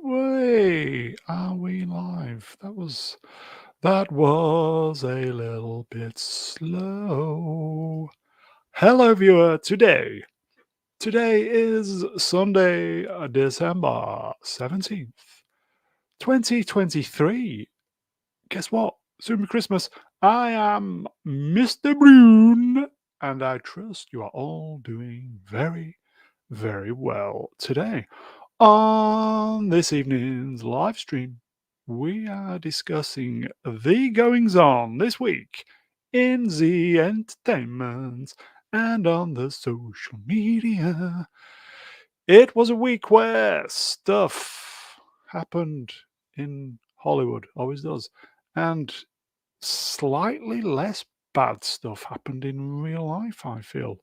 Way, are we live? That was a little bit slow. Hello, viewer. Today is Sunday, December 17th, 2023. Guess what? Soon be Christmas. I am Mr. Brune, and I trust you are all doing very, very well today. On this evening's live stream, we are discussing the goings on this week in the entertainment and on the social media. It was a week where stuff happened in Hollywood, always does, and slightly less bad stuff happened in real life, I feel.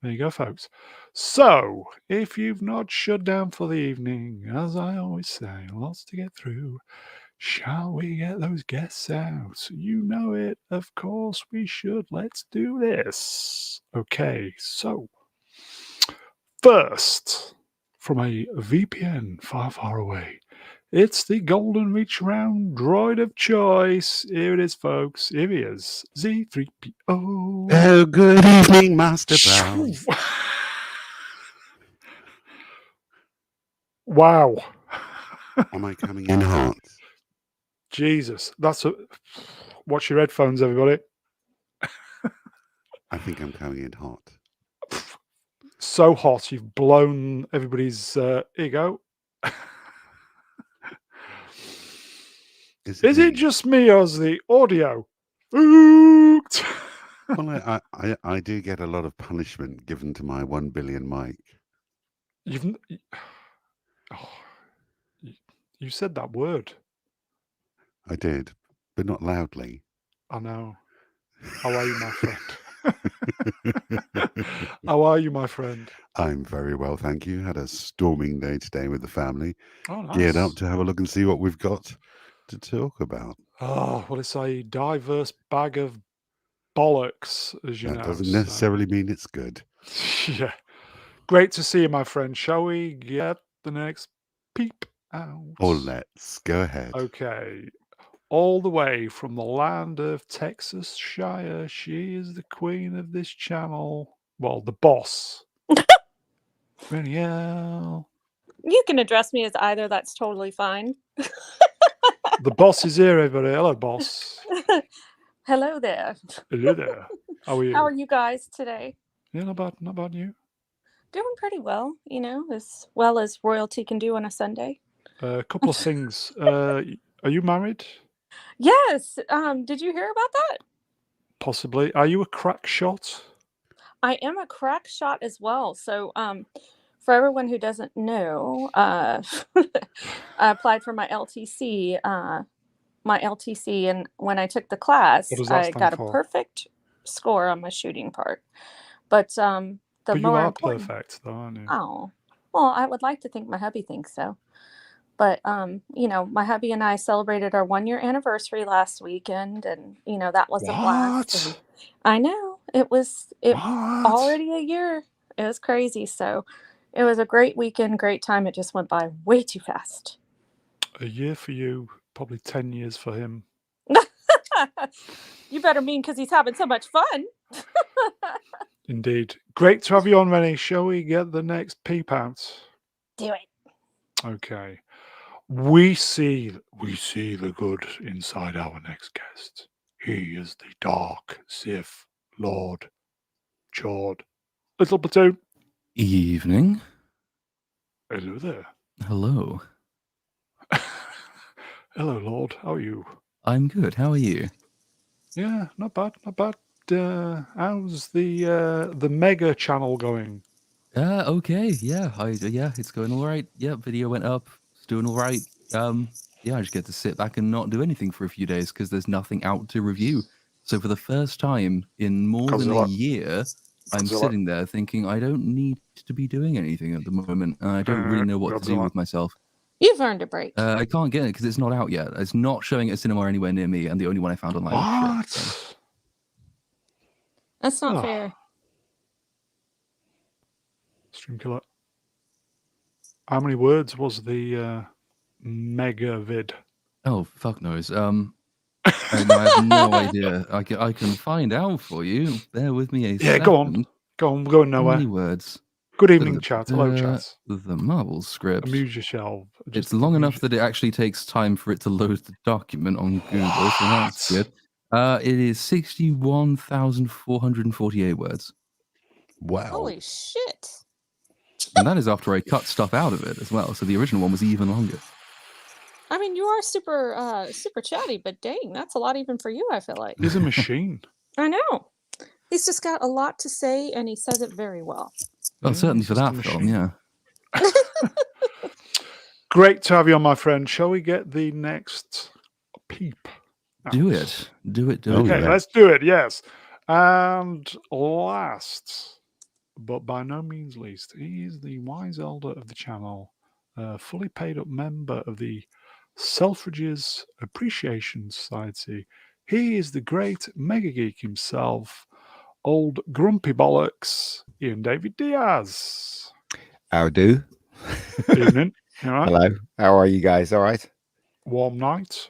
There you go, folks. So, if you've not shut down for the evening, as I always say, lots to get through, shall we get those guests out? You know it, of course we should. Let's do this. Okay, so, first, from a VPN far, far away, it's the golden reach around droid of choice. Here it is, folks. Here he is, Z3PO. Oh, good evening, Master Brown. Wow. Am I coming in hot? Jesus. Watch your headphones, everybody. I think I'm coming in hot. So hot, you've blown everybody's. Here you go. Is it just me or is the audio spooked? Well, I do get a lot of punishment given to my 1 billion mic. You said that word. I did, but not loudly. I know. How are you, my friend? How are you, my friend? I'm very well, thank you. Had a storming day today with the family. Oh, nice. Geared up to have a look and see what we've got to talk about. Oh, well, it's a diverse bag of bollocks, as you know. That doesn't necessarily mean it's good. Yeah. Great to see you, my friend. Shall we get the next peep out? Or let's go ahead. Okay. All the way from the land of Texas Shire, she is the queen of this channel. Well, the boss. Renielle. You can address me as either. That's totally fine. The boss is here, everybody. Hello, boss. Hello there. Hello there. How are you? How are you guys today? Yeah, not bad. You? Doing pretty well, as well as royalty can do on a Sunday. A couple of things. Are you married? Yes. Did you hear about that? Possibly. Are you a crack shot? I am a crack shot as well. So, for everyone who doesn't know, I applied for my LTC. And when I took the class, I got a perfect score on my shooting part. But but you are perfect, though, aren't you? Oh, well, I would like to think my hubby thinks so. But, my hubby and I celebrated our 1-year anniversary last weekend, and, that was a blast. And I know. It was already a year. It was crazy. So it was a great weekend, great time. It just went by way too fast. A year for you, probably 10 years for him. You better mean because he's having so much fun. Indeed. Great to have you on, Rennie. Shall we get the next peep out? Do it. Okay. We see the good inside our next guest. He is the dark Sith Lord Jord. Little platoon. Evening. Hello there. Hello. Hello, Lord. How are you? I'm good. How are you? Yeah, not bad. How's the Mega channel going? Okay. Yeah. It's going all right. Yeah, video went up. It's doing all right. Yeah, I just get to sit back and not do anything for a few days because there's nothing out to review. So for the first time in more than a year, I'm sitting there thinking I don't need to be doing anything at the moment. I don't really know what to do with myself. You've earned a break. I can't get it because it's not out yet. It's not showing at a cinema anywhere near me, and the only one I found online was shit. So. That's not fair. Stream killer. How many words was the megavid? Oh, fuck knows. No, I have no idea. I can find out for you. Bear with me a Yeah, second. go on. Go on, we're going How nowhere. many words? Good evening, chat. Hello, chat. The Marvel script. Amuse yourself. It's long enough that it actually takes time for it to load the document on Google, so that's good. It is 61,448 words. Wow. Holy shit. And that is after I cut stuff out of it as well. So the original one was even longer. I mean, you are super chatty, but dang, that's a lot even for you, I feel like. He's a machine. I know. He's just got a lot to say, and he says it very well. Well, certainly he's for just a that film, machine. yeah. Great to have you on, my friend. Shall we get the next peep? Do it. Do it. Do Oh, it. Okay, yeah. let's do it. Yes. And last, but by no means least, he is the wise elder of the channel, fully paid up member of the Selfridges Appreciation Society. He is the great mega geek himself, old grumpy bollocks, Ian David Diaz. How do? Evening. You all right? Hello. How are you guys? All right. Warm night.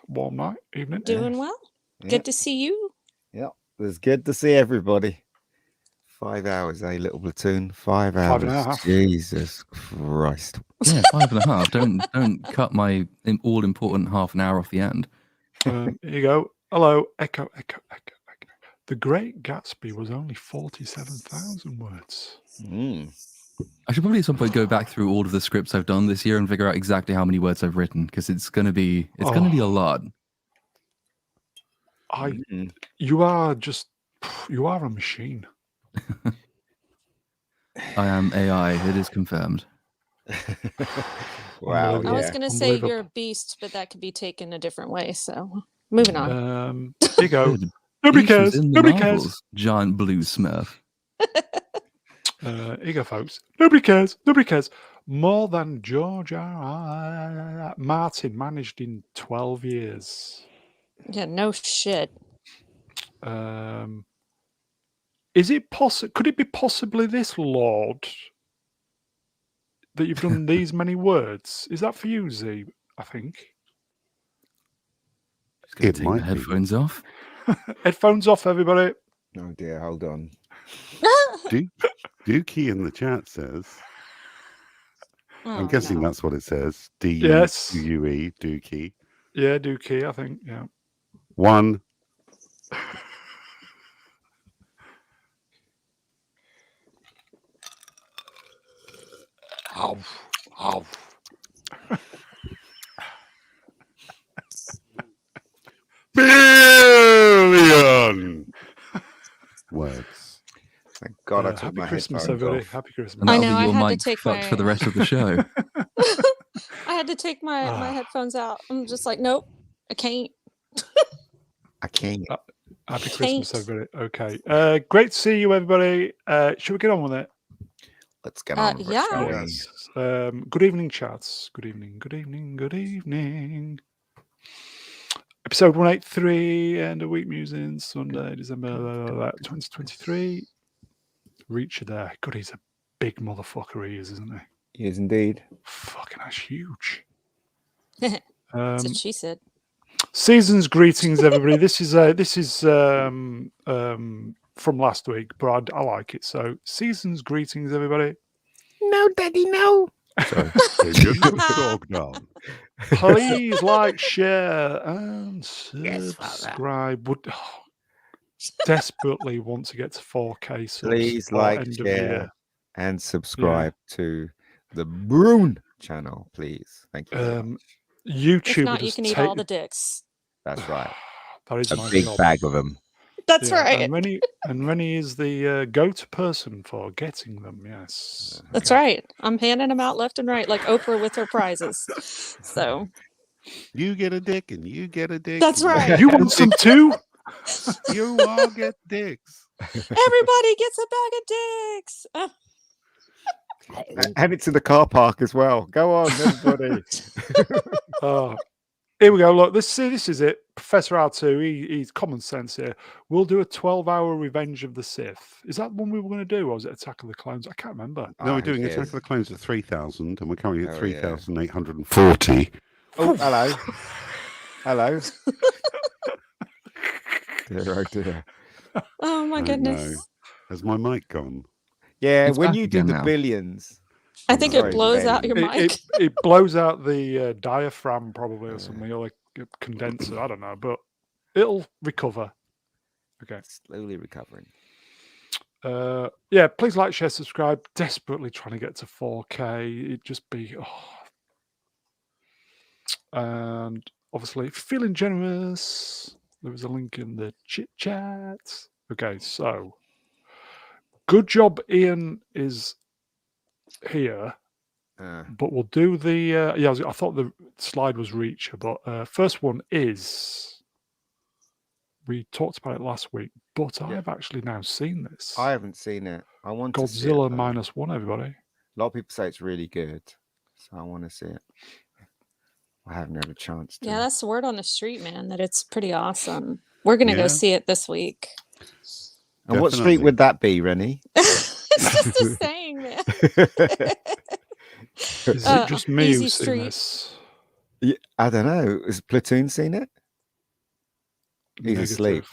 Evening. Doing well. Yeah. Good to see you. Yeah. It's good to see everybody. 5 hours, eh, little platoon? 5 hours. 5.5. Jesus Christ. Yeah, 5.5. Don't cut my all important half an hour off the end. Here you go. Hello. Echo. The Great Gatsby was only 47,000 words. I should probably at some point go back through all of the scripts I've done this year and figure out exactly how many words I've written, because it's gonna be a lot. You are a machine. I am AI. It is confirmed. Wow. I was Yeah. going to say you're a beast, but that could be taken a different way. So moving on. Here you go. Good. Nobody Beast was cares. in the Nobody cares. Marvels, giant blue Smurf. Here you go, folks. Nobody cares. Nobody cares. More than George R. Martin managed in 12 years. Yeah, no shit. Is it possible? Could it be possibly this, Lord, that you've done these many words? Is that for you, Z? I think. Just gonna It take my might be. headphones off. Headphones off, everybody. Oh dear. Hold on. Dookie in the chat says, I'm guessing that's what it says. Yes. D-U-E, Dookie. Yeah, Dookie, I think. Yeah. 1. Billion words. Thank God I took Happy my Christmas, headphones everybody. off. Happy Christmas. And I that'll know, be I your had to mic take fucked for the my- rest of the show. I had to take my headphones out. I'm just like, nope, I can't. I can't. Happy Christmas, everybody. Okay. Great to see you, everybody. Should we get on with it? Let's get on. yeah. Shall we? Yes. Good evening, chats. Good evening. Episode 183, end of week musings, Sunday, December 2023. Reacher there. God, he's a big motherfucker, he is, isn't he? He is indeed. Fucking that's huge. That's what she said. Season's greetings, everybody. This is from last week, but I like it. So, season's greetings, everybody. No, Daddy, no. Sorry. Get the dog down. Please like, share, and Yes, Father. subscribe. Would desperately want to get to 4K subs. Please by like, end of the share, year. and subscribe to the Brune channel, please. Thank you. very much. YouTube. If not, would you just can eat take- all the dicks. That's right. That is A my big job. bag of them. That's Yeah, right. And Rennie is the go-to person for getting them. Yes, That's right. I'm handing them out left and right, like Oprah with her prizes. So You get a dick and you get a dick. That's and right. You want some too? You all get dicks. everybody gets a bag of dicks. Hand it to the car park as well. Go on, everybody. Here we go. Look, this is it. Professor R2, he's common sense here. We'll do a 12-hour Revenge of the Sith. Is that one we were going to do, or was it Attack of the Clones? I can't remember. No, we're who doing Attack cares? of the Clones at 3,000, and we're currently at Oh, yeah. 3,840. Oh, hello. Hello. Dear, oh dear. Oh my I know. goodness. Has my mic gone? Yeah, It's when back you do again the now. billions. I Oh, think no. it Sorry, blows out Ben. your mic. It blows out the diaphragm probably or something, or like a condenser. I don't know, but it'll recover. Okay. Slowly recovering. Yeah, please like, share, subscribe. Desperately trying to get to 4K. It'd just be and obviously feeling generous. There was a link in the chit chat. Okay, so good job Ian is here, but we'll do the I thought the slide was Reacher, but first one is, we talked about it last week, but I've actually now seen this. I haven't seen it. I want to see it. Godzilla though. -1, everybody. A lot of people say it's really good, so I want to see it. I haven't had a chance to. Yeah, that's the word on the street, man, that it's pretty awesome. We're gonna go Yeah. see it this week. And what street Definitely. would that be, Rennie? It's just a saying, man. Is it just me Easy who's seen Street. this? Yeah, I don't know. Has Platoon seen it? He's Negative. asleep.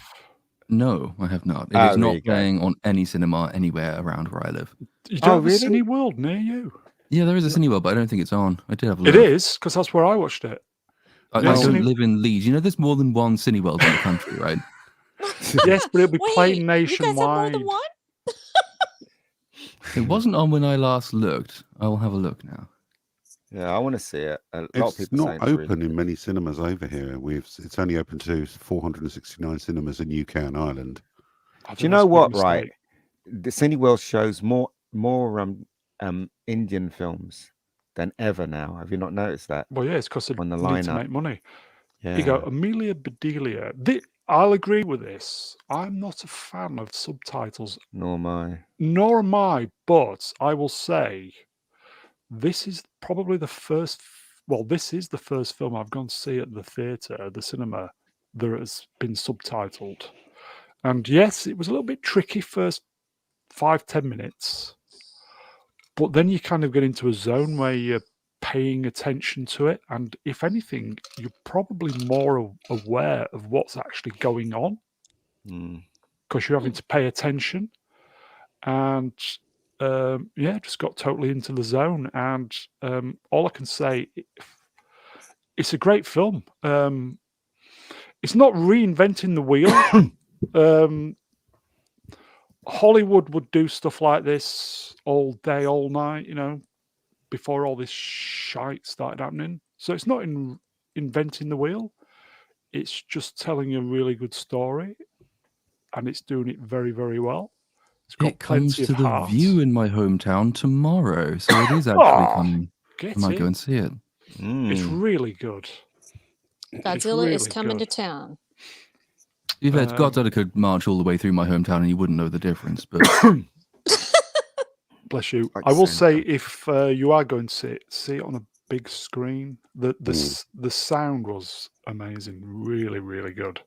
No, I have not. It Oh, is there not you go. playing on any cinema anywhere around where I live. You don't Oh, have a really? Cineworld near you? Yeah, there is a Cineworld, but I don't think it's on. I did have a look. It is, because that's where I watched it. I Yeah, don't Cine- live in Leeds. You know, there's more than one Cineworld in the country, right? Yes, but it'll be Wait, playing you guys have more nationwide. than one? It wasn't on when I last looked. I will have a look now. Yeah, I want to see it. A lot of It's people say not it's really open in good. many cinemas over here. It's only open to 469 cinemas in UK and Ireland. I Do you think know that's a big what? Right, mistake. the Cineworld shows more Indian films than ever now. Have you not noticed that? Well, yeah, it's because they On the need to lineup. make money. Yeah. You go, Amelia Bedelia. I'll agree with this. I'm not a fan of subtitles, Nor am I. nor am I, but I will say this is probably the first, this is the first film I've gone to see at the theatre, the cinema, that has been subtitled. And yes, it was a little bit tricky first 5-10 minutes, but then you kind of get into a zone where you're paying attention to it, and if anything, you're probably more aware of what's actually going on because you're having to pay attention. And just got totally into the zone. And all I can say, it's a great film. It's not reinventing the wheel. Hollywood would do stuff like this all day, all night, before all this shite started happening. So it's not inventing the wheel. It's just telling a really good story, and it's doing it very, very well. It's got It comes plenty to of the heart. View in my hometown tomorrow, so it is actually coming. I might go and see it. It's really good. Godzilla is really coming good. to town. You've had Godzilla could march all the way through my hometown and you wouldn't know the difference, but Bless you. Like I will Santa. say, if you are going to see it on a big screen, the sound was amazing. Really, really good.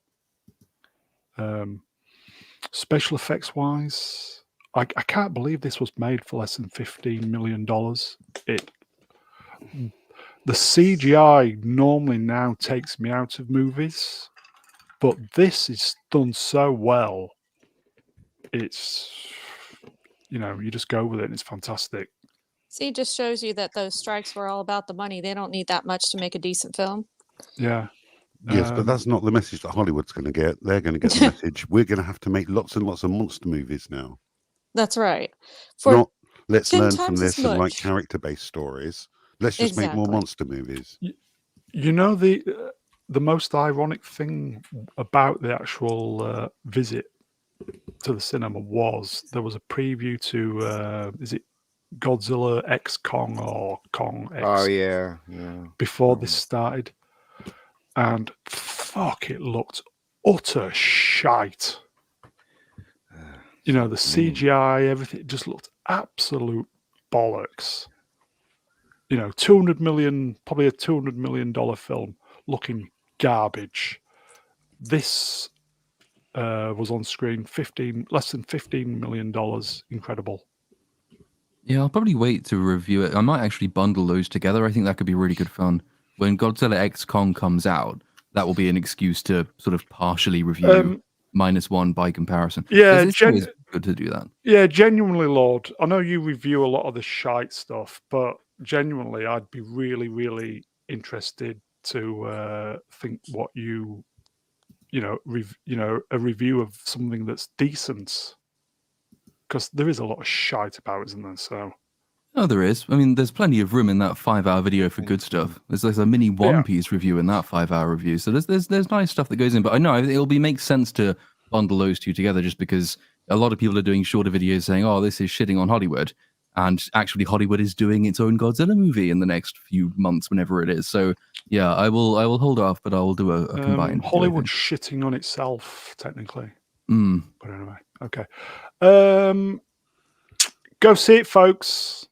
Special effects wise, I can't believe this was made for less than $15 million. The CGI normally now takes me out of movies, but this is done so well. It's, you just go with it and it's fantastic. See, it just shows you that those strikes were all about the money. They don't need that much to make a decent film. Yeah. Yes, but that's not the message that Hollywood's going to get. They're going to get the message. We're going to have to make lots and lots of monster movies now. That's right. Not let's 10 learn from times as this and write much. character-based stories. Let's just make more Exactly. monster movies. The most ironic thing about the actual visit to the cinema was there was a preview to is it Godzilla X Kong or Kong X? Oh yeah. Before this started, and fuck, it looked utter shite. The CGI, everything just looked absolute bollocks. 200 million, probably a $200 million film, looking garbage. This was on screen less than $15 million. Incredible. yeah, I'll probably wait to review it. I might actually bundle those together. I think that could be really good fun. when Godzilla X Kong comes out, that will be an excuse to sort of partially review -1 by comparison. Yeah, It's always good to do that. Yeah, genuinely, Lord. I know you review a lot of the shite stuff, but genuinely, I'd be really, really interested to think what a review of something that's decent, because there is a lot of shite about, isn't there? So Oh, there is. I mean, there's plenty of room in that 5-hour video for good stuff. There's a mini One Piece review in that 5-hour review. So there's nice stuff that goes in. But I know makes sense to bundle those two together, just because a lot of people are doing shorter videos saying, "Oh, this is shitting on Hollywood," and actually Hollywood is doing its own Godzilla movie in the next few months, whenever it is. So yeah, I will hold off, but I will do a combined. Hollywood shitting on itself, technically. Mm. But anyway, okay. Go see it, folks.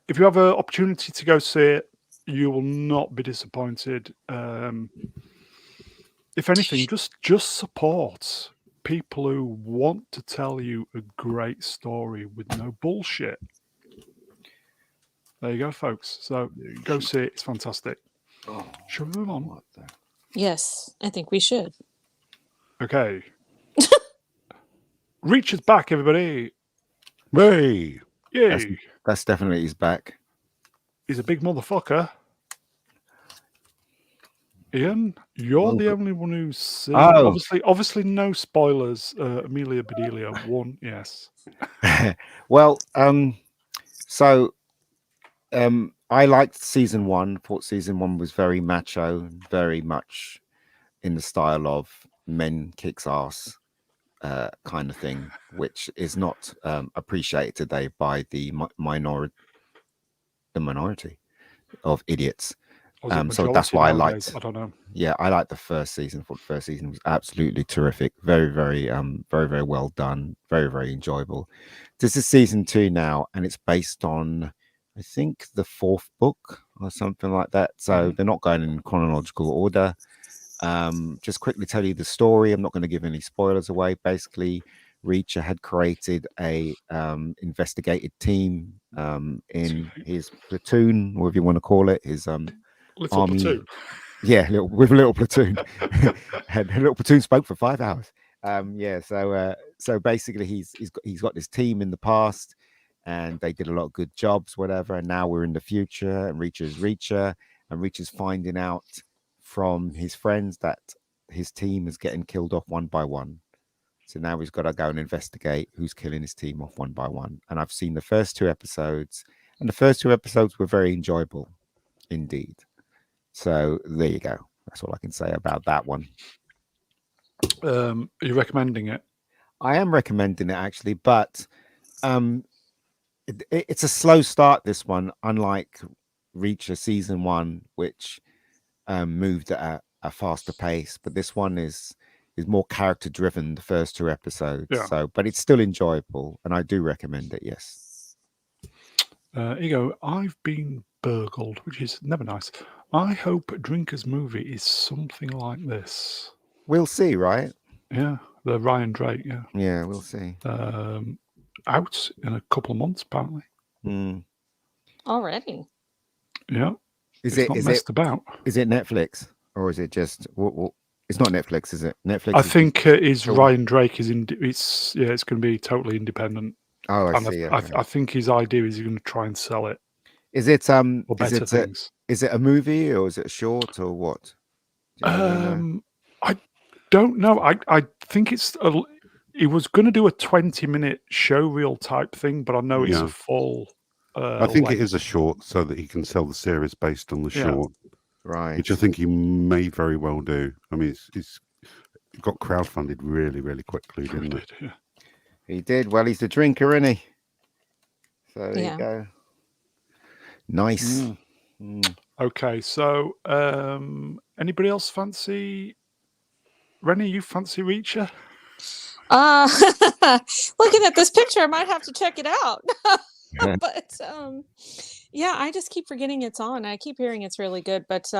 If you have an opportunity to go see it, you will not be disappointed. If anything, just support people who want to tell you a great story with no bullshit. There you go, folks. So go see it. It's fantastic. Shall we move on? Yes, I think we should. Okay. Reach is back, everybody. Hey! Yay. That's definitely his back. He's a big motherfucker. Ian, you're the only one who's seen. Obviously, no spoilers. Amelia Bedelia won. Yes. Well, I liked season 1. Thought season 1 was very macho, very much in the style of men kicks ass kind of thing, which is not appreciated today by the minority of idiots. So that's why I liked. I don't know. Yeah, I liked the first season. Thought the first season was absolutely terrific. Very, very, very, very well done. Very, very enjoyable. This is season 2 now, and it's based on, I think, the 4th book or something like that. So they're not going in chronological order. Just quickly tell you the story. I'm not going to give any spoilers away. Basically, Reacher had created a investigative team in his platoon, whatever you want to call it, his little army. Platoon. Yeah, with a little platoon. And a little platoon spoke for 5 hours. So basically he's got this team in the past, and they did a lot of good jobs, whatever. And now we're in the future, and Reacher's finding out from his friends that his team is getting killed off one by one. So now he's got to go and investigate who's killing his team off one by one. And I've seen the first 2 episodes, and the first 2 episodes were very enjoyable indeed. So there you go. That's all I can say about that one. Are you recommending it? I am recommending it, actually, but it's a slow start, this one, unlike Reacher season 1, which moved at a faster pace. But this one is more character driven, the first 2 episodes. Yeah. So, but it's still enjoyable, and I do recommend it. Yes. Here you go. I've been burgled, which is never nice. I hope Drinker's movie is something like this. We'll see, right? Yeah, the Ryan Drake. Yeah. Yeah, we'll see. Out in a couple of months, apparently. Already. Yeah. Is it's not messed about. Is it Netflix, or is it just? It's not Netflix, is it? Netflix. I think Ryan Drake is in. It's going to be totally independent. Oh, I see. I think his idea is he's going to try and sell it. Is it or better things? Is it a movie, or is it a short, or what? I don't know. I think it's he was going to do a 20-minute showreel type thing, but I know it's a full. I think it is a short, so that he can sell the series based on the short, right? Which I think he may very well do. I mean, it's got crowdfunded really, really quickly, didn't it? Yeah. He did. Well, he's the drinker, isn't he? So there you go. Nice. Okay, so anybody else fancy? Rennie, you fancy Reacher? Looking at this picture, I might have to check it out. But yeah, I just keep forgetting it's on. I keep hearing it's really good, but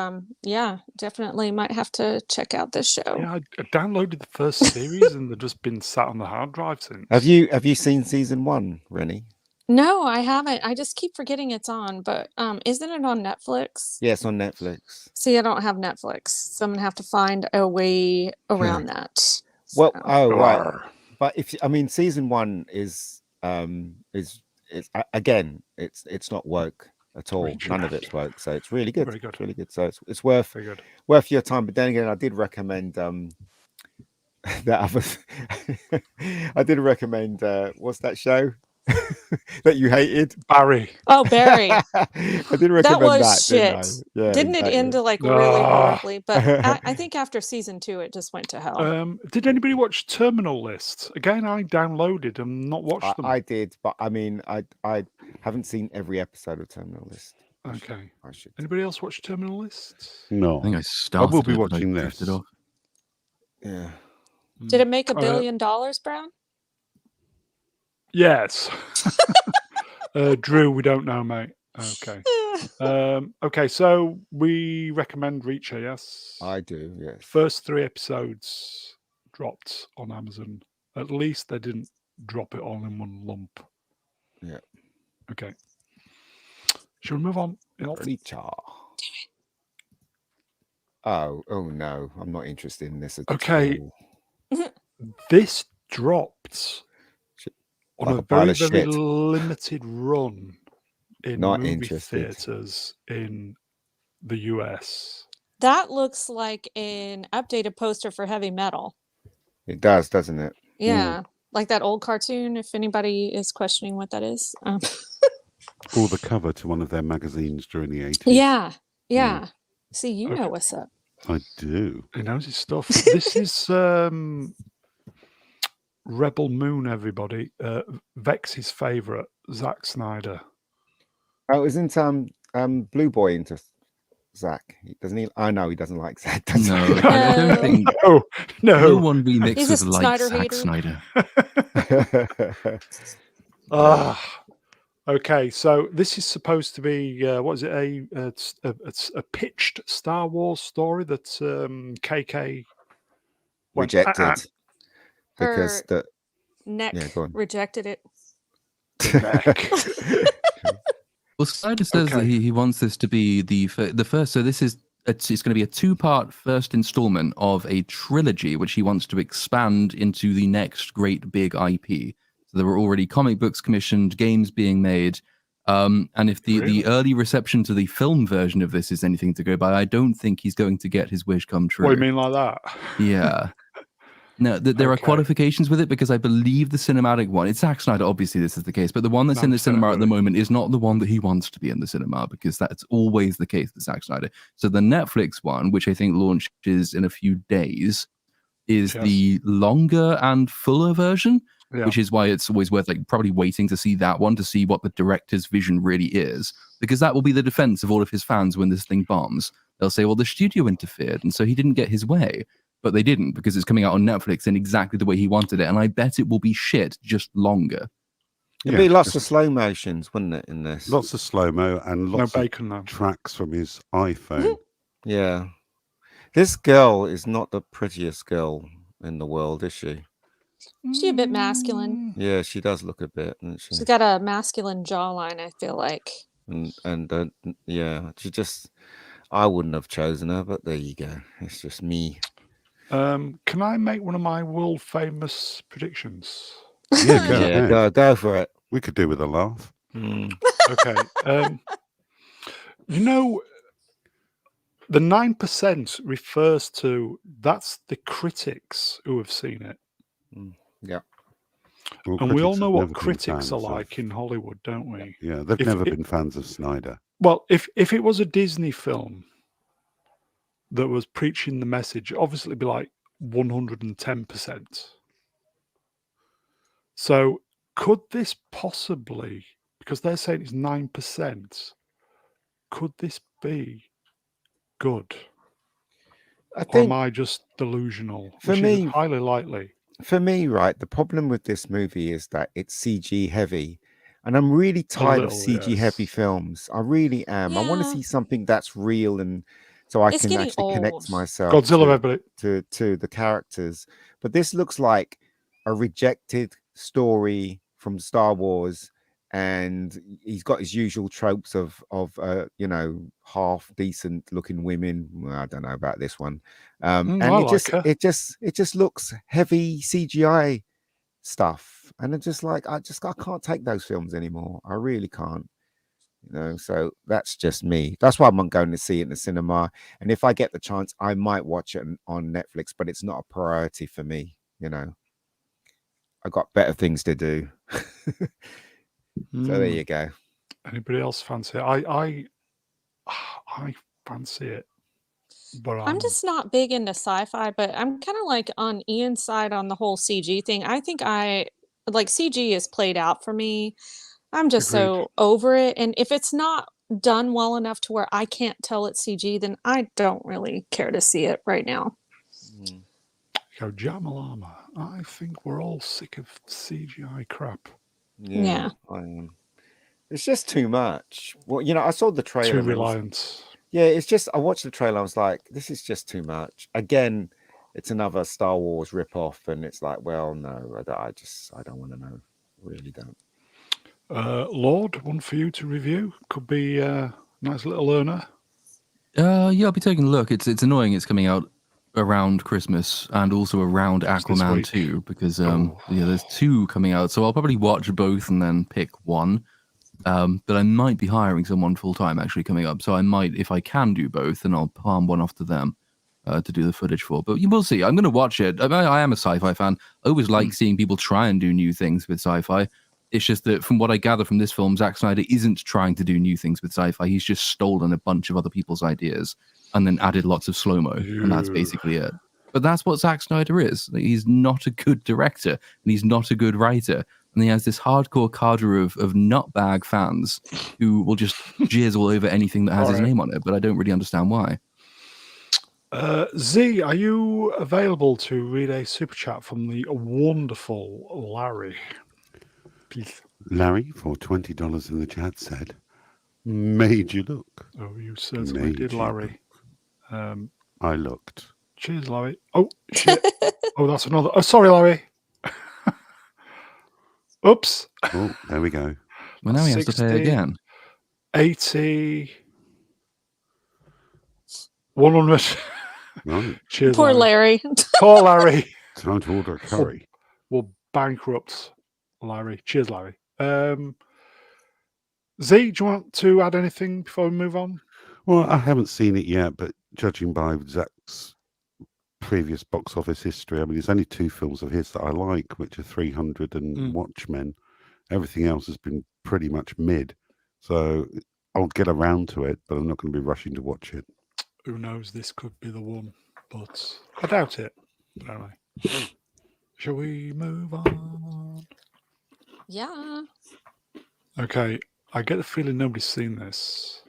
yeah, definitely might have to check out this show. Yeah, I downloaded the first series and they've just been sat on the hard drive since. Have you seen season 1, Rennie? No, I haven't. I just keep forgetting it's on, but isn't it on Netflix? Yeah, it's on Netflix. See, I don't have Netflix, so I'm gonna have to find a way around that. Well, So, oh right, Arr. but I mean, season 1 is again, it's not woke at all. Reaching. None of it's woke, so it's really good. Very good. It's really good. So it's worth Very good. your time. But then again, I did recommend that other. I did recommend what's that show that you hated? Barry. oh, Barry, I did recommend that was that, didn't I? shit. Yeah, Didn't it end exactly. like really Ah. horribly? But I think after season 2, it just went to hell. Did anybody watch Terminal List? Again, I downloaded and not watched them. I did, but I mean, I haven't seen every episode of Terminal List. Okay. I should. Anybody else watch Terminal List? No. I think I I started. will be it, but I watching drifted this. off. Yeah. Did it make $1 Uh, billion, Brown? Yes. Drew, we don't know, mate. Okay. Okay, so we recommend Reacher, yes? I do, yes. First 3 episodes dropped on Amazon. At least they didn't drop it all in one lump. Yeah. Okay. Shall we move on? Reacher. Oh no, I'm not interested in this at Okay. all. This dropped on Like a a pile very, of very shit. limited run in Not movie interested. theaters in the US. That looks like an updated poster for Heavy Metal. It does, doesn't it? Yeah, like that old cartoon. If anybody is questioning what that is, Or the cover to one of their magazines during the 80s. yeah. See, you know Okay. what's up. I do. He knows his stuff. This is Rebel Moon, everybody. Vex's favourite, Zack Snyder. Oh, isn't Blue Boy into Zach? Doesn't he? I know he doesn't like Zach. Does No, he? I don't No. think Oh, no no. one He's a remixes like Snyder Zack hater. Snyder. Okay, so this is supposed to be, what is it, a pitched Star Wars story that KK went, Rejected because Her the neck yeah, go on. rejected it. neck. Well, Snyder says that Okay. he wants this to be the first. So this is it's going to be a 2-part first installment of a trilogy, which he wants to expand into the next great big IP. So there were already comic books commissioned, games being made, and if the Really? early reception to the film version of this is anything to go by, I don't think he's going to get his wish come true. What do you mean like that? Yeah. No, there are Okay. qualifications with it because I believe the cinematic one, it's Zack Snyder, obviously this is the case, but the one that's No, in the I'm saying it cinema at the really. moment is not the one that he wants to be in the cinema because that's always the case with Zack Snyder. So the Netflix one, which I think launches in a few days, is Yes. the longer and fuller version, Yeah. which is why it's always worth like probably waiting to see that one to see what the director's vision really is, because that will be the defense of all of his fans when this thing bombs. They'll say, well, the studio interfered and so he didn't get his way. But they didn't because it's coming out on Netflix in exactly the way he wanted it. And I bet it will be shit, just longer. It'd be lots of slow motions, wouldn't it, in this? Lots of slow-mo and No lots of bacon, though. tracks from his iPhone. Yeah. This girl is not the prettiest girl in the world, is she? She's a bit masculine. Yeah, she does look a bit, doesn't she? She's got a masculine jawline, I feel like. And yeah, she just, I wouldn't have chosen her, but there you go. It's just me. Can I make one of my world famous predictions? Yeah, go Yeah, ahead. go for it. We could do with a laugh. Okay. You know, the 9% refers to, that's the critics who have seen it. Yeah. Well, And we all critics know have what never been critics fans are of- like in Hollywood, don't we? Yeah, they've If never it- been fans of Snyder. Well, if it was a Disney film that was preaching the message, obviously it'd be like 110%. So could this possibly, because they're saying it's 9%, could this be good? I Or am think I just delusional? for Which is me- highly likely. for me, right, the problem with this movie is that it's CG heavy. And I'm really tired of little, CG heavy yes. films. I really am. I want to Yeah. see something that's real and so I It's can getting actually old. connect myself Godzilla, to, everybody. to the characters. But this looks like a rejected story from Star Wars, and he's got his usual tropes of you know, half decent looking women. Well, I don't know about this one. And I like her. it just looks heavy CGI stuff, and it's just like I can't take those films anymore. I really can't. You know, so that's just me. That's why I'm going to see it in the cinema. And if I get the chance, I might watch it on Netflix, but it's not a priority for me. You know, I got better things to do. So there you go. Anybody else fancy it? I fancy it, but I'm just not big into sci-fi, but I'm kind of like on Ian's side on the whole CG thing. I think like CG is played out for me. I'm just Agreed. so over it. And if it's not done well enough to where I can't tell it's CG, then I don't really care to see it right now. Go Jamalama. I think we're all sick of CGI crap. Yeah. I am. It's just too much. Well, you know, I saw the trailer. Too and it was- reliant. yeah, it's just I watched the trailer. I was like, this is just too much. Again, it's another Star Wars ripoff, and it's like, well, no, I don't want to know. Really don't. Lord, one for you to review. Could be a nice little learner. Yeah, I'll be taking a look. It's annoying. It's coming out around Christmas and also around Just this Aquaman week. 2 because Oh. yeah, there's 2 coming out. So I'll probably watch both and then pick one. But I might be hiring someone full time actually coming up. So I might, if I can do both, then I'll palm one off to them to do the footage for. But you will see. I'm going to watch it. I am a sci-fi fan. I always like seeing people try and do new things with sci-fi. It's just that from what I gather from this film, Zack Snyder isn't trying to do new things with sci-fi. He's just stolen a bunch of other people's ideas and then added lots of slow-mo. And that's basically it. But that's what Zack Snyder is. He's not a good director and he's not a good writer. And he has this hardcore cadre of nutbag fans who will just jizz all over anything that has his name on it. But I don't really understand why. Z, are you available to read a super chat from the wonderful Larry? Please. Larry, for $20 in the chat, said, made you look. Oh, you certainly Made did, you Larry. I looked. Cheers, Larry. Oh, shit. Oh, that's another. Oh, sorry, Larry. Oops. Oh, there we go. Well, now he has to 60, pay again. 80, 100. Right. Cheers, Poor Larry. Poor Larry. Time to order a curry. We'll bankrupt Larry. Cheers, Larry. Z, do you want to add anything before we move on? Well, I haven't seen it yet, but judging by Zach's previous box office history, I mean, there's only 2 films of his that I like, which are 300 and Watchmen. Everything else has been pretty much mid. So I'll get around to it, but I'm not going to be rushing to watch it. Who knows? This could be the one, but I doubt it. But anyway, shall we move on? Yeah. Okay, I get the feeling nobody's seen this.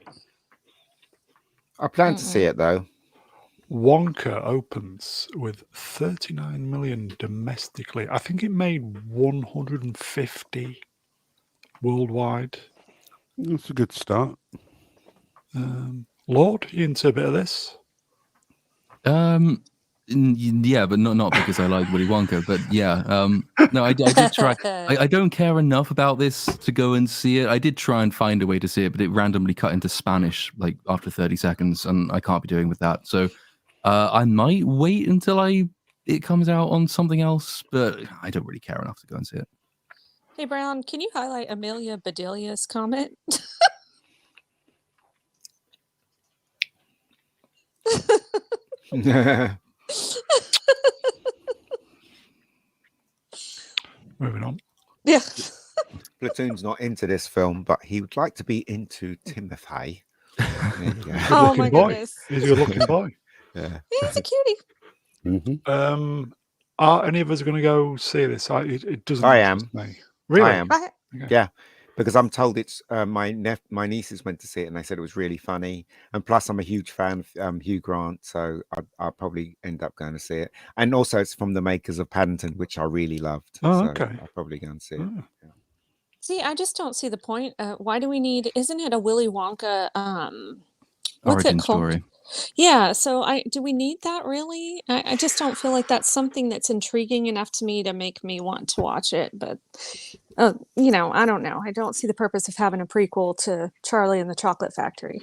I plan to see it though. Wonka opens with 39 million domestically. I think it made 150 worldwide. That's a good start. Lord, you into a bit of this? Yeah, but not because I like Willy Wonka. But yeah, no, I did try. I don't care enough about this to go and see it. I did try and find a way to see it, but it randomly cut into Spanish like after 30 seconds, and I can't be doing with that. So I might wait until it comes out on something else, but I don't really care enough to go and see it. Hey, Brown, can you highlight Amelia Bedelia's comment? Moving on. Yeah. Platoon's not into this film, but he would like to be into Timothy. There you go. Oh my Good-looking boy. goodness. He's a good-looking boy. Yeah. He's a cutie. Mm-hmm. Are any of us going to go see this? It doesn't. I am. interest me. Really? I am. Right. Okay. Yeah, because I'm told it's my nieces went to see it and they said it was really funny. And plus, I'm a huge fan of Hugh Grant, so I'll probably end up going to see it. And also, it's from the makers of Paddington, which I really loved. Oh, so okay. I'll probably go and see it. Oh. See, I just don't see the point. Why do we need? Isn't it a Willy Wonka? What's Origin it called? story. Yeah. So do we need that really? I just don't feel like that's something that's intriguing enough to me to make me want to watch it. But You know, I don't know. I don't see the purpose of having a prequel to Charlie and the Chocolate Factory.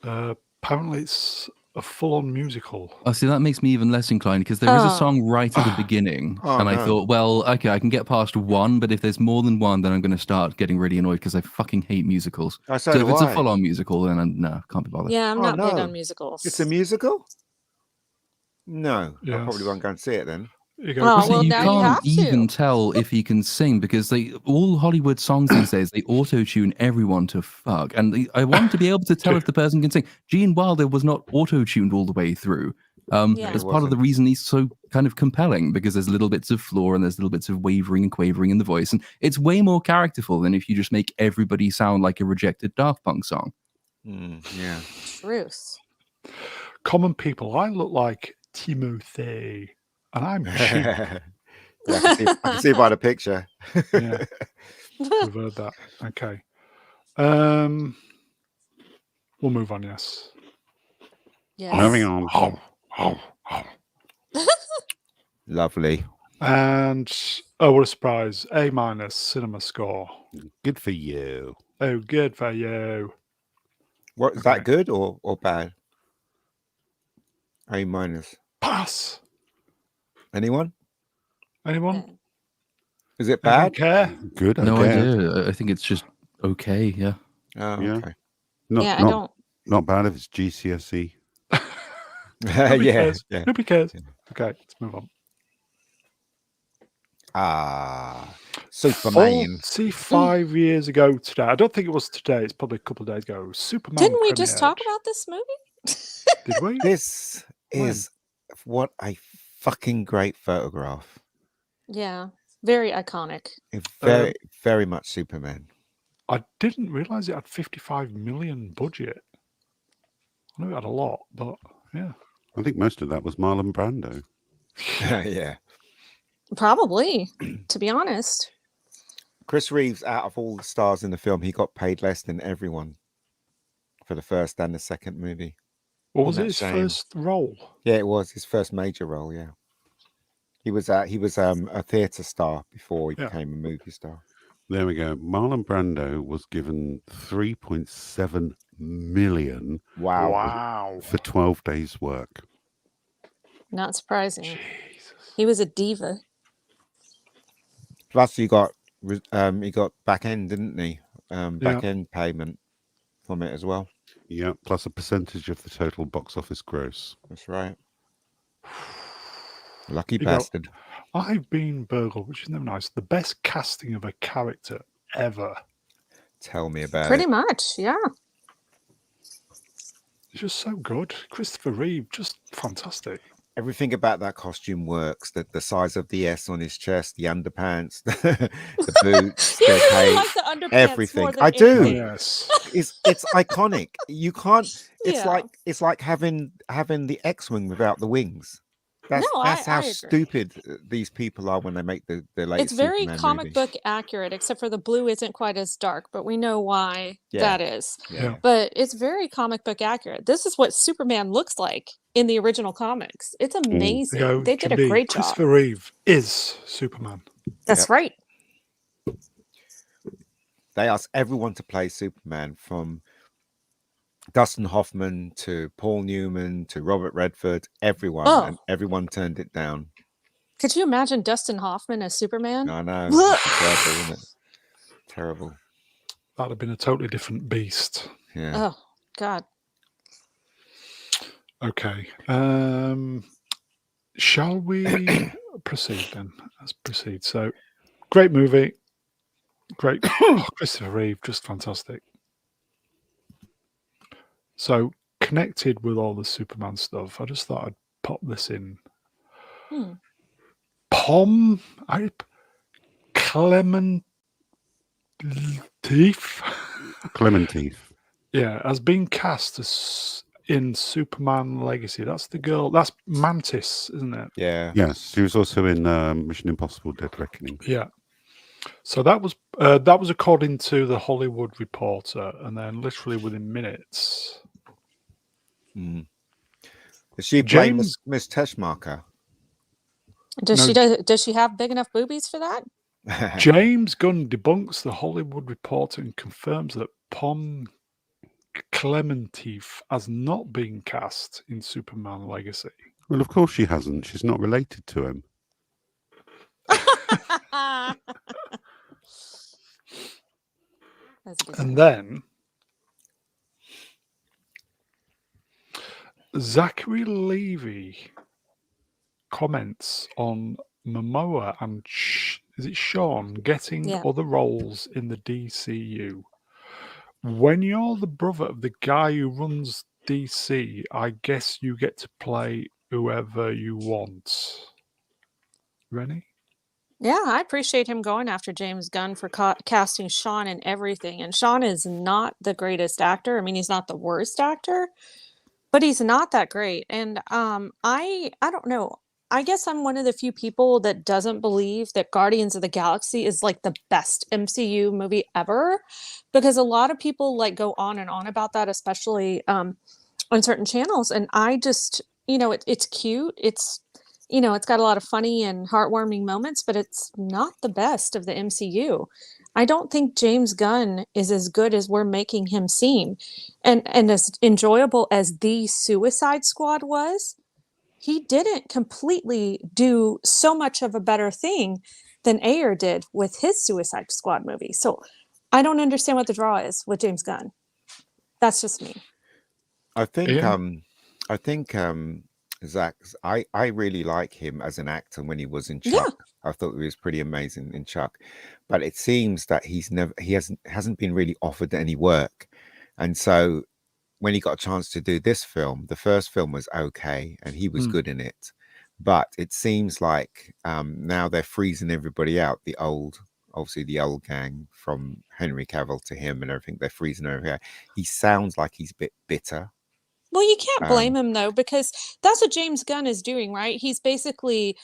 Apparently, it's a full-on musical. Oh, see, that makes me even less inclined because there is a song right at the beginning, Oh, and I no. thought, well, okay, I can get past one, but if there's more than one, then I'm going to start getting really annoyed because I fucking hate musicals. Oh, so So if do it's a I. full-on musical, then no, can't be bothered. Yeah, I'm Oh, not big no. on musicals. It's a musical? No, I probably Yes. won't go and see it then. You go, Oh, Well, "Come see, well, on, you now you can't have to. even tell if he can sing because all Hollywood songs these days, they auto-tune everyone to fuck. And I want to be able to tell if the person can sing. Gene Wilder was not auto-tuned all the way through. Yeah. As It part of the wasn't. reason he's so kind of compelling because there's little bits of flaw and there's little bits of wavering and quavering in the voice. And it's way more characterful than if you just make everybody sound like a rejected Daft Punk song. Yeah. Truth. common people. I look like Timothy, and I'm cheap." Yeah, I can see by the picture. Yeah, we've heard that. Okay. We'll move on. Yes. Moving Yes. on. Lovely. And what a surprise! A- cinema score. Good for you. Oh, good for you. What is Okay. that good or bad? A-. Pass. Anyone? Anyone? Is it Anyone bad? care? Good, I No guess. idea. I think it's just okay. Yeah. Oh, Yeah. okay. Yeah, I don't. Not bad if it's GCSE. Nobody yeah, cares. yeah. Nobody cares. Yeah. Okay, let's move on. Superman. 45 years ago today. I don't think it was today. It's probably a couple of days ago. Superman. Didn't we just talk premiered. about this movie? Did we? This When? is what a fucking great photograph. Yeah, very iconic. It's very, very much Superman. I didn't realize it had 55 million budget. I knew it had a lot, but yeah. I think most of that was Marlon Brando. Yeah. Probably, to be honest. Chris Reeves, out of all the stars in the film, he got paid less than everyone for the first and the second movie. What was Isn't it that his shame? first role? Yeah, it was his first major role. Yeah, he was a theatre star before he Yeah. became a movie star. There we go. Marlon Brando was given 3.7 million Wow. for 12 days' work. Not surprising. Jesus. He was a diva. Plus, he got back end, didn't he? Back end payment from it as well. Yeah, plus a percentage of the total box office gross. That's right. Lucky You go, bastard. I've been burgled, which is never nice. The best casting of a character ever. Tell me about Pretty it. much, yeah. It's just so good. Christopher Reeve, just fantastic. Everything about that costume works. The size of the S on his chest, the underpants, the boots, You the really cape, like the underpants everything. more than I do. anything. Yes. It's iconic. You can't. It's Yeah. like having the X-wing without the wings. That's No, that's how I agree. stupid these people are when they make the latest. It's very Superman comic movie. book accurate, except for the blue isn't quite as dark, but we know why Yeah. that is. Yeah. But it's very comic book accurate. This is what Superman looks like in the original comics. It's amazing. You go, They did a Jimmy, great job. Christopher Reeve is Superman. That's Yep. right. They asked everyone to play Superman, from Dustin Hoffman to Paul Newman to Robert Redford. Everyone, Oh. and everyone turned it down. Could you imagine Dustin Hoffman as Superman? I know. Blech. It's terrible, isn't it? Terrible. That'd have been a totally different beast. Yeah. Oh, God. Okay. Shall we proceed then? Let's proceed. So, great movie. Great. Christopher Reeve, just fantastic. So, connected with all the Superman stuff, I just thought I'd pop this in. Hmm. Clementif. Clementif. Yeah, has been cast as in Superman Legacy. That's the girl. That's Mantis, isn't it? Yeah. Yes, she was also in Mission Impossible: Dead Reckoning. Yeah. So that was according to the Hollywood Reporter, and then literally within minutes. Mm. Does she play James- Miss Teschmacher? Does No. she have big enough boobies for that? James Gunn debunks the Hollywood Reporter and confirms that Pom Clementif has not been cast in Superman Legacy. Well, of course she hasn't. She's not related to him. And then Zachary Levy comments on Momoa and is it Sean getting other roles in the DCU? When you're the brother of the guy who runs DC, I guess you get to play whoever you want. Rennie? Yeah, I appreciate him going after James Gunn for casting Sean in everything. And Sean is not the greatest actor. I mean, he's not the worst actor, but he's not that great. And I don't know. I guess I'm one of the few people that doesn't believe that Guardians of the Galaxy is like the best MCU movie ever, because a lot of people like go on and on about that, especially on certain channels. And I just, it's cute. It's, it's got a lot of funny and heartwarming moments, but it's not the best of the MCU. I don't think James Gunn is as good as we're making him seem. And as enjoyable as the Suicide Squad was, he didn't completely do so much of a better thing than Ayer did with his Suicide Squad movie. So I don't understand what the draw is with James Gunn. That's just me. I think Zach, I really like him as an actor when he was in Chuck. Yeah. I thought he was pretty amazing in Chuck, but it seems that he hasn't been really offered any work, and so when he got a chance to do this film, the first film was okay, and he was good in it, but it seems like now they're freezing everybody out. Obviously the old gang from Henry Cavill to him and everything, they're freezing over here. He sounds like he's a bit bitter. Well, you can't blame him, though, because that's what James Gunn is doing, right? He's basically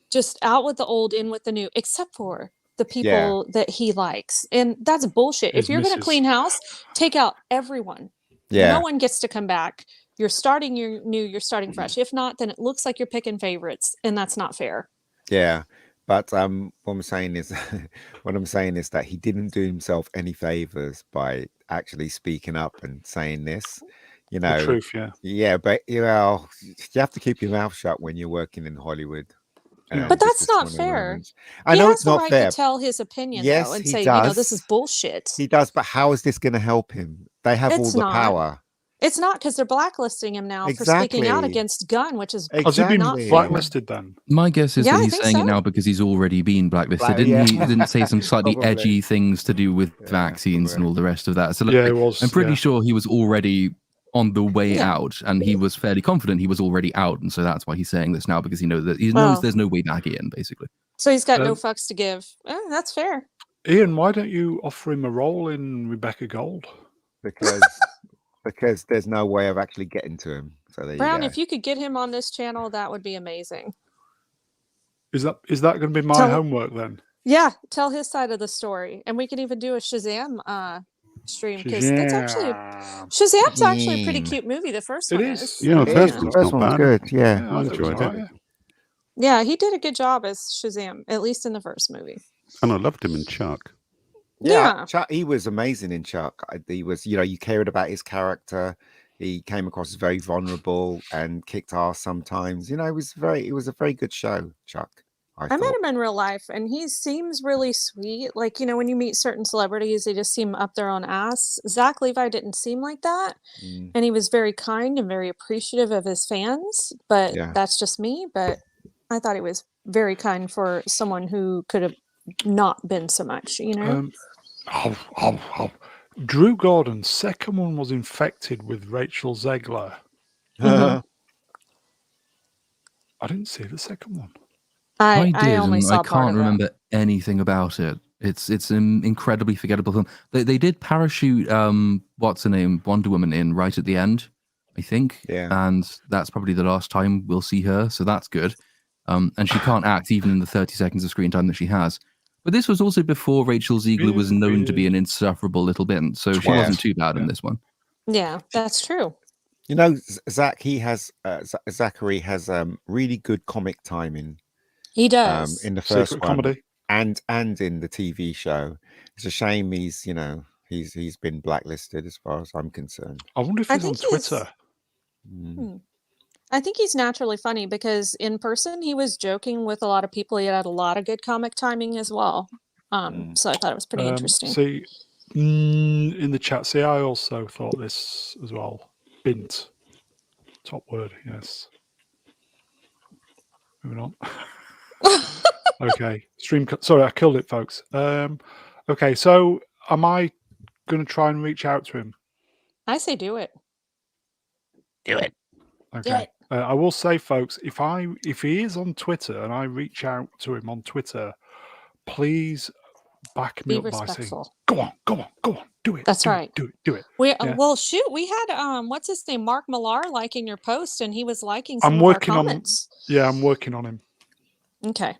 just out with the old, in with the new, except for the people that he likes. And that's bullshit. If you're going to clean house, take out everyone. Yeah. No one gets to come back. You're starting you're starting fresh. If not, then it looks like you're picking favorites, and that's not fair. Yeah. But what I'm saying is that he didn't do himself any favors by actually speaking up and saying this. The truth, yeah. Yeah, but you have to keep your mouth shut when you're working in Hollywood. But that's not fair. I know it's not fair. He has the right to tell his opinion, though, and say, this is bullshit. He does, but how is this going to help him? They have all the power. It's not, because they're blacklisting him now for speaking out against Gunn, which is Has he been blacklisted then? My guess is that he's saying it now because he's already been blacklisted. Didn't he? Didn't say some slightly edgy things to do with vaccines and all the rest of that. So it was, I'm pretty sure he was already on the way out, and he was fairly confident he was already out, and so that's why he's saying this now, because he knows there's no way back in, basically. So he's got no fucks to give. That's fair. Ian, why don't you offer him a role in Rebecca Gold? Because there's no way of actually getting to him. So there Brown, you go. if you could get him on this channel, that would be amazing. Is that going to be my homework then? Yeah, tell his side of the story, and we can even do a Shazam stream, because that's actually Shazam's actually a pretty cute movie. The first one is. Yeah, the first one's good. Yeah, I enjoyed it. Yeah, he did a good job as Shazam, at least in the first movie. And I loved him in Chuck. Yeah. Chuck, he was amazing in Chuck. He was, you cared about his character. He came across as very vulnerable and kicked ass sometimes. It was a very good show, Chuck. I met him in real life, and he seems really sweet. Like, when you meet certain celebrities, they just seem up their own ass. Zach Levi didn't seem like that. And he was very kind and very appreciative of his fans. But that's just me. But I thought he was very kind for someone who could have not been so much, Drew Gordon's second one was infected with Rachel Zegler. Mm-hmm. I didn't see the second one. I did, only saw I can't remember anything about it. It's an incredibly forgettable film. They did parachute what's her name, Wonder Woman in right at the end, I think. Yeah. And that's probably the last time we'll see her, so that's good. And she can't act even in the 30 seconds of screen time that she has. But this was also before Rachel Zegler was known to be an insufferable little bit, so she wasn't too bad in this one. Yeah, that's true. Zachary has really good comic timing. He does. In the first Secret one. comedy. and in the TV show. It's a shame he's he's been blacklisted as far as I'm concerned. I wonder if I he's on think he's. Twitter. I think he's naturally funny because in person he was joking with a lot of people. He had a lot of good comic timing as well. So I thought it was pretty interesting. See, in the chat, see, I also thought this as well. Bint. Top word, yes. Moving on. Okay. Sorry, I killed it, folks. Okay, so am I going to try and reach out to him? I say do it. Do it. Okay. I will say, folks, if he is on Twitter and I reach out to him on Twitter, please back me Be up by saying, respectful. "Go on, go on, go on, do it." That's do right. It, do it, do it. We Yeah. well, shoot, we had what's his name, Mark Millar, liking your post, and he was liking some I'm of our working on. comments. Yeah, I'm working on him. Okay.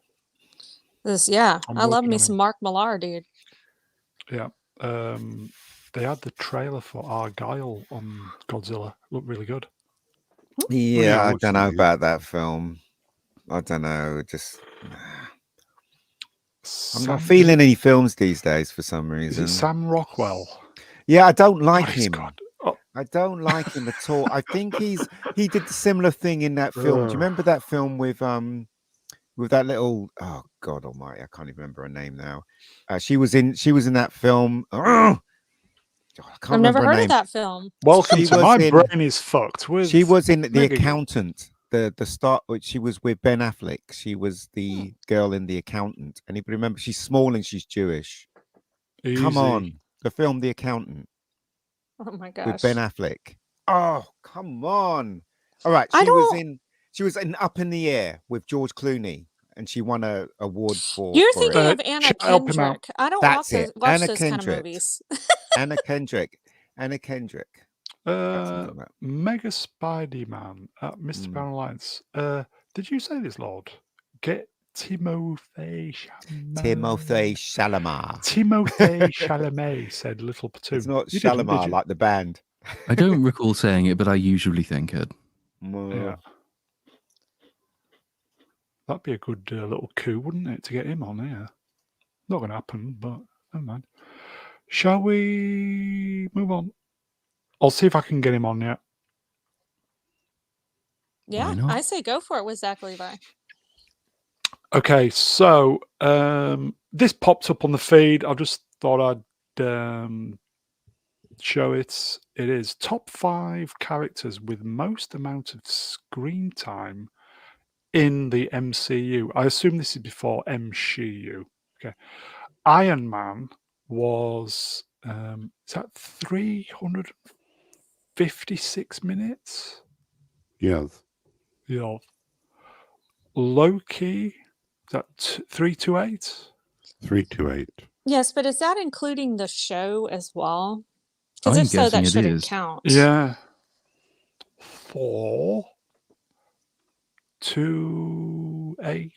I I'm love working me on some him. Mark Millar, dude. Yeah. They had the trailer for Argyle on Godzilla. Looked really good. Yeah, I watched don't it, know yeah. about that film. I don't know. Just I'm not feeling any films these days for some Is reason. it Sam Rockwell? Yeah, I don't like God, he's him. good. Oh, I don't like him at all. I think he did the similar thing in that film. Do you remember that film with that little, oh God Almighty, I can't even remember her name now. She was in that film. I can't I've never remember her heard name. of that film. welcome She to was my in- brain is fucked with. She was in The Mega- Accountant. The start, which she was with Ben Affleck. She was the girl in The Accountant. Anybody remember? She's small and she's Jewish. Come Easy. on, the film The Accountant Oh my with gosh. Ben Affleck. Oh, come on. All right, I she was don't- in Up in the Air with George Clooney, and she won a award for. You're for thinking it. of Anna shall I help him out? Kendrick. I don't That's it. watch Anna those kind of Kendrick. movies. Anna Kendrick. That's what I'm talking about. Mega Spidey Man at Mr. Brown Alliance. Did you say this, Lord? Get Timothée Chalamet. Timothée Chalamet. Timothée Chalamet said Little Platoon. It's not You didn't, did Chalamet you? like the band. I don't recall saying it, but I usually think it. Yeah. That'd be a good little coup, wouldn't it, to get him on here? Not going to happen, but never mind. Shall we move on? I'll see if I can get him on yet. Yeah, not? I say go for it with Zach Levi. Okay, so this popped up on the feed. I just thought I'd show it. It is top 5 characters with most amount of screen time in the MCU. I assume this is before MCU. Okay, Iron Man was is that 356 minutes? Yes. Yeah. Loki, is that 328? 328. Yes, but is that including the show as well? Because I'm if so, guessing that it shouldn't is. count. Yeah. 428.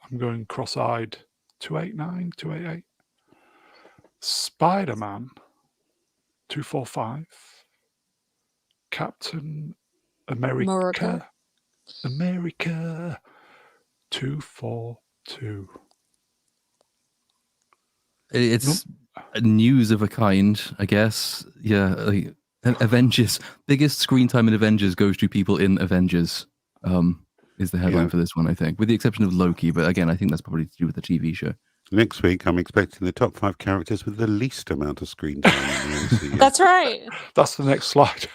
I'm going cross-eyed. 289, 288. Spider-Man, 245. Captain America. America, 242. It's news of a kind, I guess. Yeah, like, Avengers. Biggest screen time in Avengers goes to people in Avengers. Is the headline for this one, I think, with the exception of Loki. But again, I think that's probably to do with the TV show. Next week, I'm expecting the top 5 characters with the least amount of screen time in the MCU. That's right. That's the next slide.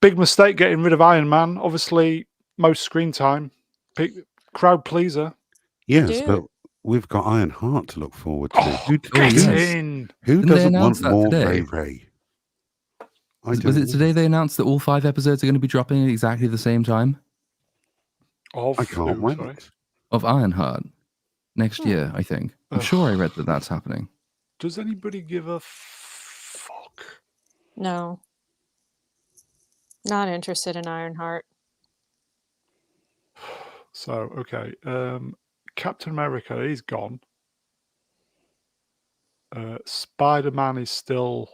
Big mistake getting rid of Iron Man. Obviously, most screen time. Crowd pleaser. Yes, Dude. but we've got Ironheart to look forward to. Get yes. in. Who Didn't they doesn't announce want that more today? Ray Ray? Was it today they announced that all 5 episodes are going to be dropping at exactly the same time? I can't wait. Sorry. Of Ironheart next year, I think. I'm sure I read that that's happening. Does anybody give a fuck? No. Not interested in Ironheart. So, okay. Captain America, he's gone. Spider-Man is still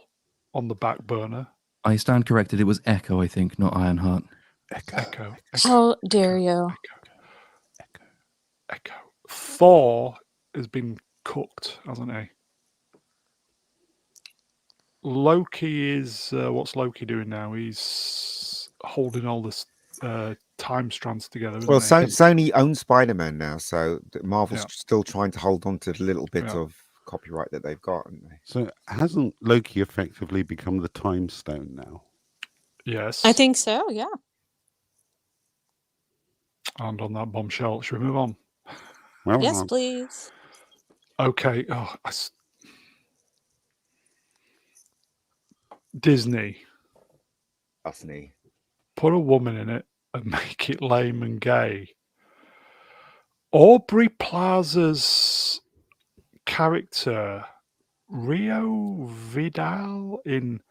on the back burner. I stand corrected. It was Echo, I think, not Ironheart. Echo. How dare you? Echo. Thor has been cooked, hasn't he? Loki is what's Loki doing now? He's holding all this time strands together, isn't Well, he? Sony owns Spider-Man now, so Marvel's Yeah. still trying to hold on to the little bit Yeah. of copyright that they've got, haven't they? So hasn't Loki effectively become the Time Stone now? Yes. I think so, yeah. And on that bombshell, should we move on? Well, Yes, please. Okay. Disney, Disney. put a woman in it and make it lame and gay. Aubrey Plaza's character, Rio Vidal in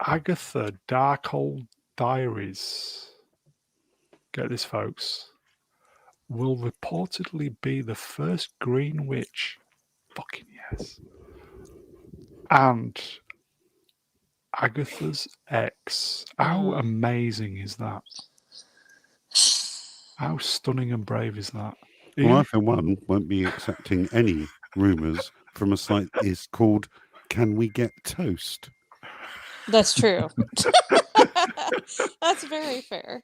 Agatha Darkhold Diaries, get this, folks, will reportedly be the first Green Witch. Fucking yes. And Agatha's ex. How amazing is that? How stunning and brave is that? well, Ian? I, for one, won't be accepting any rumours from a site that is called Can We Get Toast? That's true. That's very fair.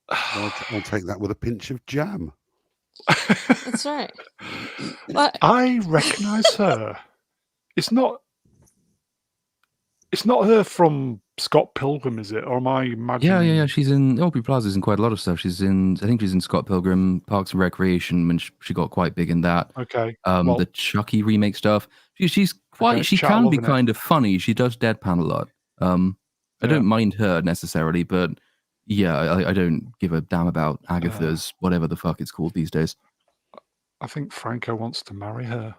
I'll take that with a pinch of jam. That's right. But I recognise her. It's not her from Scott Pilgrim, is it? Or am I imagining? Yeah. She's in Aubrey Plaza's in quite a lot of stuff. I think she's in Scott Pilgrim, Parks and Recreation, when she got quite big in that. Okay. Well, The Chucky remake stuff. She's quite. Okay, She chat can be loving it. kind of funny. She does deadpan a lot. I Yeah. don't mind her necessarily, but yeah, I don't give a damn about Agatha's whatever the fuck it's called these days. I think Franco wants to marry her.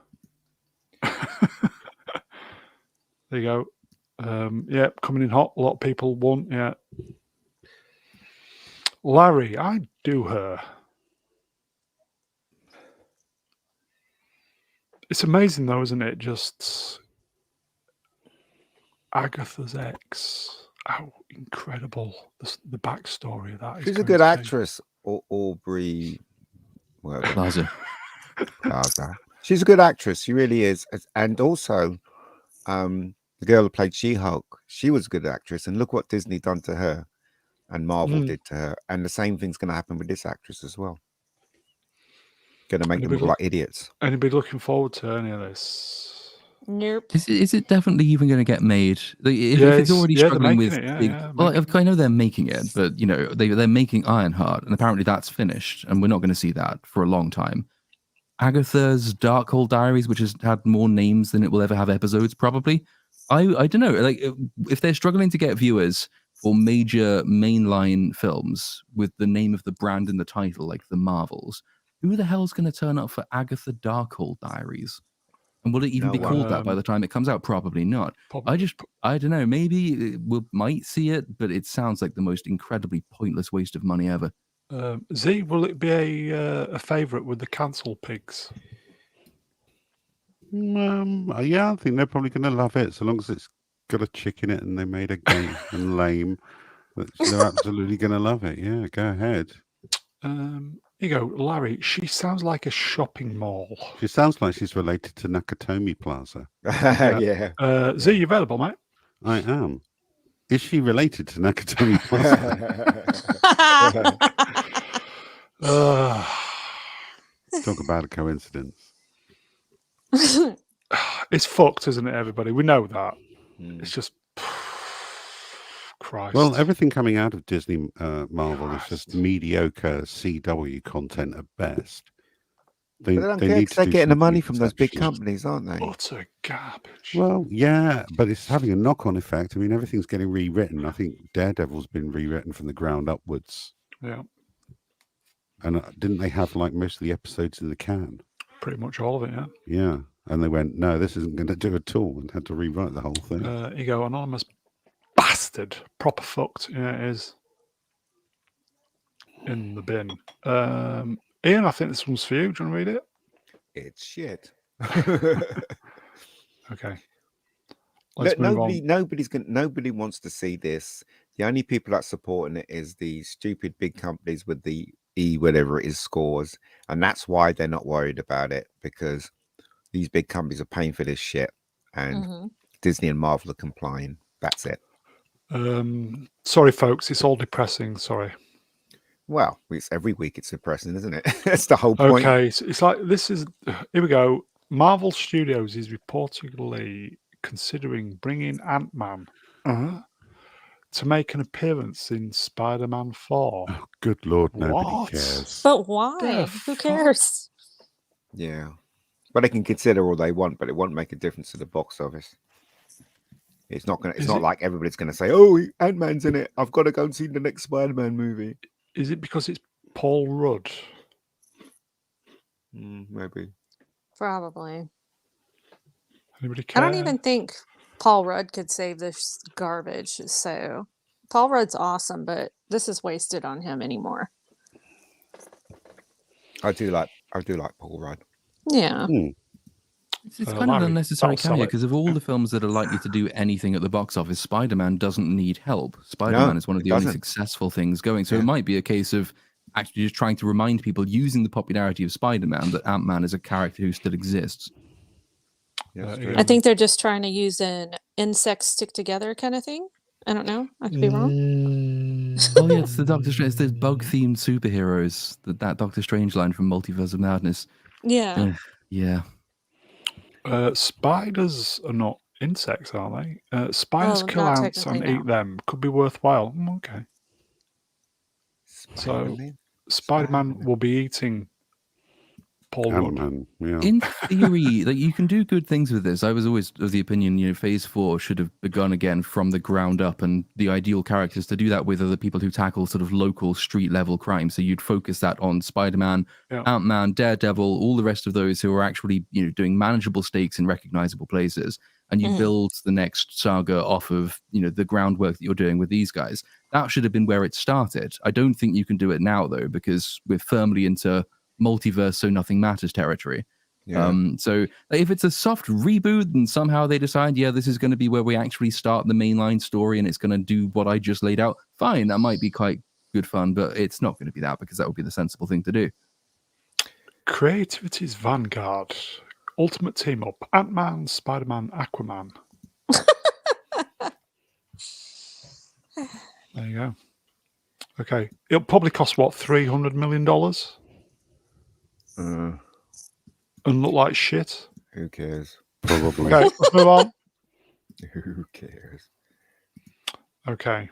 There you go. Yeah, coming in hot. A lot of people want. Yeah. Larry, I'd do her. It's amazing though, isn't it? Just Agatha's ex. How incredible the backstory of that is. She's a going good to be. actress, Aubrey. Well, Plaza. Plaza. She's a good actress. She really is. And also, the girl who played She-Hulk, she was a good actress. And look what Disney done to her, and Marvel did to her. And the same thing's going to happen with this actress as well. Going to make them look like idiots. Anybody looking forward to any of this? nope. Is it definitely even going to get made? Like, if it's already struggling with, I know they're making it, but you know they're making Ironheart, and apparently that's finished, and we're not going to see that for a long time. Agatha's Darkhold Diaries, which has had more names than it will ever have episodes, probably. I don't know. Like, if they're struggling to get viewers for major mainline films with the name of the brand in the title, like the Marvels, who the hell's going to turn up for Agatha Darkhold Diaries? And will it even be called that by the time it comes out? Probably not. I don't know. Maybe we might see it, but it sounds like the most incredibly pointless waste of money ever. Z, will it be a favourite with the cancel pigs? Yeah, I think they're probably going to love it, so long as it's got a chick in it and they made a gay and lame. They're absolutely going to love it. Yeah, go ahead. Here you go, Larry. She sounds like a shopping mall. She sounds like she's related to Nakatomi Plaza. Yeah. Z, you available, mate? I am. Is she related to Nakatomi Plaza? Talk about a coincidence. It's fucked, isn't it, everybody? We know that. It's just... Christ. Well, everything coming out of Disney Marvel is just mediocre CW content at best. They don't care because they're getting the money from those big companies, aren't they? Utter garbage. Well, yeah, but it's having a knock-on effect. I mean, everything's getting rewritten. I think Daredevil's been rewritten from the ground upwards. Yeah. And didn't they have like most of the episodes in the can? Pretty much all of it, yeah. Yeah. And they went, no, this isn't going to do at all, and had to rewrite the whole thing. Here you go, anonymous bastard. Proper fucked. Yeah, it is. In the bin. Ian, I think this one's for you. Do you want to read it? It's shit. Okay. Nobody wants to see this. The only people that's supporting it is the stupid big companies with the whatever it is scores, and that's why they're not worried about it, because these big companies are paying for this shit, and Disney and Marvel are complying. That's it. Sorry, folks, it's all depressing. Sorry. Well, it's every week it's depressing, isn't it? That's the whole point. Okay, so it's like this is. Here we go. Marvel Studios is reportedly considering bringing Ant-Man to make an appearance in Spider-Man 4. Oh, good Lord, nobody What? cares. But why? The Who fuck? cares? Yeah, but they can consider all they want, but it won't make a difference to the box office. It's not gonna. It's Is not it- like everybody's gonna say, "Oh, Ant-Man's in it. I've got to go and see the next Spider-Man movie." Is it because it's Paul Rudd? Maybe. Probably. Anybody I care? don't even think Paul Rudd could save this garbage. So Paul Rudd's awesome, but this is wasted on him anymore. I do like Paul Rudd. Yeah. It's kind of an Larry, unnecessary that'll sell cameo it. because of all the films that are likely to do anything at the box office, Spider-Man doesn't need help. Spider-Man is one of it the only doesn't. successful things going. So Yeah. it might be a case of actually just trying to remind people using the popularity of Spider-Man that Ant-Man is a character who still exists. Yeah, that's Yeah. true. I think they're just trying to use an insects stick together kind of thing. I don't know. I could be wrong. Oh yeah, it's the Doctor Strange. It's the bug-themed superheroes. That Doctor Strange line from Multiverse of Madness. Yeah. Yeah. Spiders are not insects, are they? Spiders Oh, kill not ants and technically, eat them. Could be worthwhile. Okay. So Spider-Man will be eating Paul Rudd. Ant-Man, yeah. In theory, like, you can do good things with this. I was always of the opinion, Phase 4 should have begun again from the ground up, and the ideal characters to do that with are the people who tackle sort of local street level crime. So you'd focus that on Spider-Man, Ant-Man, Daredevil, all the rest of those who are actually, doing manageable stakes in recognizable places, and you build the next saga off of, the groundwork that you're doing with these guys. That should have been where it started. I don't think you can do it now though, because we're firmly into multiverse so nothing matters territory. So if it's a soft reboot and somehow they decide, this is going to be where we actually start the mainline story and it's going to do what I just laid out, fine, that might be quite good fun, but it's not going to be that, because that would be the sensible thing to do. Creativity's vanguard. Ultimate team up. Ant-Man, Spider-Man, Aquaman. There you go. Okay. It'll probably cost, what, $300 million? And look like shit. Who cares? Probably. Okay, let's move on. Who cares? Okay.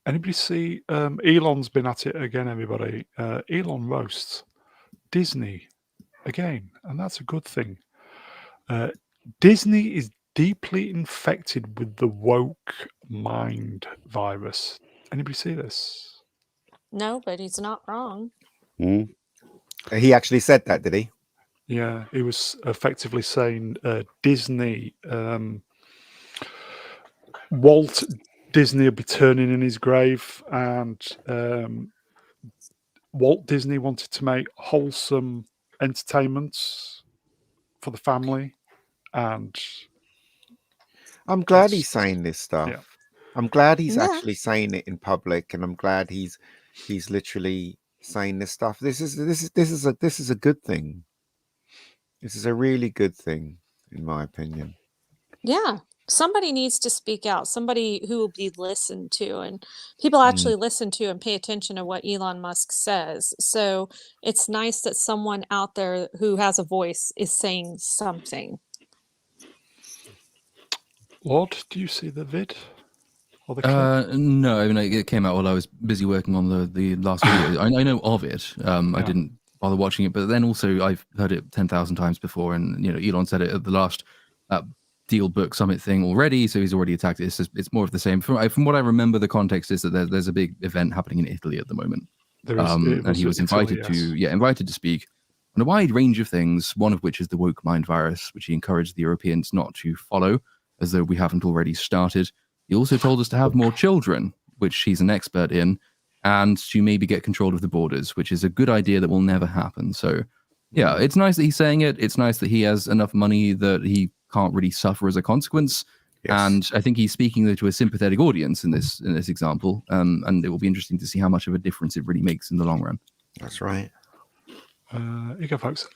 Anybody see Elon's been at it again, everybody? Elon roasts Disney again, and that's a good thing. Disney is deeply infected with the woke mind virus. Anybody see this? No, but he's not wrong. He actually said that, did he? Yeah, he was effectively saying Disney, Walt Disney will be turning in his grave, and Walt Disney wanted to make wholesome entertainments for the family, and I'm glad he's saying this stuff. Yeah. I'm glad he's Yeah. actually saying it in public, and I'm glad he's literally saying this stuff. This is a good thing. This is a really good thing, in my opinion. Yeah. Somebody needs to speak out. Somebody who will be listened to, and people actually listen to and pay attention to what Elon Musk says. So it's nice that someone out there who has a voice is saying something. Lord, do you see the vid or the clip? No, I mean, it came out while I was busy working on the last video. I know of it. I didn't bother watching it, but then also I've heard it 10,000 times before, and Elon said it at the last Deal Book Summit thing already, so he's already attacked it. It's more of the same. From what I remember, the context is that there's a big event happening in Italy at the moment. There is, And he was invited to speak on a wide range of things, one of which is the woke mind virus, which he encouraged the Europeans not to follow, as though we haven't already started. He also told us to have more children, which he's an expert in, and to maybe get control of the borders, which is a good idea that will never happen. So, yeah, it's nice that he's saying it. It's nice that he has enough money that he can't really suffer as a consequence. Yes. And I think he's speaking to a sympathetic audience in this example, and it will be interesting to see how much of a difference it really makes in the long run. That's right. Here you go, folks.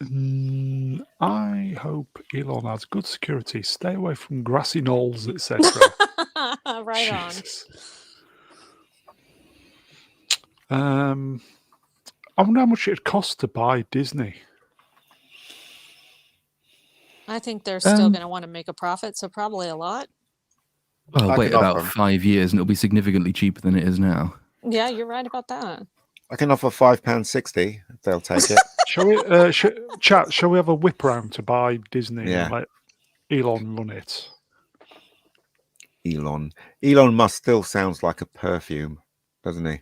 I hope Elon has good security. Stay away from grassy knolls, etc. Right on. Jesus. I wonder how much it'd cost to buy Disney. I think they're still going to want to make a profit, so probably a lot. Well, I wait can about offer- 5 years and it'll be significantly cheaper than it is now. Yeah, you're right about that. I can offer £5.60 if they'll take it. Shall we, chat? Shall we have a whip round to buy Disney Yeah. and let Elon run it? Elon Musk still sounds like a perfume, doesn't he?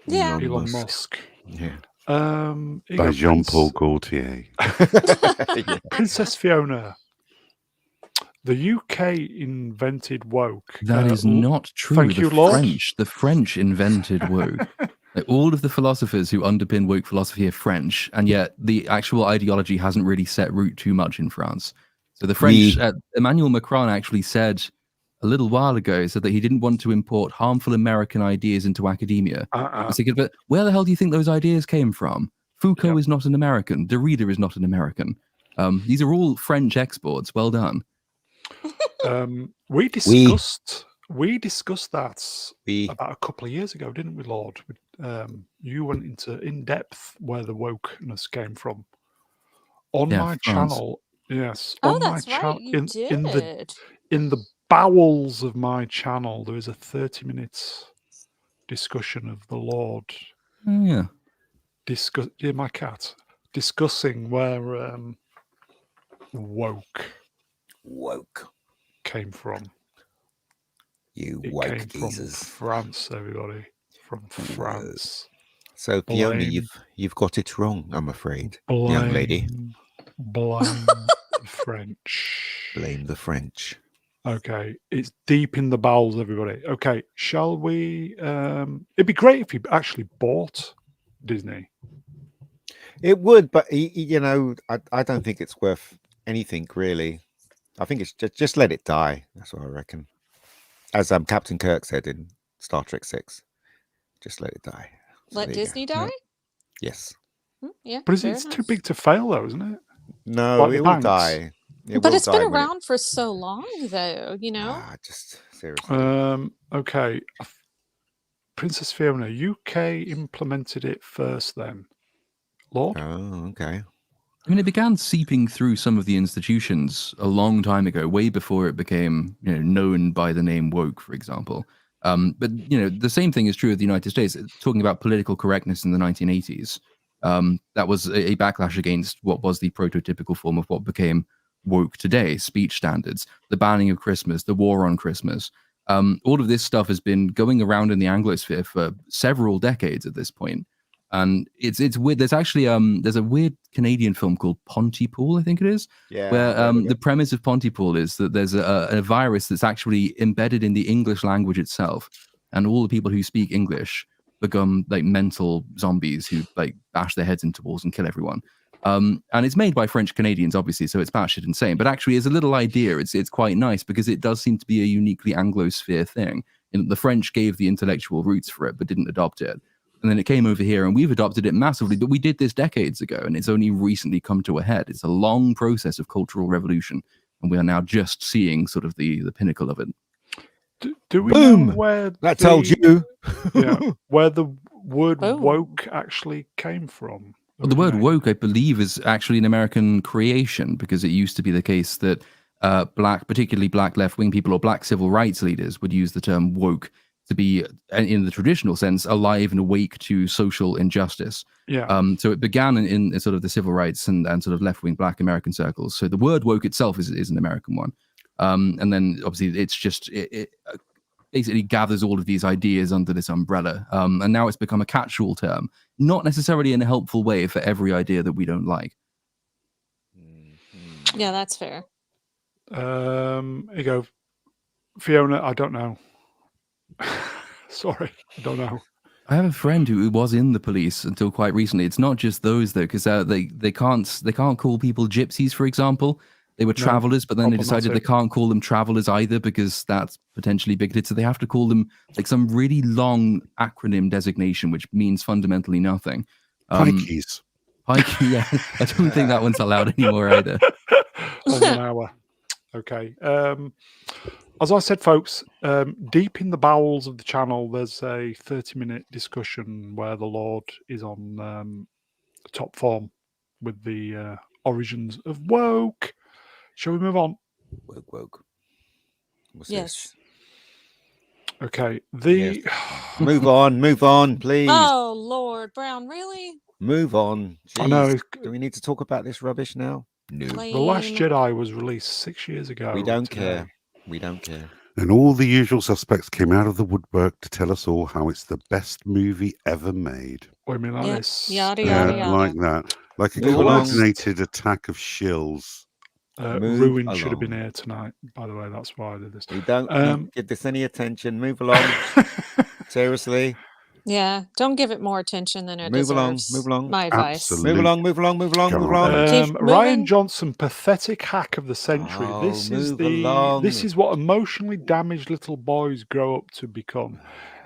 Yeah. Elon Musk. Yeah. Here you By go, Jean-Paul Gaultier. Yeah. Princess Fiona. The UK invented woke. That is not true. thank you, Lord. The French invented woke. Like, all of the philosophers who underpin woke philosophy are French, and yet the actual ideology hasn't really set root too much in France. So the French, Emmanuel Macron actually said a little while ago, said that he didn't want to import harmful American ideas into academia. I was thinking, but where the hell do you think those ideas came from? Foucault is not an American. Derrida is not an American. These are all French exports. Well done. We discussed that about a couple of years ago, didn't we, Lord? You went into in depth where the wokeness came from on my France. channel. Yes, Oh, on my that's right. channel. You did. In the bowels of my channel, there is a 30 minutes discussion of the Lord. Oh, yeah. My cat discussing where woke came from. You It woke came from geezers. France, everybody. From France. So Fiona, Blame- you've got it wrong, I'm afraid, young lady. Blame French. Blame the French. Okay, it's deep in the bowels, everybody. Okay, shall we? It'd be great if you actually bought Disney. It would, but I don't think it's worth anything really. I think it's just let it die. That's what I reckon. As Captain Kirk said in Star Trek 6, just let it die. So Let there you go. Disney die? Yes. Yeah. But fair it's too enough. big to fail, though, isn't it? No, Like the it will banks. die. It But will it's been die when it- around for so long, though, you know? just seriously. Okay. Princess Fiona, UK implemented it first then. Lord? Oh, okay. I mean, it began seeping through some of the institutions a long time ago, way before it became, known by the name woke, for example. But the same thing is true of the United States. Talking about political correctness in the 1980s, that was a backlash against what was the prototypical form of what became woke today: speech standards, the banning of Christmas, the war on Christmas. All of this stuff has been going around in the Anglosphere for several decades at this point. And it's weird. There's actually there's a weird Canadian film called Pontypool, I think it is, Yeah. where there we go. the premise of Pontypool is that there's a virus that's actually embedded in the English language itself, and all the people who speak English become like mental zombies who like bash their heads into walls and kill everyone. And it's made by French Canadians, obviously, so it's batshit insane. But actually, as a little idea, it's quite nice because it does seem to be a uniquely Anglosphere thing. And the French gave the intellectual roots for it, but didn't adopt it. And then it came over here and we've adopted it massively, but we did this decades ago and it's only recently come to a head. It's a long process of cultural revolution and we are now just seeing sort of the pinnacle of it. Do we Boom! know where That told you. where the word Boom. woke actually came from? Well, the word originated? woke, I believe, is actually an American creation because it used to be the case that particularly black left-wing people or black civil rights leaders would use the term woke to be, in the traditional sense, alive and awake to social injustice. Yeah. So it began in sort of the civil rights and sort of left-wing black American circles. So the word woke itself is an American one. And then obviously it's just, it basically gathers all of these ideas under this umbrella. And now it's become a catch-all term, not necessarily in a helpful way for every idea that we don't like. Yeah, that's fair. Here you go. Fiona, I don't know. Sorry, I don't know. I have a friend who was in the police until quite recently. It's not just those though, because they can't call people gypsies, for example. They were travelers, but then they decided they problematic. can't call them travelers either because that's potentially bigoted. So they have to call them like some really long acronym designation, which means fundamentally nothing. Pikeys. Pike, yeah. I don't think that one's allowed anymore either. On 1 hour. Okay. As I said, folks, deep in the bowels of the channel, there's a 30-minute discussion where the Lord is on top form with the origins of woke. Shall we move on? Woke. What's Yes. this? Okay. Move on, please. Oh, Lord, Brown, really? Move on. I know. Jeez. Do we need to talk about this rubbish now? No. The Last Lame. Jedi was released 6 years ago. We don't today. care. We don't care. And all the usual suspects came out of the woodwork to tell us all how it's the best movie ever made. What do you mean like Yep. this? Yada, yada, Yeah, yada. like that. Like a Move along. coordinated attack of shills. Move Ruin should have been along. here tonight, by the way. That's why I did this. We don't need to give this any attention. Move along. Seriously. Yeah, don't give it more attention than it Move along. deserves. Move along. My advice. Absolutely. Move along. Move along. Move along. Move along. Keep Ryan moving. Johnson, pathetic hack of the century. Oh, This is move along. This is what emotionally damaged little boys grow up to become.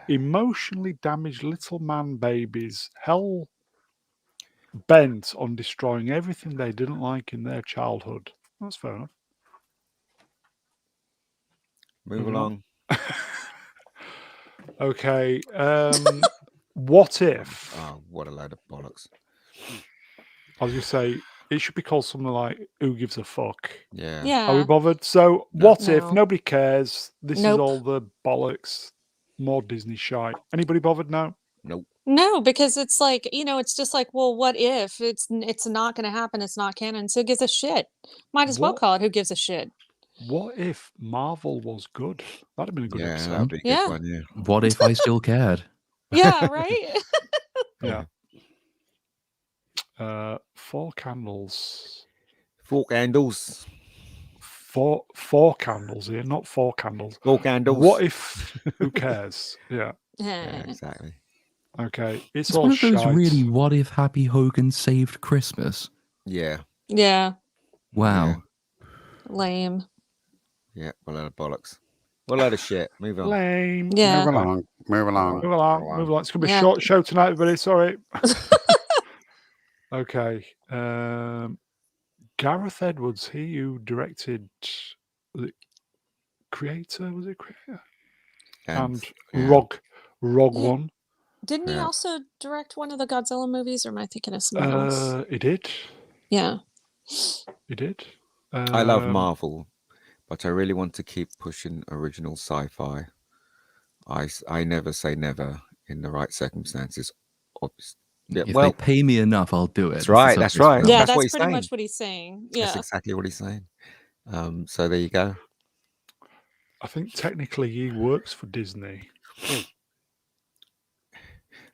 Emotionally damaged little man babies, hell bent on destroying everything they didn't like in their childhood. That's fair enough. Move Moving on. along. Okay. What if? Oh, what a load of bollocks. I was going to say it should be called something like "Who gives a fuck." Yeah. Are we Yeah. bothered? So, what if No. nobody cares? This is Nope. all the bollocks, more Disney shite. Anybody bothered now? Nope. No, because it's like, it's just like, well, what if it's not going to happen? It's not canon. So who gives a shit? Might as well What? call it Who Gives a Shit. What if Marvel was good? That'd have been a good Yeah, episode. that'd be a good Yeah. one. Yeah. What if I still cared? Yeah, right? Yeah. 4 candles. 4 candles. Four candles here, not 4 candles. 4 candles. What if? Who cares? Yeah. Yeah, exactly. Okay. It's It's all one of those shite. really what if Happy Hogan saved Christmas? Yeah. Yeah. Wow. Lame. Yeah. A load of bollocks. A load of shit. Move on. Lame. Yeah. Move along. Move along. Move along. Move along. It's gonna be a Yeah. short show tonight, everybody. Sorry. Okay. Gareth Edwards, he who directed the Creator, was it Creator? And yeah. Rogue Yeah. One. Didn't he Yeah. also direct one of the Godzilla movies, or am I thinking of someone else? He did. Yeah. He did. I love Marvel, but I really want to keep pushing original sci-fi. I never say never in the right circumstances. Yeah, If well, they pay me enough, I'll do it. that's right. That's right. Yeah, That's that's what he's pretty saying. much what he's saying. That's Yeah. exactly what he's saying. So there you go. I think technically he works for Disney.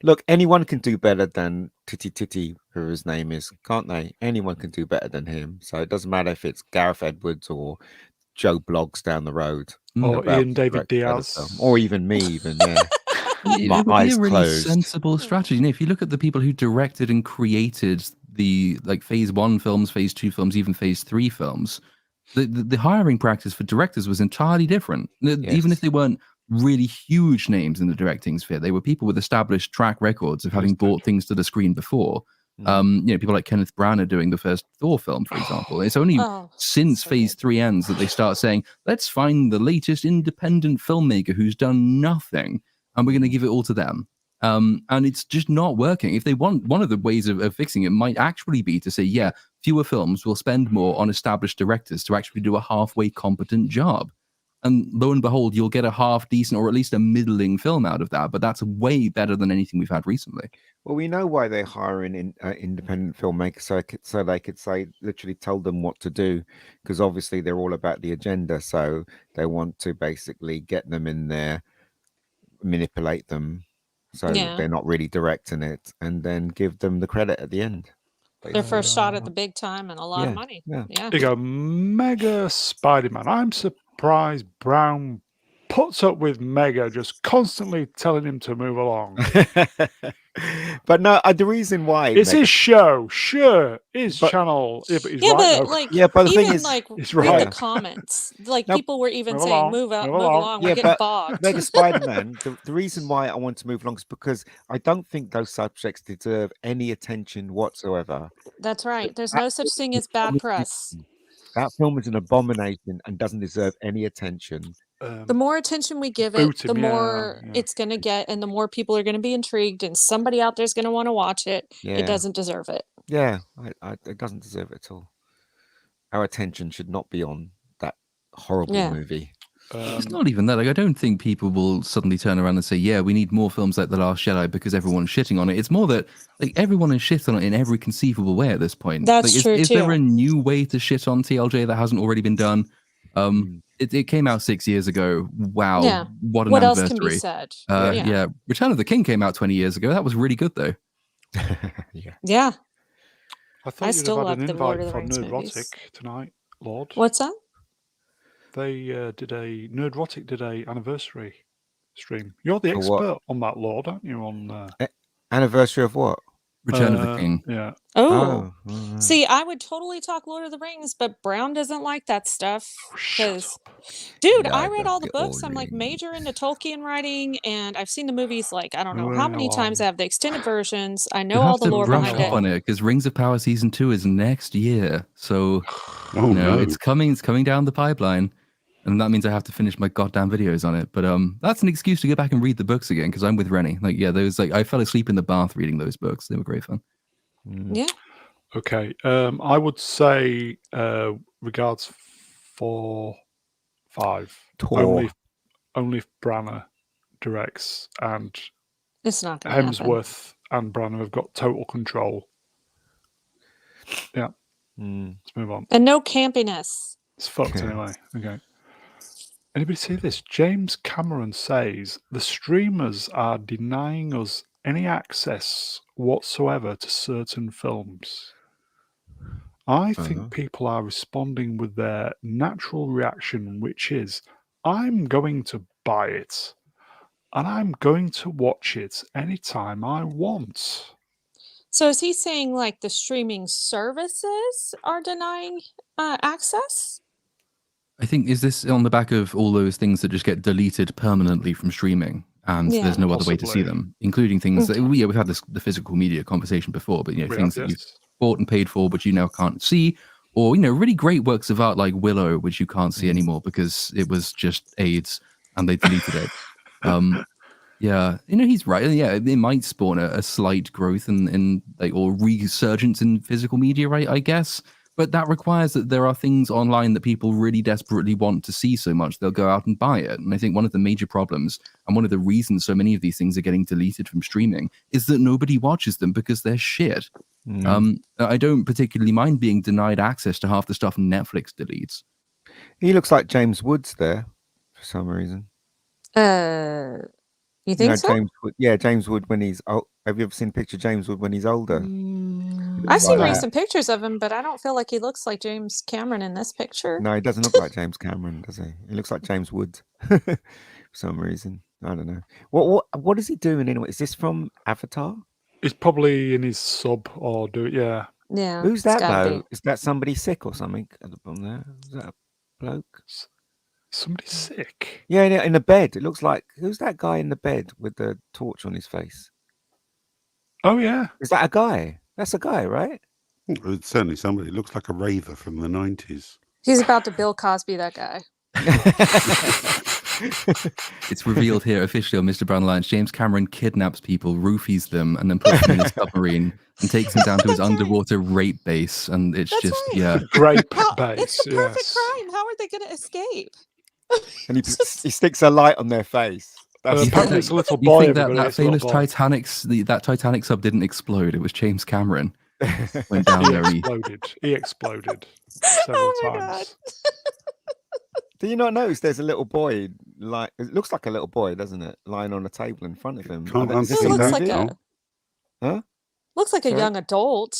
Look, anyone can do better than Titty, who his name is, can't they? Anyone can do better than him. So it doesn't matter if it's Gareth Edwards or Joe Blogs down the road. Or about Ian David direct better Diaz. film. Or even me, even, yeah. It My would be eyes a really closed. sensible strategy. You know, if you look at the people who directed and created the phase 1 films, phase 2 films, even phase 3 films, the hiring practice for directors was entirely different. Even if they weren't really huge names in the directing sphere, they were people with established track records of having brought things to the screen before. People like Kenneth Branagh doing the first Thor film, for example. It's only since phase 3 ends that they start saying, let's find the latest independent filmmaker who's done nothing, and we're going to give it all to them. And it's just not working. If they want, one of the ways of fixing it might actually be to say, yeah, fewer films will spend more on established directors to actually do a halfway competent job. And lo and behold, you'll get a half decent or at least a middling film out of that. But that's way better than anything we've had recently. Well, we know why they're hiring independent filmmakers, so they could say, literally tell them what to do, because obviously they're all about the agenda. So they want to basically get them in there, manipulate them, so they're not really directing it, and then give them the credit at the end. Their first shot at the big time and a lot of money. Yeah. There you go. Mega Spider-Man. I'm surprised Brown puts up with Mega just constantly telling him to move along. But no, the reason why It's Mega- his show, sure. His But- channel. Yeah, but he's Yeah, right, but though. like, Yeah, but the thing even is- like He's read right. the comments. Like No, people were even move saying, along, "Move move move along." along. Yeah, We're getting but bogged." Mega Spider-Man, the reason why I want to move along is because I don't think those subjects deserve any attention whatsoever. That's right. There's no such thing as bad press. That film is an abomination and doesn't deserve any attention. The more attention we give it, boot the him, yeah, more yeah. it's going to get, and the more people are going to be intrigued, and somebody out there's going to want to watch it. Yeah. It doesn't deserve it. Yeah, it doesn't deserve it at all. Our attention should not be on that horrible Yeah. movie. It's not even that. Like, I don't think people will suddenly turn around and say, "Yeah, we need more films like The Last Jedi" because everyone's shitting on it. It's more that like everyone is shit on it in every conceivable way at this point. That's like, true, is there too. a new way to shit on TLJ that hasn't already been done? It came out 6 years ago. Wow, Yeah. what an What else anniversary! can be said? Yeah, Return of the King came out 20 years ago. That was really good though. Yeah. Yeah. I thought I you'd still have had love an the Lord invite of the for Rings movies. Nerdrotic tonight, Lord. What's that? They Nerdrotic did a anniversary stream. You're the For what? expert on that, Lord, aren't you? On Anniversary of what? Return of the King. Yeah. Oh. right. See, I would totally talk Lord of the Rings, but Brown doesn't like that stuff. Oh, shut 'cause- up. Dude, Yeah, I I read love all the the books. old I'm like rings. major into Tolkien writing, and I've seen the movies like I don't know Moving how many times I along. have the extended versions. I You know all have the to lore brush behind up it. on it because Rings of Power season 2 is next year. So Oh, you know, no. it's coming down the pipeline, and that means I have to finish my goddamn videos on it. But that's an excuse to go back and read the books again because I'm with Rennie. Like, yeah, those I fell asleep in the bath reading those books. They were great fun. Yeah. Okay. I would say regards 4-5. Tor. Only if Branagh directs and It's not going to happen. Hemsworth and Branagh have got total control. Yeah. Let's move on. And no campiness. It's fucked anyway. Okay. Anybody see this? James Cameron says the streamers are denying us any access whatsoever to certain films. I think people are responding with their natural reaction, which is, I'm going to buy it and I'm going to watch it anytime I want. So is he saying like the streaming services are denying access? I think, is this on the back of all those things that just get deleted permanently from streaming and Yeah. there's no other way to see Possibly. them, including things that we've had the physical media conversation before, but We things have, that you've yes. bought and paid for but you now can't see, or really great works of art like Willow, which you can't see anymore because it was just AIDS and they deleted it. Yeah, he's right. Yeah, it might spawn a slight growth in like, or resurgence in physical media, right? I guess. But that requires that there are things online that people really desperately want to see so much they'll go out and buy it. And I think one of the major problems and one of the reasons so many of these things are getting deleted from streaming is that nobody watches them because they're shit. I don't particularly mind being denied access to half the stuff Netflix deletes. He looks like James Woods there for some reason. You think so? James Wood. Yeah, James Wood when he's old. Have you ever seen a picture of James Wood when he's older? I've seen like that. recent pictures of him, but I don't feel like he looks like James Cameron in this picture. No, he doesn't look like James Cameron, does he? He looks like James Wood for some reason. I don't know. What is he doing anyway? Is this from Avatar? It's probably in his sub or do it, yeah. Yeah. Who's it's that gotta though? be. Is that somebody sick or something at the bottom there? Is that a bloke? Somebody sick. Yeah, in the bed. It looks like, who's that guy in the bed with the torch on his face? Oh yeah. Is that a guy? That's a guy, right? It's certainly somebody. It looks like a raver from the 90s. He's about to Bill Cosby that guy. It's revealed here officially on Mr. Brown Alliance. James Cameron kidnaps people, roofies them, and then puts them in a submarine and takes them down to his That's right. underwater rape base. And it's That's just, right. yeah. Grape It's base. the perfect Yes. crime. How are they going to escape? And he sticks a light on their face. That's You Apparently think it's a little You boy. think that, everybody, that it's a little famous boy. that Titanic sub didn't explode? It was James Cameron. Went down He there. exploded. He exploded several Oh my times. Do you not notice there's a little boy, like, it looks like a little boy, doesn't it? Lying on a table in front of him. Can't Is this It unsee a looks that like movie? now. Huh? Looks like a Sorry? young adult.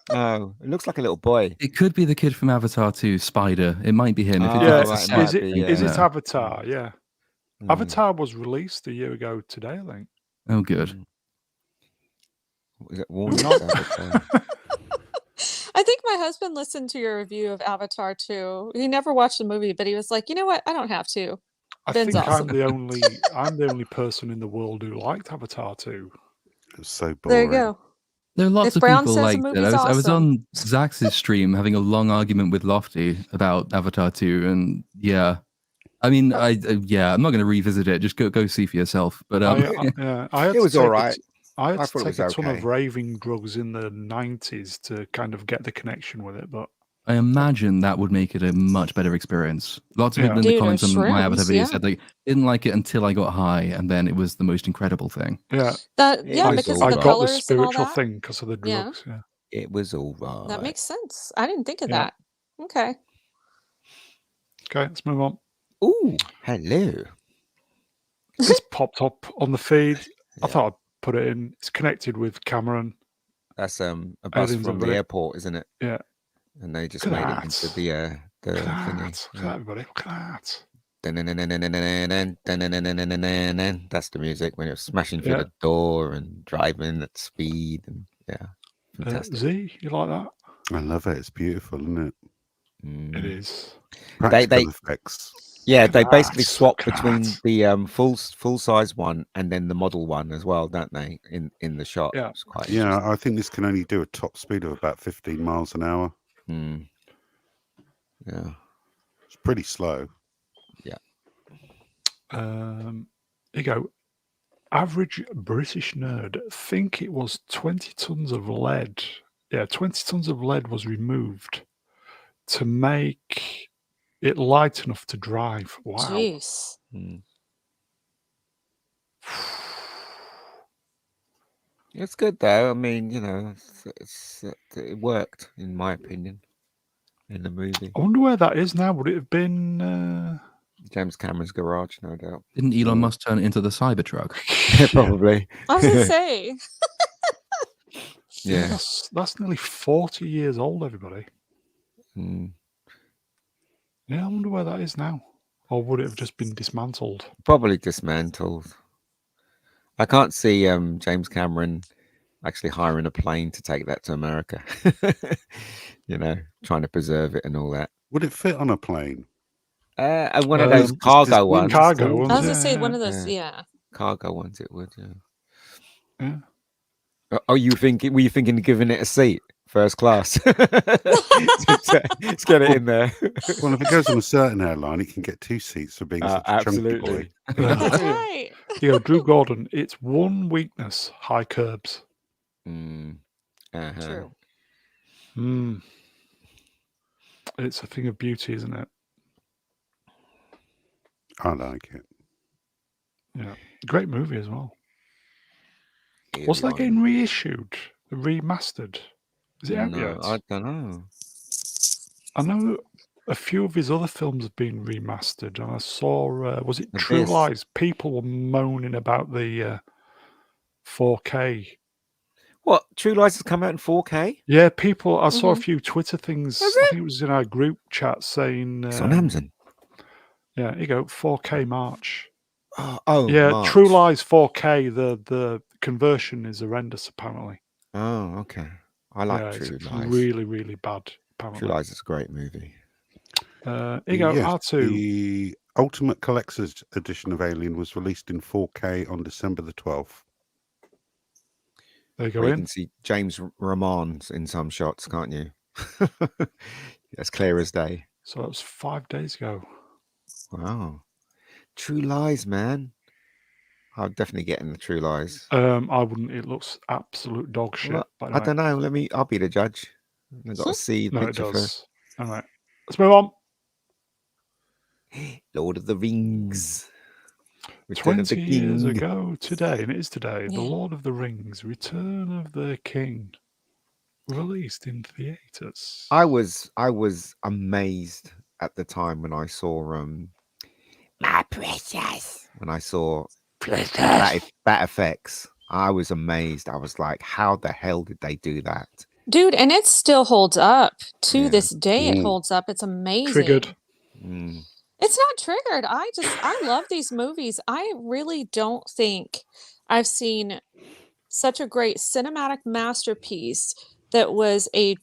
Oh, it looks like a little boy. It could be the kid from Avatar 2, Spider. It might be him. If, Oh, Yeah, it's a right, it set, might is it be, is yeah. it Avatar? Yeah. Mm. Avatar was released a year ago today, I think. Oh, good. Was it Warner's Avatar? I think my husband listened to your review of Avatar too. He never watched the movie, but he was like, you know what? I don't have to. I Ben's think awesome. I'm the only person in the world who liked Avatar 2. It was so There you boring. go. There are lots If of Brown people says a like it. movie's I was awesome. on Zax's stream having a long argument with Lofty about Avatar 2, and yeah, I mean, I'm not going to revisit it. Just go see for yourself. But I had It was to take all right. I had I to thought it take was a ton okay. of raving drugs in the 90s to kind of get the connection with it, but I imagine that would make it a much better experience. Lots of people in the Dude, or comments on my Avatar shrooms, video yeah. said they didn't like it until I got high, and then it was the most incredible thing. yeah, Yeah, was because all of the right. I got the colors and all spiritual that. thing because of the Yeah. drugs. Yeah. It was all right. That makes sense. I didn't think of Yeah. that. Okay. Okay, let's move on. Ooh, hello. This popped up on the feed. Yeah. I thought I'd put it in. It's connected with Cameron. That's a bus Aliens from are the very- airport, isn't it? Yeah. And they just Look made at it into that. the Look at thingy. that. Look at that, everybody. Look at that. That's the music when you're smashing through the door and driving at speed, and fantastic. Z, you like that? I love it. It's beautiful, isn't it? It is. Practical effects. Yeah, Look they at basically that. swap Look at between that. the full size one and then the model one as well, don't they? In the shot. Yeah. It's quite Yeah, I think this can only do a top speed of about 15 miles an hour. interesting. Yeah. It's pretty slow. Yeah. Here you go. Average British nerd think it was 20 tons of lead. Yeah, 20 tons of lead was removed to make it light enough to drive. Wow. Jeez. It's good though. I mean, it worked in my opinion in the movie. I wonder where that is now. Would it have been James Cameron's garage, no doubt. Didn't Elon Musk turn it into the Cybertruck? Probably. I was gonna say. Yeah. That's nearly 40 years old, everybody. Yeah, I wonder where that is now. Or would it have just been dismantled? Probably dismantled. I can't see James Cameron actually hiring a plane to take that to America. Trying to preserve it and all that. Would it fit on a plane? One of those cargo ones. Cargo ones. I was gonna say one of those, cargo ones. It would, Yeah. Were you thinking of giving it a seat, first class? Let's get it in there. Well, if it goes on a certain airline, it can get 2 seats for being such a chunky boy. That's right. Drew Gordon, it's one weakness, high curbs. True. It's a thing of beauty, isn't it? I like it. Yeah. Great movie as well. Was that getting reissued? Remastered? Is it out yet? I don't know. I know a few of his other films have been remastered, and I saw, was it True Abyss. Lies? People were moaning about the 4K. What? True Lies has come out in 4K? Yeah, people, I saw a few Twitter things. Has I it? think it was in our group chat saying. It's on Amazon. Yeah, here you go, 4K March. Oh, Yeah, March. True Lies 4K, the conversion is horrendous, apparently. Oh, okay. I like Yeah, True it's Lies. really, really bad, apparently. True Lies is a great movie. Here you go, Yes, R2. the Ultimate Collector's Edition of Alien was released in 4K on December the 12th. There you go Where you in. can see James Ramon's in some shots, can't you? That's clear as day. So that was 5 days ago. Wow. True Lies, man. I'll definitely get in the True Lies. I wouldn't. It looks absolute dog shit. Well, but I don't know. I'll be the judge. I've got to see the No, it picture does. first. All right. Let's move on. Lord of the Rings. Return of 20 the years King. ago today, and it is today, The Yeah. Lord of the Rings, Return of the King, released in theatres. I was amazed at the time when I saw My Precious. When I saw that effects, I was amazed. I was like, how the hell did they do that? Dude, and it still holds up to Yeah. this day. It holds up. It's amazing. Triggered. It's not triggered. I love these movies. I really don't think I've seen such a great cinematic masterpiece that was a,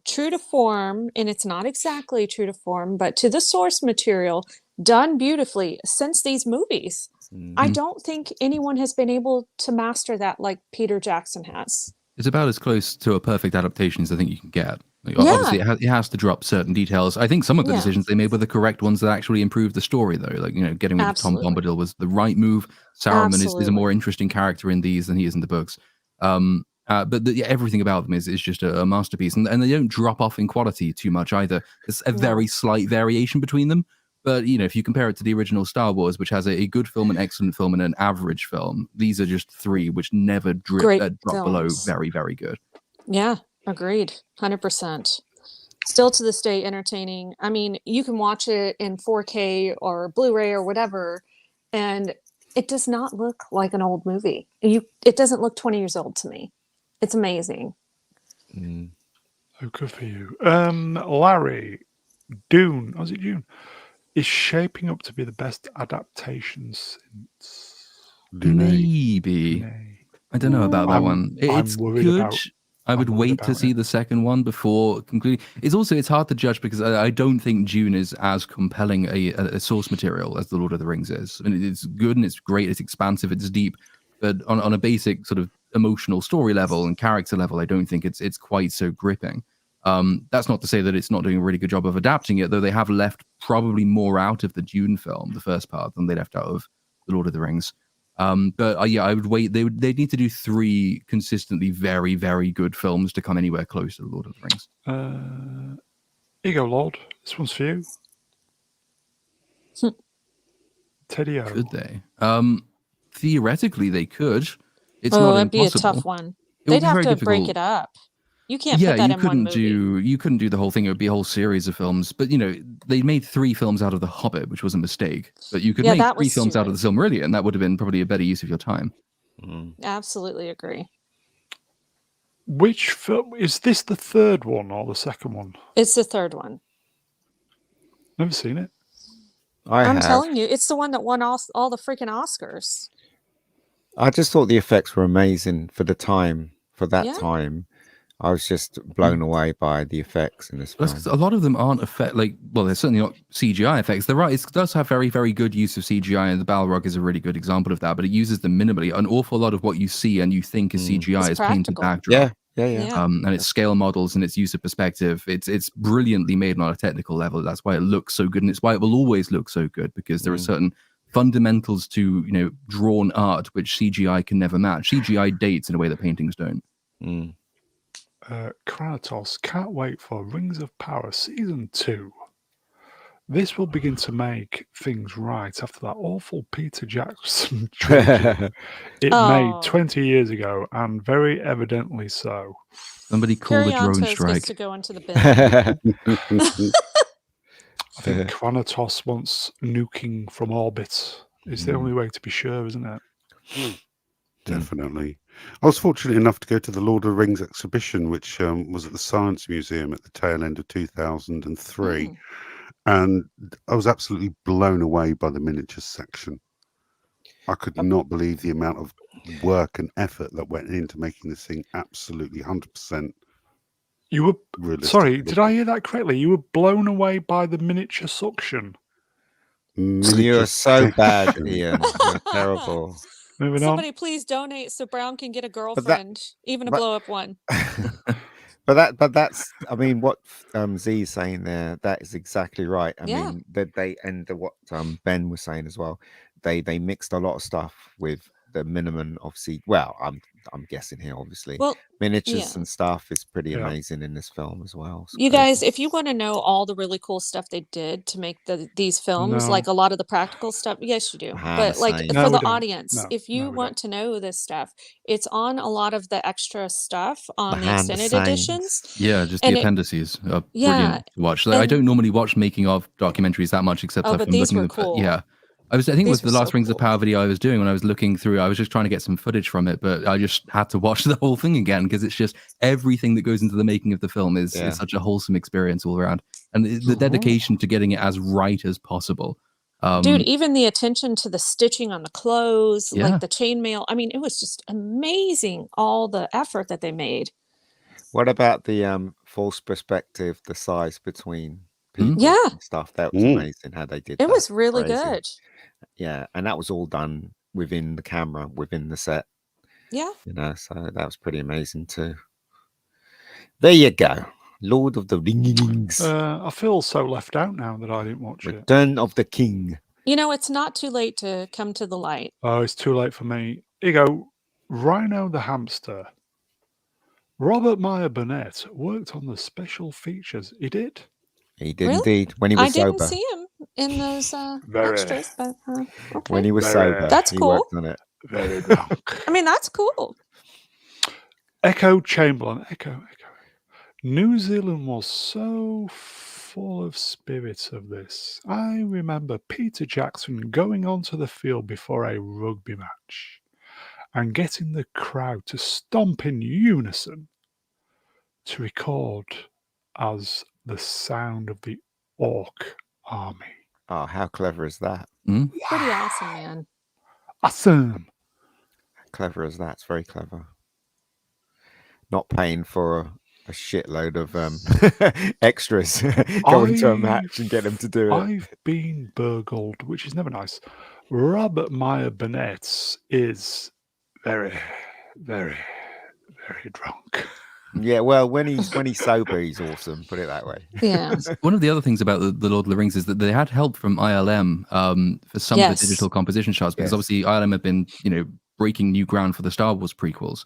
true to form, and it's not exactly true to form, but to the source material, done beautifully since these movies. I don't think anyone has been able to master that like Peter Jackson has. It's about as close to a perfect adaptation as I think you can get. Like, Yeah. obviously, it has to drop certain details. I think some of the Yeah. decisions they made were the correct ones that actually improved the story, though. Like, getting rid of Tom Absolutely. Bombadil was the right move. Saruman is a Absolutely. more interesting character in these than he is in the books. But everything about them is just a masterpiece. And they don't drop off in quality too much either. There's a very slight variation between them. But, if you compare it to the original Star Wars, which has a good film, an excellent film, and an average film, these are just three which never drop below films. very, very good. Yeah, agreed. 100%. Still to this day entertaining. I mean, you can watch it in 4K or Blu-ray or whatever, and it does not look like an old movie. It doesn't look 20 years old to me. It's amazing. Oh, good for you. Larry, Dune, was it Dune? Is shaping up to be the best adaptation since Maybe. Dune. I don't know about that one. I'm It's worried good. about- I would I'm worried wait to about see it. the second one before concluding. It's hard to judge because I don't think Dune is as compelling a source material as The Lord of the Rings is. I mean, it's good and it's great, it's expansive, it's deep, but on a basic sort of emotional story level and character level, I don't think it's quite so gripping. That's not to say that it's not doing a really good job of adapting it, though they have left probably more out of the Dune film, the first part, than they left out of The Lord of the Rings. But I would wait. They'd need to do 3 consistently very, very good films to come anywhere close to The Lord of the Rings. Here you go, Lord. This one's for you. Teddy O. Could they? Theoretically, they could. It's Oh, not that'd be a impossible. tough one. It would They'd be have very to break difficult. it up. You can't put that in one movie. You couldn't do the whole thing. It would be a whole series of films. But they made 3 films out of The Hobbit, which was a mistake. But you could make that 3 was films out of stupid. The Silmarillion. That would have been probably a better use of your time. Absolutely agree. Which film is this? The third one or the second one? It's the third one. Never seen it. I'm telling you, it's the one that won all the freaking Oscars. I just thought the effects were amazing for the time. For that Yeah. time, I was just blown away by the effects in this That's film. 'cause a lot of them aren't they're certainly not CGI effects. They're right. It does have very, very good use of CGI, and the Balrog is a really good example of that. But it uses them minimally. An awful lot of what you see and you think is CGI It's is painted practical. backdrop. Yeah. And it's scale models and its use of perspective. It's brilliantly made on a technical level. That's why it looks so good, and it's why it will always look so good, because there are certain fundamentals to drawn art which CGI can never match. CGI dates in a way that paintings don't. Kratos, can't wait for Rings of Power Season 2. This will begin to make things right after that awful Peter Jackson trilogy it made 20 years ago, and very evidently so. Somebody call the drone Curiantos strike. gets to go into the bin. I think Kratos wants nuking from orbit. It's the only way to be sure, isn't it? Definitely. I was fortunate enough to go to the Lord of the Rings exhibition, which was at the Science Museum at the tail end of 2003. And I was absolutely blown away by the miniatures section. I could not believe the amount of work and effort that went into making this thing absolutely 100% You were realistic. sorry, did I hear that correctly? You were blown away by the miniature suction. You're so bad, Ian. You're terrible. Moving Somebody please donate so Brown can get a girlfriend, even a blow-up one. But that's I mean what Z is saying there, that is exactly right. I mean that what Ben was saying as well. They mixed a lot of stuff with the minimum, obviously. Well, I'm guessing here, obviously. Well, miniatures and stuff is pretty amazing in this film as well. You guys, if you want to know all the really cool stuff they did to make these films, like a lot of the practical stuff, yes, you do. But like for the audience, if you want to know this stuff, it's on a lot of the extra stuff on the extended editions. Yeah, just the appendices are brilliant to watch. I don't normally watch making of documentaries that much, except but these were cool. I think it was the last Rings of Power video I was doing when I was looking through. I was just trying to get some footage from it, but I just had to watch the whole thing again because it's just everything that goes into the making of the film is such a wholesome experience all around. And the dedication to getting it as right as possible Dude, even the attention to the stitching on the clothes, Yeah. like the chainmail. I mean, it was just amazing, all the effort that they made. What about the false perspective, the size between people Yeah, and stuff? That was Mm. amazing how they did it that. was really Crazy. good. Yeah, and that was all done within the camera, within the set, Yeah. you know, so that was pretty amazing too. There you go. Lord of the Rings. I feel so left out now that I didn't watch it. Return of the King. You know, it's not too late to come to the light. Oh, it's too late for me. Here you go. Rhino the hamster. Robert Meyer Burnett worked on the special features. He did. He did Really? indeed, when he I was didn't sober. see him in those Very. extras, but When okay. he was Very. sober, That's he cool. worked on it. Very drunk. I mean, that's cool. Echo Chamberlain. Echo. New Zealand was so full of spirits of this. I remember Peter Jackson going onto the field before a rugby match and getting the crowd to stomp in unison to record as the sound of the orc army. Oh, how clever is that? Pretty awesome, man. Awesome. How clever is that? It's very clever. Not paying for a shitload of extras going to a match and get them to do it. I've been burgled, which is never nice. Robert Meyer Burnett is very, very, very drunk. Yeah, well, when he's sober, he's awesome. Put it that way. Yeah. One of the other things about the Lord of the Rings is that they had help from ILM for some of the digital composition shots, because obviously ILM had been, breaking new ground for the Star Wars prequels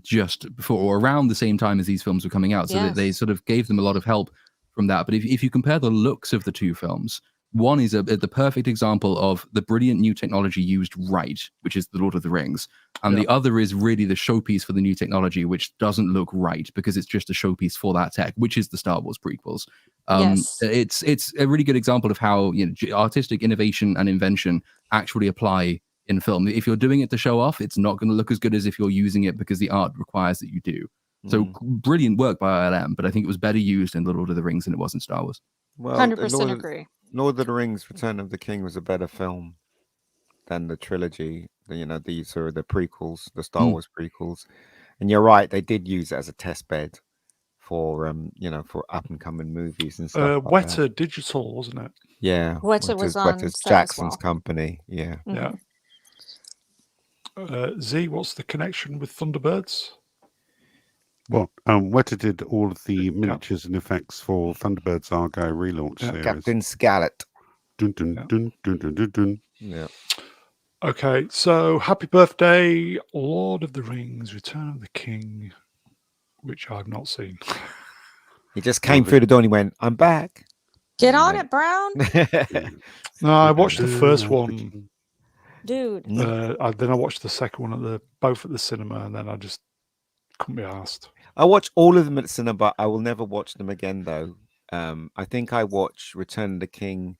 just before or around the same time as these films were coming out. So they sort of gave them a lot of help from that. But if you compare the looks of the two films, one is the perfect example of the brilliant new technology used right, which is the Lord of the Rings. And the other is really the showpiece for the new technology, which doesn't look right because it's just a showpiece for that tech, which is the Star Wars prequels. It's a really good example of how artistic innovation and invention actually apply in film. If you're doing it to show off, it's not going to look as good as if you're using it because the art requires that you do. So brilliant work by ILM, but I think it was better used in The Lord of the Rings than it was in Star Wars. Well, 100% agree. Lord of the Rings, Return of the King was a better film than the trilogy. These are the prequels, the Star Wars prequels. And you're right, they did use it as a test bed for for up and coming movies and stuff. Like Weta that. Digital, wasn't it? Yeah. Weta was on Weta's set as Jackson's well. company. Yeah. Yeah. Z, what's the connection with Thunderbirds? Well, Weta did all of the miniatures and effects for Thunderbirds Argo relaunch series. Captain Scarlet. Dun, dun, dun, dun, dun, dun, dun. Yeah. Okay, so happy birthday, Lord of the Rings, Return of the King, which I've not seen. He just came through the door and he went, "I'm back." Get on it, Brown. No, I watched the first one, Dude. then I watched the second one both at the cinema, and then I just couldn't be asked. I watch all of them at the cinema, but I will never watch them again though. I think I watched Return of the King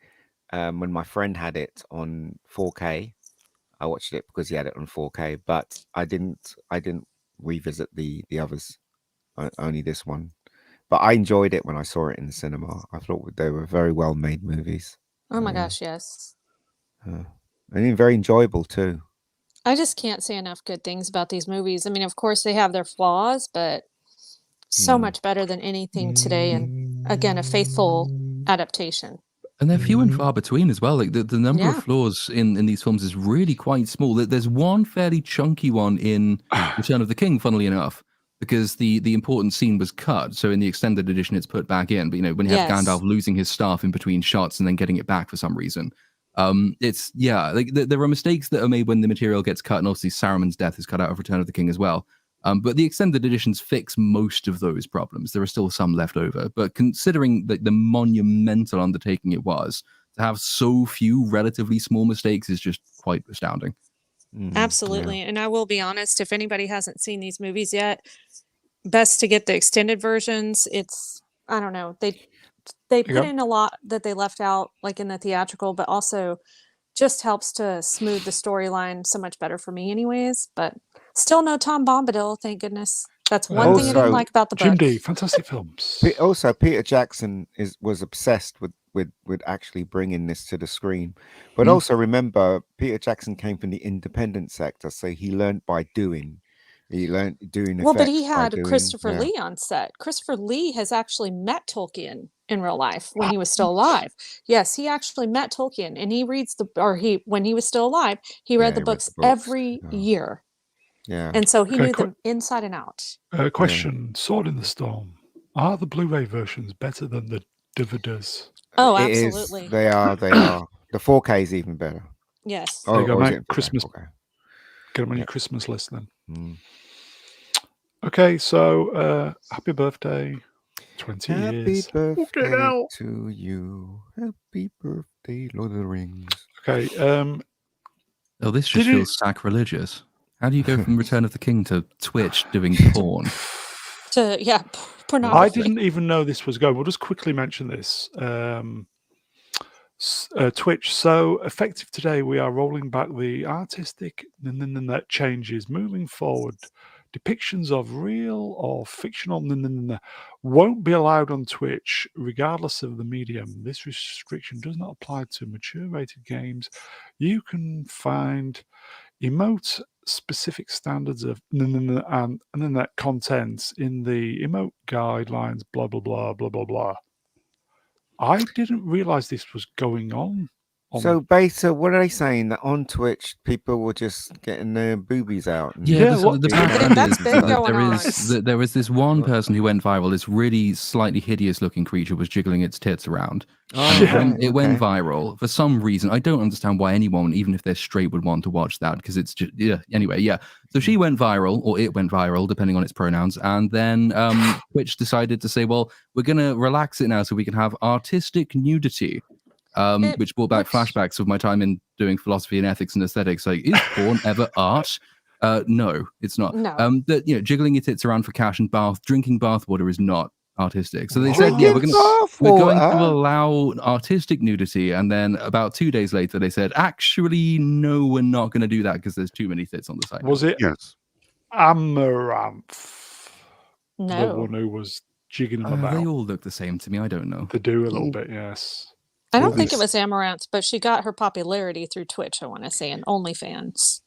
when my friend had it on 4K. I watched it because he had it on 4K, but I didn't revisit the others. Only this one. But I enjoyed it when I saw it in the cinema. I thought they were very well made movies. Oh my gosh, yes. And very enjoyable too. I just can't say enough good things about these movies. I mean, of course they have their flaws, but so much better than anything today. And again, a faithful adaptation. And they're few and far between as well. Like the number of Yeah. flaws in these films is really quite small. There's one fairly chunky one in Return of the King, funnily enough, because the important scene was cut. So in the extended edition, it's put back in. But when you have Yes. Gandalf losing his staff in between shots and then getting it back for some reason, there are mistakes that are made when the material gets cut, and obviously Saruman's death is cut out of Return of the King as well. But the extended editions fix most of those problems. There are still some left over. But considering the monumental undertaking it was, to have so few relatively small mistakes is just quite astounding. Absolutely. And I will be honest, if anybody hasn't seen these movies yet, best to get the extended versions. It's, I don't know, they put in a lot that they left out, like in the theatrical, but also just helps to smooth the storyline so much better for me anyways. But still no Tom Bombadil, thank goodness. That's one thing I didn't Also, like about the Jim book. D, fantastic films. Also, Peter Jackson was obsessed with actually bringing this to the screen. But also remember, Peter Jackson came from the independent sector, so he learned by doing. He learned doing Well, but effects he by had doing. Christopher Yeah. Lee on set. Christopher Lee has actually met Tolkien in real life when he was still alive. Yes, he actually met Tolkien, and he reads when he was still alive, he read Yeah, the he read books the books. every Yeah. year. Yeah. And so he Okay, knew them inside and out. Question: Sword in the Storm. Are the Blu-ray versions better than the DVDs? Oh, It is. absolutely. They are. They are. The 4K is even better. Yes. There you go, Or is mate. it 4K? Christmas. 4K. Get them on your Yep. Christmas list then. Mm. Okay, so happy birthday. 20 Happy years. Fucking birthday hell. to you. Happy birthday, Lord of the Rings. Okay, Oh, this just Did it- feels sacrilegious. How do you go from Return of the King to Twitch doing porn? Pornography. I didn't even know this was going. We'll just quickly mention this. Twitch. So effective today, we are rolling back the artistic changes. Moving forward, depictions of real or fictional won't be allowed on Twitch, regardless of the medium. This restriction does not apply to mature rated games. You can find emote specific standards of and internet content in the emote guidelines, blah blah blah blah blah blah. I didn't realize this was going on. So, Beta, what are they saying? That on Twitch, people were just getting their boobies out? And Yeah, what- the being background That's is been that going on. there was this one person who went viral. This really slightly hideous looking creature was jiggling its tits around. Oh, And it went okay. viral for some reason. I don't understand why anyone, even if they're straight, would want to watch that because it's just Anyway, yeah. So she went viral, or it went viral, depending on its pronouns. And then Twitch decided to say, well, we're gonna relax it now so we can have artistic nudity. Which brought back flashbacks of my time in doing philosophy and ethics and aesthetics. Like, is porn ever art? No, it's not. No. That jiggling your tits around for cash and drinking bathwater is not artistic. So they said, yeah, we're going to allow artistic nudity, and then about 2 days later, they said, actually, no, we're not going to do that because there's too many tits on the site. Was it Yes. Amaranth? The No. one who was jigging them about. They all look the same to me. I don't know. They do a little bit, yes. I don't think it was Amaranth, but she got her popularity through Twitch, I want to say, and OnlyFans.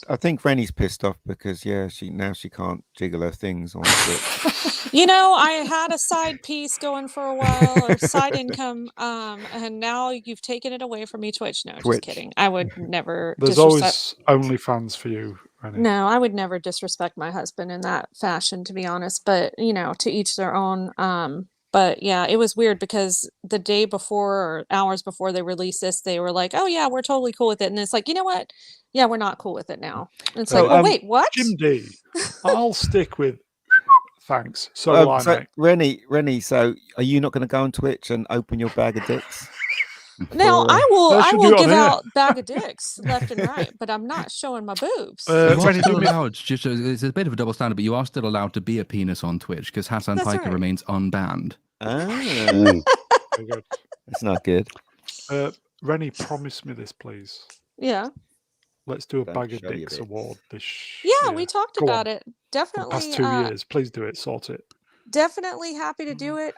I think Rennie's pissed off because she can't jiggle her things on Twitch. You know, I had a side piece going for a while, or side income, and now you've taken it away from me, Twitch. No, Twitch. just kidding. I would never. There's always OnlyFans for you, Rennie. No, I would never disrespect my husband in that fashion, to be honest. But to each their own. But yeah, it was weird because the day before or hours before they released this, they were like, "Oh yeah, we're totally cool with it," and it's like, you know what? Yeah, we're not cool with it now. And it's like, oh wait, what? Jim D, I'll stick with thanks. So Rennie, so are you not going to go on Twitch and open your bag of dicks? Now I should will do it on give here. out bag of dicks left and right, but I'm not showing my boobs. You are Rennie, still do me- allowed, it's a bit of a double standard, but you are still allowed to be a penis on Twitch because Hassan That's Piker right. remains unbanned. Very good. That's not good. Rennie, promise me this, please. Yeah. Let's do a Don't bag of show your dicks bits. award this Yeah, we talked Go about on. it. The Definitely past 2 years. Please do it. Sort it. definitely happy to do it.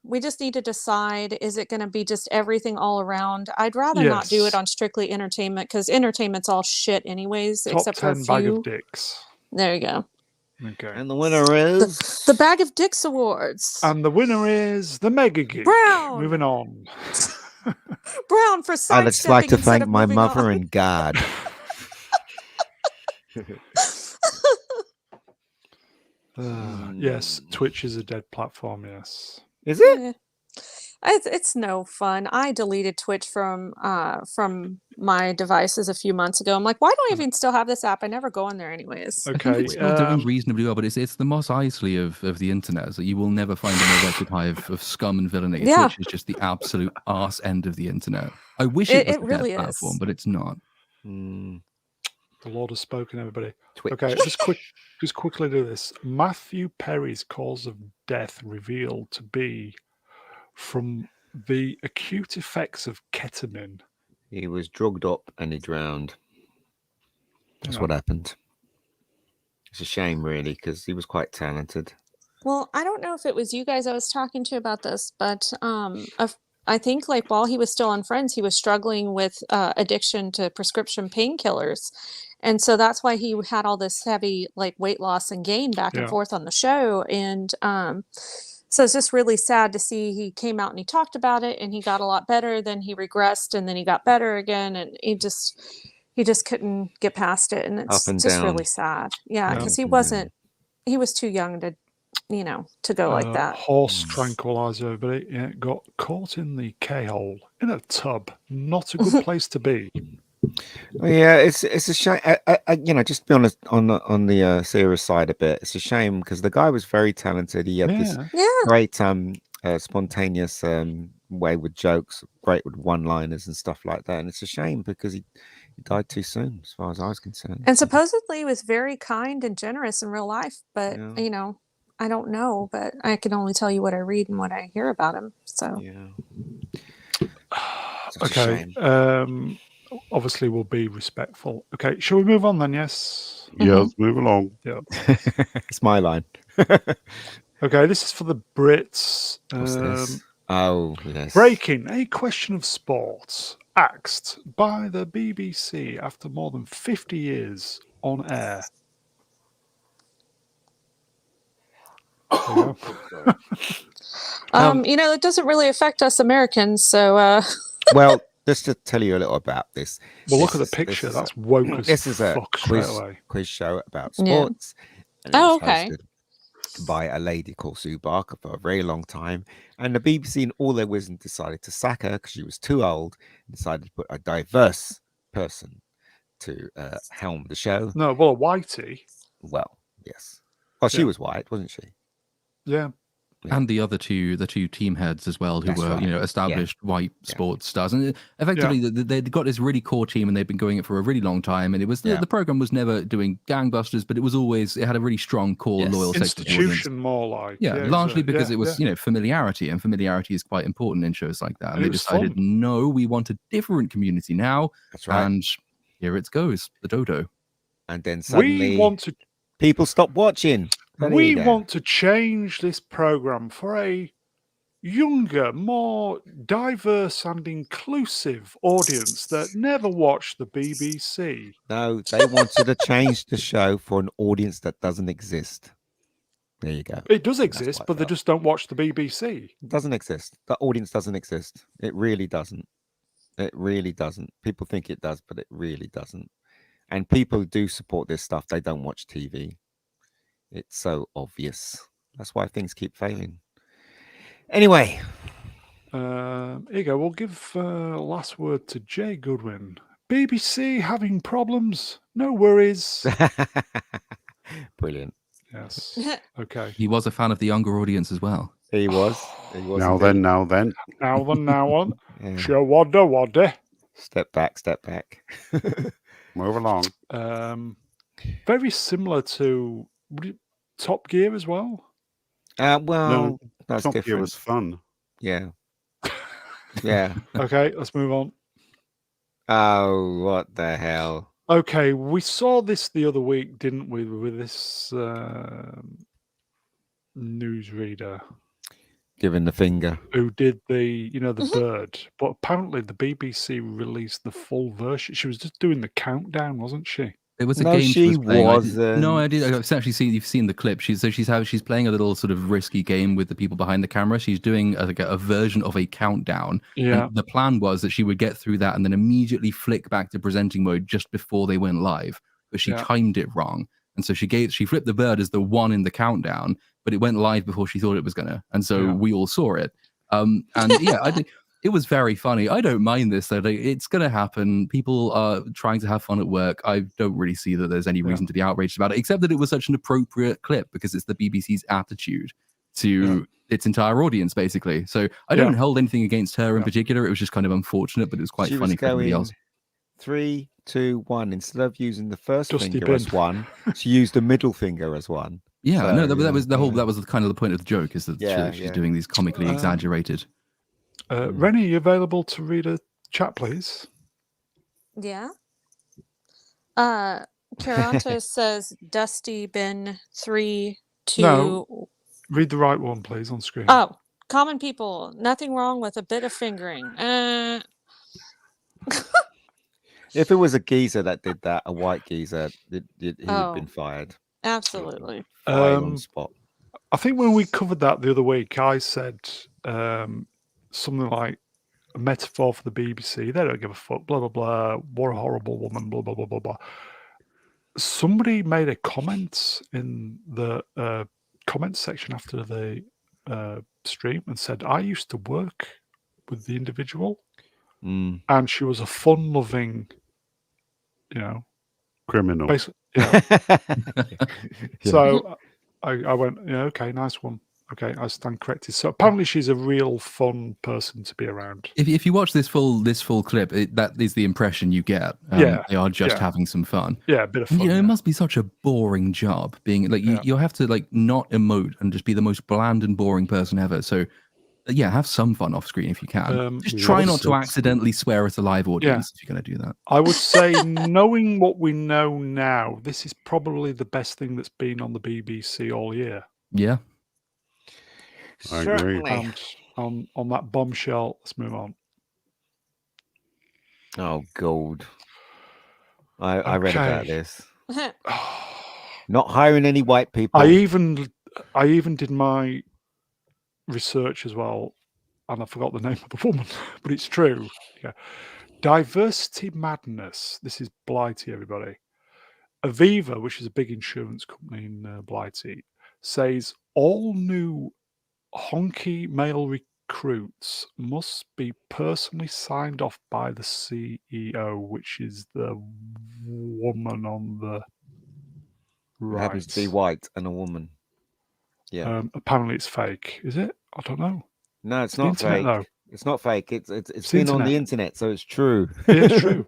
We just need to decide, is it going to be just everything all around? I'd rather not do it Yes. on strictly entertainment because entertainment's all shit anyways, Top except for a 10 bag few. of dicks. There you go. Okay. And the winner is The Bag of Dicks Awards. And the winner is the Mega Geek. Brown. Moving on. Brown for sidestepping I'd just like to instead thank of my moving mother on. and God. Yes, Twitch is a dead platform, yes. Is it? Eh. It's no fun. I deleted Twitch from my devices a few months ago. I'm like, why do I even still have this app? I never go on there anyways. I think Okay. it's still doing reasonably well, but it's the Mos Eisley of the internet. So you will never find a more wretched hive of scum and villainy. Yeah. Twitch is just the absolute arse end of the internet. I wish it was It a really dead platform, is. but it's not. The Lord has spoken, everybody. Twitch. Okay, just quickly do this. Matthew Perry's cause of death revealed to be from the acute effects of ketamine. He was drugged up and he drowned. That's Yeah. what happened. It's a shame, really, because he was quite talented. Well, I don't know if it was you guys I was talking to about this, but I think like while he was still on Friends, he was struggling with addiction to prescription painkillers, and so that's why he had all this heavy like weight loss and gain back and Yeah. forth on the show. And so it's just really sad to see he came out and he talked about it, and he got a lot better. Then he regressed, and then he got better again, and he just couldn't get past it, and Up it's and just down. really sad. Yeah, Yeah. because Up and down. he was too young to to go like that. Horse tranquilizer, but it got caught in the K-hole in a tub. Not a good place to be. Well, yeah, it's a shame. Just to be honest on the serious side a bit, it's a shame because the guy was very talented. He had this Yeah. Yeah. great spontaneous way with jokes, great with one-liners and stuff like that. And it's a shame because he died too soon, as far as I was concerned. And supposedly he was very kind and generous in real life, but Yeah. I don't know, but I can only tell you what I read and what I hear about him. So Yeah. Okay. Obviously, we'll be respectful. Okay. Shall we move on then? Yes. Yeah, let's move along. Yeah. It's my line. Okay. This is for the Brits. What's this? Oh, yes. Breaking a question of sport axed by the BBC after more than 50 years on air. There you go. it doesn't really affect us Americans, so Well, just to tell you a little about this. Well, look at this the is- picture. this is That's a- woke as This is a fuck straight away. quiz show about Yeah. sports. And it Oh, was okay. hosted by a lady called Sue Barker for a very long time. And the BBC, in all their wisdom, decided to sack her because she was too old and decided to put a diverse person to helm the show. No, well, a whitey. Well, yes. Well, she Yeah. was white, wasn't she? Yeah. And the two team heads as well, who That's were right. established white sports stars, and effectively they'd got this really core team, and they'd been going it for a really long time. And it was the program was never doing gangbusters, but it had a really strong core, loyal section audience. Institution, more like. Largely because it was familiarity, and familiarity is quite important in shows like that. And And they it was decided, fun. no, we want a different community now, That's right. and here it goes, the dodo. And then suddenly We want to people stopped watching. we want to change this program for a younger, more diverse and inclusive audience that never watched the BBC. No, they wanted to change the show for an audience that doesn't exist. There you go. It does That's exist, what I but they felt. just don't watch the BBC. It doesn't exist. The audience doesn't exist. It really doesn't. It really doesn't. People think it does, but it really doesn't. And people who do support this stuff, they don't watch TV. It's so obvious. That's why things keep failing. Anyway, Here you go. We'll give last word to Jay Goodwin. BBC having problems? No worries. brilliant. Yes. Okay. He was a fan of the younger audience as well. He was. He was. Now indeed. then, now then. Now on. Yeah. Show wadda. Step back. Step back. Move along. Very similar to Top Gear as well. Well, No, that's Top Gear different. was fun. Yeah. Yeah. Okay, let's move on. Oh, what the hell? Okay, we saw this the other week, didn't we, with this newsreader Giving the finger. who did the bird. But apparently the BBC released the full version. She was just doing the countdown, wasn't she? It was a No, game she was playing. wasn't. I did. I've actually seen. You've seen the clip. She's playing a little sort of risky game with the people behind the camera. She's doing a version of a countdown. Yeah. And the plan was that she would get through that and then immediately flick back to presenting mode just before they went live. But she timed it wrong, and so she flipped the bird as the one in the countdown, but it went live before she thought it was gonna, and so we all saw it. And I think it was very funny. I don't mind this though. It's going to happen. People are trying to have fun at work. I don't really see that there's any reason to be outraged about it, except that it was such an appropriate clip because it's the BBC's attitude to its entire audience, basically. So I don't hold anything against her in particular. It was just kind of unfortunate, but it was quite She funny was for everybody going else. 3, 2, 1. Instead of using the first Dusty finger bin. as one, she used the middle finger as one. Yeah, So, no, that was the whole. yeah. That was kind of the point of the joke, is that she's doing these comically exaggerated. Rennie, are you available to read a chat, please? Yeah. Karate says Dusty Bin 3 2. No. Read the right one, please, on screen. Oh, common people. Nothing wrong with a bit of fingering. If it was a geezer that did that, a white geezer, he would have been fired. Absolutely. Fired on spot. I think when we covered that the other week, I said something like a metaphor for the BBC. They don't give a fuck, blah, blah, blah. What a horrible woman, blah, blah, blah, blah, blah. Somebody made a comment in the comments section after the stream and said, I used to work with the individual and she was a fun-loving, criminal. Basically, yeah. So I went, yeah, okay, nice one. Okay, I stand corrected. So apparently she's a real fun person to be around. If you watch this full clip, that is the impression you get. They are just having some fun. Yeah, a bit of fun. It must be such a boring job being like you'll have to like not emote and just be the most bland and boring person ever. So have some fun off screen if you can. Just try not to accidentally swear at a live audience if you're going to do that. I would say, knowing what we know now, this is probably the best thing that's been on the BBC all year. Yeah. I agree. And on that bombshell, let's move on. Oh, God. I read about this. Not hiring any white people. I even did my research as well, and I forgot the name of the woman, but it's true. Yeah. Diversity madness. This is Blighty, everybody. Aviva, which is a big insurance company in Blighty, says all new honky male recruits must be personally signed off by the CEO, which is the woman on the right. It happens to be white and a woman. Yeah. Apparently it's fake. Is it? I don't know. No, it's not fake. Though. It's not fake. It's been on the internet, so it's true. Yeah, it's true.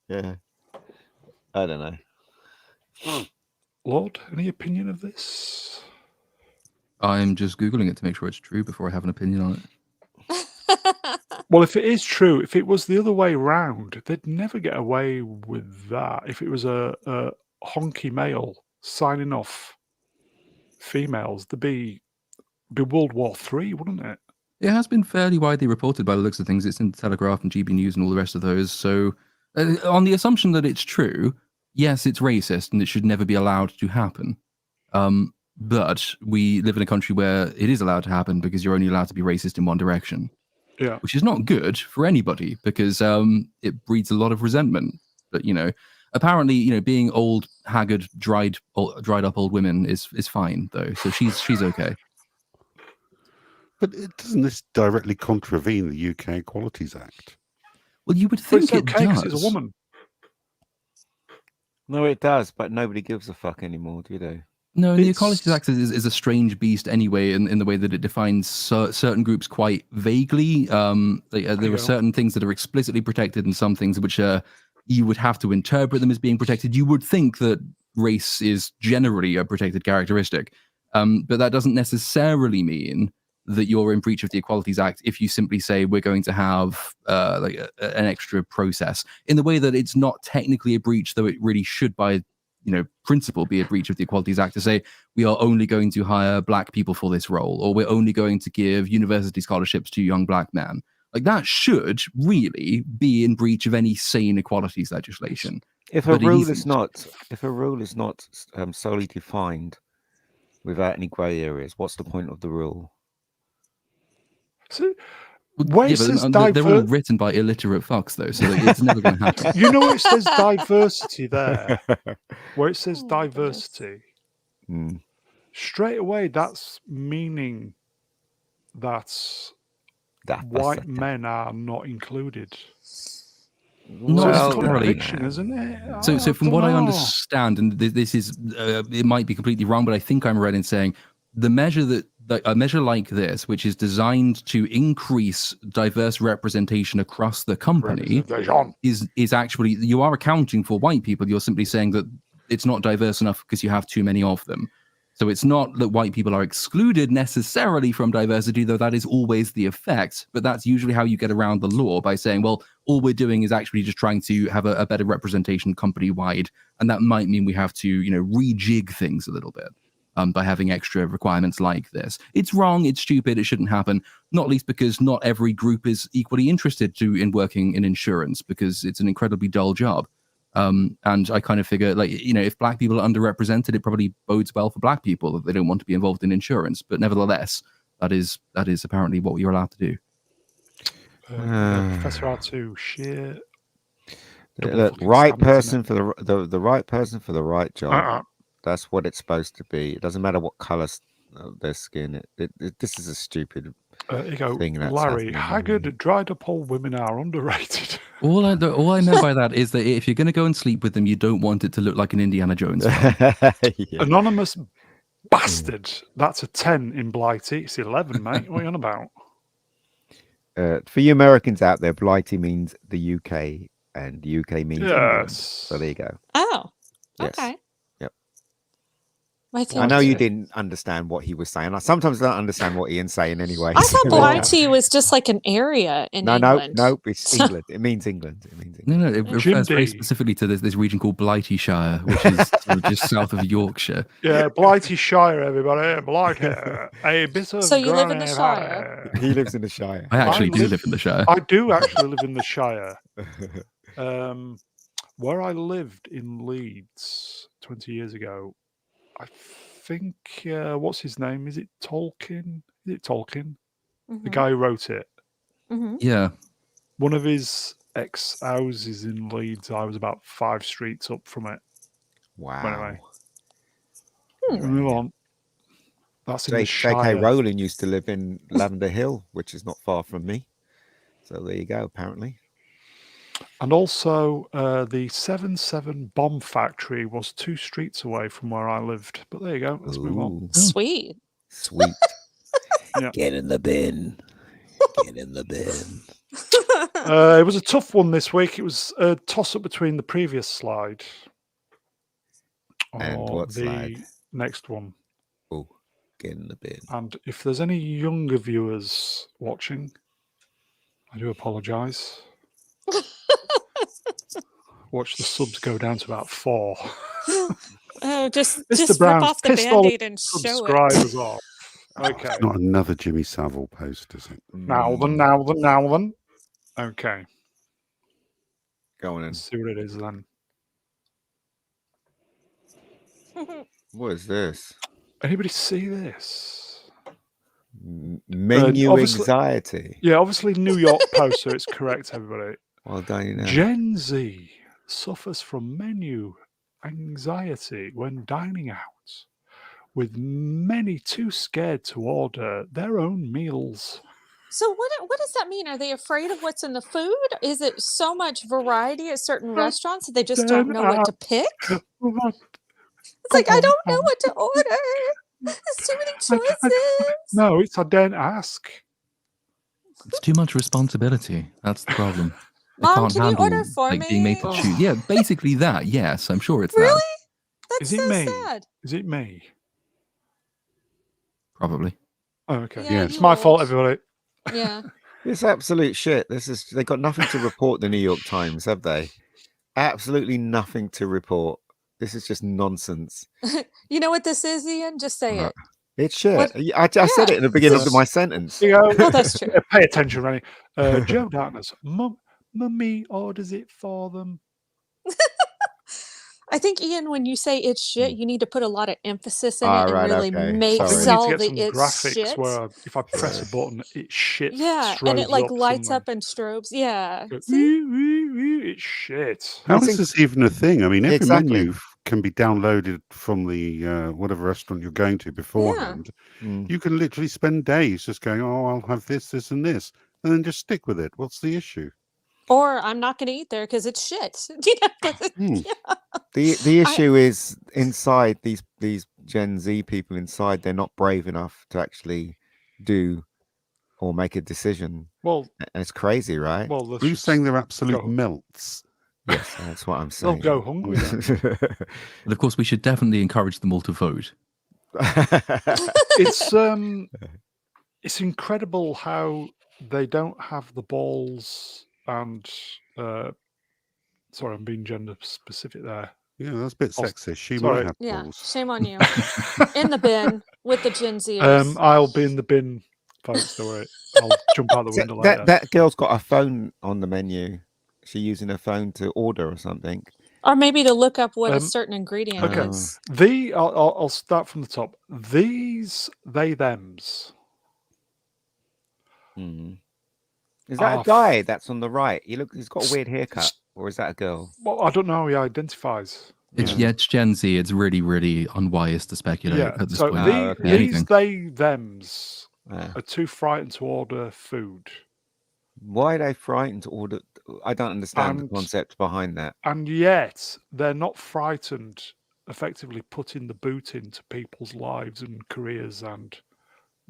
Yeah. I don't know. Lord, any opinion of this? I'm just Googling it to make sure it's true before I have an opinion on it. Well, if it is true, if it was the other way round, they'd never get away with that. If it was a honky male signing off females, there'd be World War III, wouldn't it? It has been fairly widely reported by the looks of things. It's in Telegraph and GB News and all the rest of those. So on the assumption that it's true, yes, it's racist and it should never be allowed to happen. But we live in a country where it is allowed to happen because you're only allowed to be racist in one direction. Yeah. Which is not good for anybody because it breeds a lot of resentment. But, apparently, being old, haggard, dried up old women is fine, though. So she's okay. But doesn't this directly contravene the UK Equalities Act? Well, you would think it's okay it does. It's a woman. No, it does, but nobody gives a fuck anymore, do they? No, the Equalities Act is a strange beast anyway, in the way that it defines certain groups quite vaguely. There are certain things that are explicitly protected and some things which you would have to interpret them as being protected. You would think that race is generally a protected characteristic, but that doesn't necessarily mean that you're in breach of the Equalities Act if you simply say we're going to have an extra process, in the way that it's not technically a breach, though it really should by principle be a breach of the Equalities Act to say we are only going to hire black people for this role, or we're only going to give university scholarships to young black men. Like that should really be in breach of any sane equalities legislation. If a rule is not solely defined without any grey areas, what's the point of the rule? So, they're all written by illiterate fucks, though, so it's never going to happen. You know, it says diversity there, where it says diversity. Straight away, that's meaning that white men are not included. Not so it's a contradiction, isn't it? So from what I understand, and this is, it might be completely wrong, but I think I'm right in saying the measure that a measure like this, which is designed to increase diverse representation across the company, is actually, you are accounting for white people. You're simply saying that it's not diverse enough because you have too many of them. So it's not that white people are excluded necessarily from diversity, though that is always the effect. But that's usually how you get around the law, by saying, well, all we're doing is actually just trying to have a better representation company-wide. And that might mean we have to, rejig things a little bit by having extra requirements like this. It's wrong. It's stupid. It shouldn't happen, not least because not every group is equally interested in working in insurance, because it's an incredibly dull job. And I kind of figure, if black people are underrepresented, it probably bodes well for black people that they don't want to be involved in insurance. But nevertheless, that is apparently what you're allowed to do. Professor R2, shit. The right person for the right person for the right job. That's what it's supposed to be. It doesn't matter what color of their skin. This is a stupid thing. That's Larry, haggard, dried up old women are underrated. All I meant by that is that if you're going to go and sleep with them, you don't want it to look like an Indiana Jones film. Anonymous bastard. That's a 10 in Blighty. It's 11, mate. What are you on about? For you Americans out there, Blighty means the UK, and the UK means England. So there you go. Oh, yes. Okay. Yep. I know you didn't understand what he was saying. I sometimes don't understand what Ian's saying anyway. I thought Blighty was just like an area in England. No, it's England. It means England. No, it refers very specifically to this region called Blightyshire, which is just south of Yorkshire. Yeah, Blightyshire, everybody. Blighty. A bit of so you live in the Shire? He lives in the Shire. I actually do live in the Shire. I do actually live in the Shire. Where I lived in Leeds 20 years ago, I think, what's his name? Is it Tolkien? Mm-hmm. The guy who wrote it. Mm-hmm. Yeah. One of his ex-houses in Leeds, I was about 5 streets up from it. Wow. Anyway, move on. That's in the Shire. J.K. Rowling used to live in Lavender Hill, which is not far from me. So there you go, apparently. And also, the 7-7 bomb factory was 2 streets away from where I lived. But there you go. Let's move on. Sweet. Yeah. Get in the bin. Get in the bin. It was a tough one this week. It was a toss-up between the previous slide and what the slide? Next one. Oh, get in the bin. And if there's any younger viewers watching, I do apologise. Watch the subs go down to about 4. Oh, just Mr. rip off the Band-Aid and show it. Subscribers off. Okay. It's not another Jimmy Savile post, is it? Now then. Okay. Go on in. Let's see what it is then. What is this? Anybody see this? Menu anxiety. Yeah, obviously New York Post, so it's correct, everybody. Well done, you know. Gen Z suffers from menu anxiety when dining out, with many too scared to order their own meals. So what does that mean? Are they afraid of what's in the food? Is it so much variety at certain restaurants that they just don't know what to pick? It's like, I don't know what to order. There's too many choices. No, I daren't ask. It's too much responsibility. That's the problem. Mom, can you order for me? Being made to choose. Yeah, basically that. Yes, I'm sure it's really? that. That's Is it so me? sad. Is it me? Probably. Oh, okay. Yeah, It's my fault, everybody. Yeah. It's absolute shit. They got nothing to report, the New York Times, have they? Absolutely nothing to report. This is just nonsense. You know what this is, Ian? Just say it. It's shit. I said it in the beginning of my sentence. You go, Oh, that's true. Pay attention, Rennie. Joe Darkness. Mummy orders it for them. I think, Ian, when you say it's shit, you need to put a lot of emphasis in it and right, really okay. make Sorry. sell I the need to get some it's graphics shit. where if I press a button, it shit. Yeah, and it like strobes lights somewhere. up and strobes. Yeah. Goes, See? It's shit. How is this even a thing? I mean, every Exactly. menu can be downloaded from the whatever restaurant you're going to beforehand. You can literally spend days just going, oh, I'll have this, this, and this, and then just stick with it. What's the issue? Or I'm not going to eat there because it's shit. Yeah. The issue is inside these Gen Z people inside. They're not brave enough to actually do or make a decision. Well, and it's crazy, right? Well, Who's saying they're absolute melts? Yes, that's what I'm saying. They'll go hungry. But of course, we should definitely encourage them all to vote. It's incredible how they don't have the balls and sorry, I'm being gender specific there. Yeah, that's a bit I'll- sexist. She sorry. might have Yeah, balls. shame on you. In the bin with the Gen Zers. I'll be in the bin, folks. Don't worry. I'll jump out the window later. That girl's got a phone on the menu. She using her phone to order or something. Or maybe to look up what a certain ingredient okay. is. I'll start from the top. These, they, thems. Is that a guy that's on the right? He's got a weird haircut, or is that a girl? Well, I don't know how he identifies. It's Gen Z. It's really, really unwise to speculate Yeah. at this So point. these, they, thems are too frightened to order food. Why are they frightened to order? I don't understand the concept behind that. And yet they're not frightened, effectively putting the boot into people's lives and careers and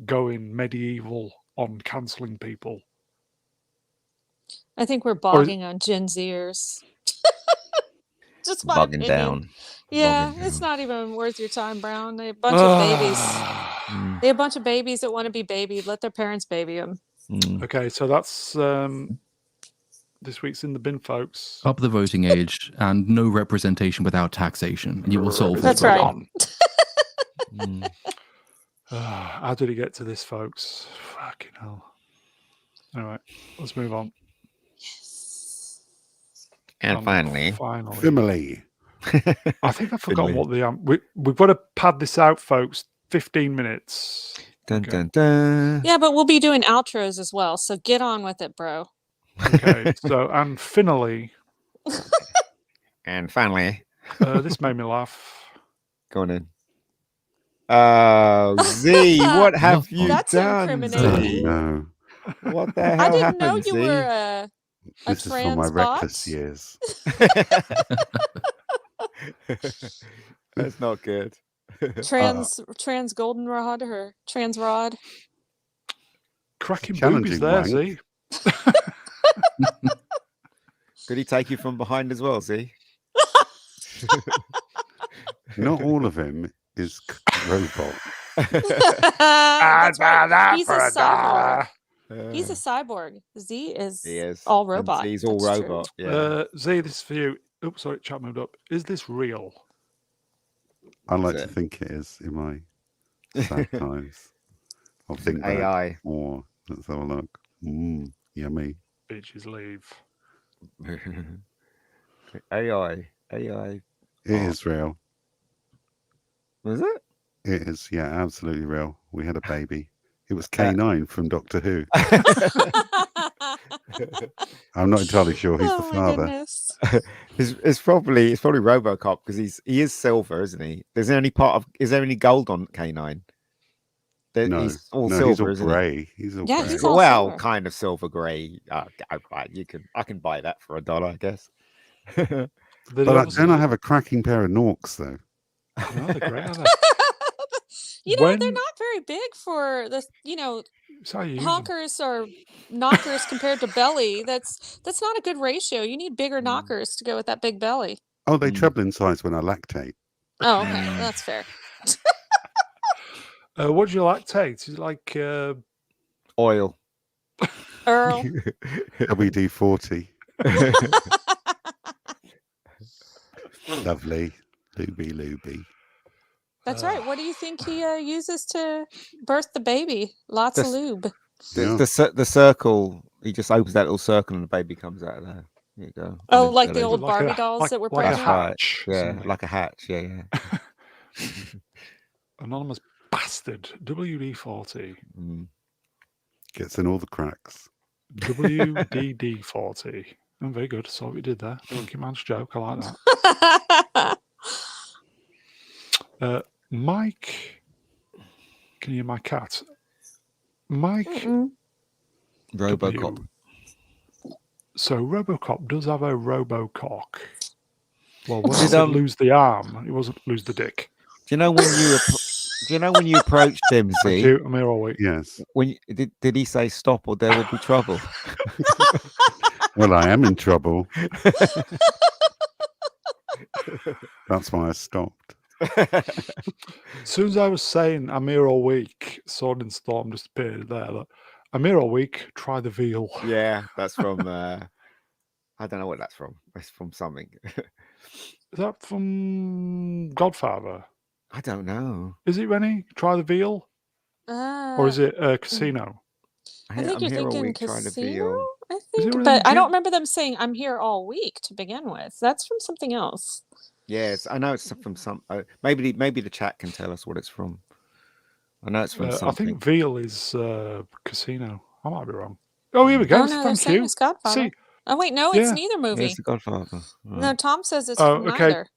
going medieval on cancelling people. I think we're bogging on Gen Zers. Just my Bogging opinion. Down. Yeah, it's not even worth your time, Brown. They're a bunch of babies. They're a bunch of babies that want to be babied. Let their parents baby them. Okay, so that's this week's in the bin, folks. Up the voting age and no representation without taxation, and you will solve That's this right. How did it get to this, folks? Fucking hell. All right, let's move on. And finally. Family. I think I've forgotten what the we've got to pad this out, folks. 15 minutes. Dun, dun, dun. Yeah, but we'll be doing outros as well, so get on with it, bro. Okay, so and finally. And finally. This made me laugh. Go on in. Oh, Z, what have you That's done? incriminating. No. What the hell I didn't happened, know you Z? were a This is from my trans bot? reckless years. That's not good. Trans goldenrod or trans rod. Cracking Challenging boobies there, wank. Z. Did he take you from behind as well, Z? Not all of him is robot. That's right. He's a cyborg. He's a cyborg. Z is all robot. He's all That's robot. true. Yeah. Z, this is for you. Oops, sorry, chat moved up. Is this real? I like to think it is in my sad times. I'll think back. AI. Or let's have a look. Yummy. Bitches leave. AI. It is real. Was it? It is, yeah, absolutely real. We had a baby. It was K9 from Doctor Who. I'm not entirely sure he's the father. It's probably RoboCop because he is silver, isn't he? Is there any gold on K9? No, he's all no, silver, he's all isn't grey. He's all Yeah, grey. he's all well, silver. kind of silver grey. I can buy that for $1, I guess. But then I have a cracking pair of Norks, though. No, they're great, aren't they? They're not very big for the, It's how you use them. honkers or knockers compared to belly. That's not a good ratio. You need bigger knockers to go with that big belly. Oh, they treble in size when I lactate. Oh, okay. That's fair. What do you lactate? Is it like Oil. Earl. WD-40. Lovely. Looby. That's right. What do you think he uses to birth the baby? Lots of lube. The circle. He just opens that little circle and the baby comes out of there. There you go. Oh, like the old Barbie dolls like- that were like a pregnant. hatch. Yeah, something. like a hatch. Yeah. Anonymous bastard. WD-40. Gets in all the cracks. WDD-40. Oh, very good. Saw what you did there. Monkey Man's joke. I like that. Mike. Can you hear my cat? Mike. RoboCop. So RoboCop does have a RoboCock. Well, what Did, did he lose the arm? He wasn't lose the dick. Do you know when you approached him, Thank Z? you. I'm here all week. Yes. Did he say stop or there will be trouble? Well, I am in trouble. That's why I stopped. As soon as I was saying I'm here all week, Sword and Storm just appeared there. Look, I'm here all week. Try the veal. Yeah, that's from. I don't know what that's from. It's from something. Is that from Godfather? I don't know. Is it Rennie? Try the veal, or is it Casino? I think I'm you're here all thinking week trying to casino. feel. I Is it think, one of but them I don't Jim- remember them saying "I'm here all week" to begin with. That's from something else. Yes, I know it's from some. Maybe the chat can tell us what it's from. I know it's from I something. think veal is Casino. I might be wrong. Oh, here we go. Oh no, they're Thank saying you. it's Godfather. See, Oh wait, no, it's yeah. neither Yeah, movie. it's the Godfather. No, Tom says it's Oh, from okay. neither.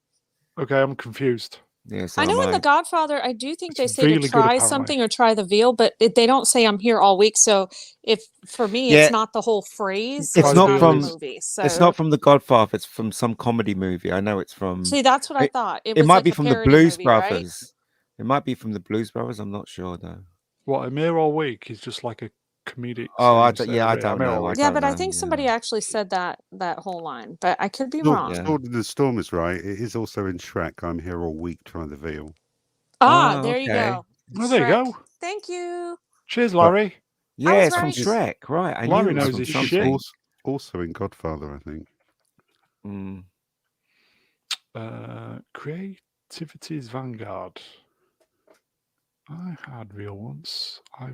Okay, I'm confused. Yeah, so I know am in The Godfather, I do think they It's say to really good, try apparently. something or try the veal, but they don't say "I'm here all week." So if for me, Yeah. it's not the whole phrase. It's It's not not from- the movie. So It's not from the Godfather. It's from some comedy movie. I know it's from. see, that's what I it- thought. It It was might like be a from the parody Blues movie, right? Brothers. It might be from the Blues Brothers. I'm not sure though. What, I'm here all week is just like a comedic. Oh, I series, don't, yeah, I really. I'm don't here all know. week. Yeah, don't but I know, think yeah. somebody actually said that whole line, but I could be Look, wrong. Yeah. Sword in the Storm is right. It is also in Shrek. I'm here all week trying the veal. Ah, Oh, there you okay. go. Oh, there you Shrek. go. Thank you. Cheers, Larry. Yeah, was it's from right. Shrek, right? I Larry knew it was knows from his something. shit. Also in Godfather, I think. Mm. Creativity's Vanguard. I had veal once. I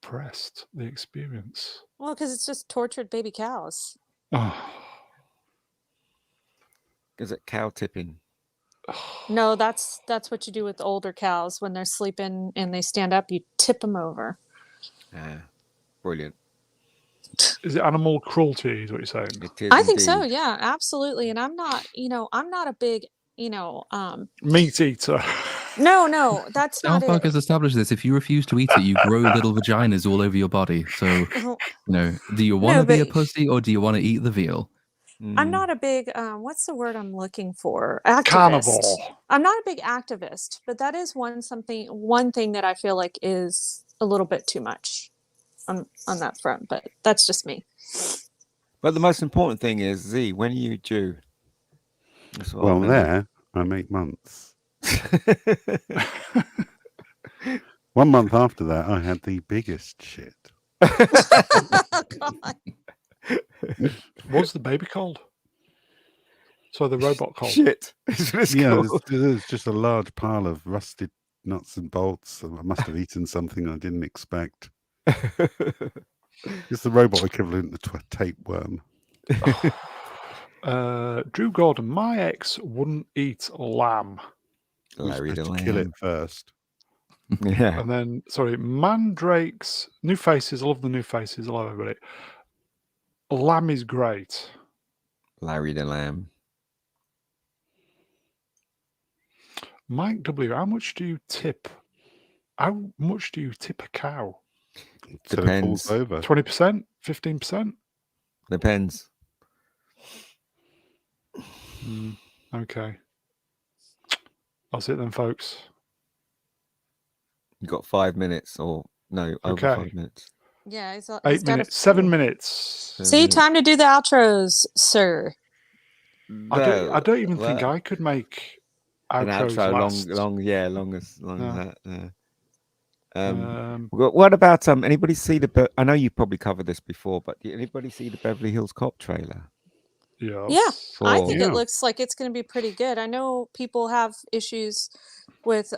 repressed the experience. Well, because it's just tortured baby cows. Oh. Is it cow tipping? No, that's what you do with older cows when they're sleeping and they stand up. You tip them over. Brilliant. Is it animal cruelty? Is what you're saying? It is. I think so. indeed. Yeah, absolutely. And I'm not a big, Meat eater. no, that's not South Park it. has established this. If you refuse to eat it, you grow little vaginas all over your body. So, do you want to be a but- pussy or do you want to eat the veal? I'm not a big what's the word I'm looking for? Activist. Carnivore. I'm not a big activist, but that is one thing that I feel like is a little bit too much on that front, but that's just me. But the most important thing is, Z, when are you due? That's what I Well, wanna know. there, I'm 8 months. 1 month after that, I had the biggest shit. God. What's the baby called? So the robot called. Shit. That's what it's Yeah, called. there's just a large pile of rusted nuts and bolts. I must have eaten something I didn't expect. It's the robot equivalent to a tapeworm. Drew Gordon. My ex wouldn't eat lamb. Larry the To kill it Lamb. first. Yeah. And then, sorry, Mandrake's new faces. I love the new faces. I love everybody. Lamb is great. Larry the Lamb. Mike W. How much do you tip? How much do you tip a cow? So it falls Depends. over. 20%? 15%? Depends. Okay. That's it then, folks. You got 5 minutes or no, over Okay. 5 minutes. Yeah, he's 8 minutes. 7 minutes. See, time to do the outros, sir. I don't even think I could make an outros outro last. long as Yeah. that. What about anybody see the? I know you probably covered this before, but did anybody see the Beverly Hills Cop trailer? Yeah. Yeah, I think Yeah. it looks like it's going to be pretty good. I know people have issues with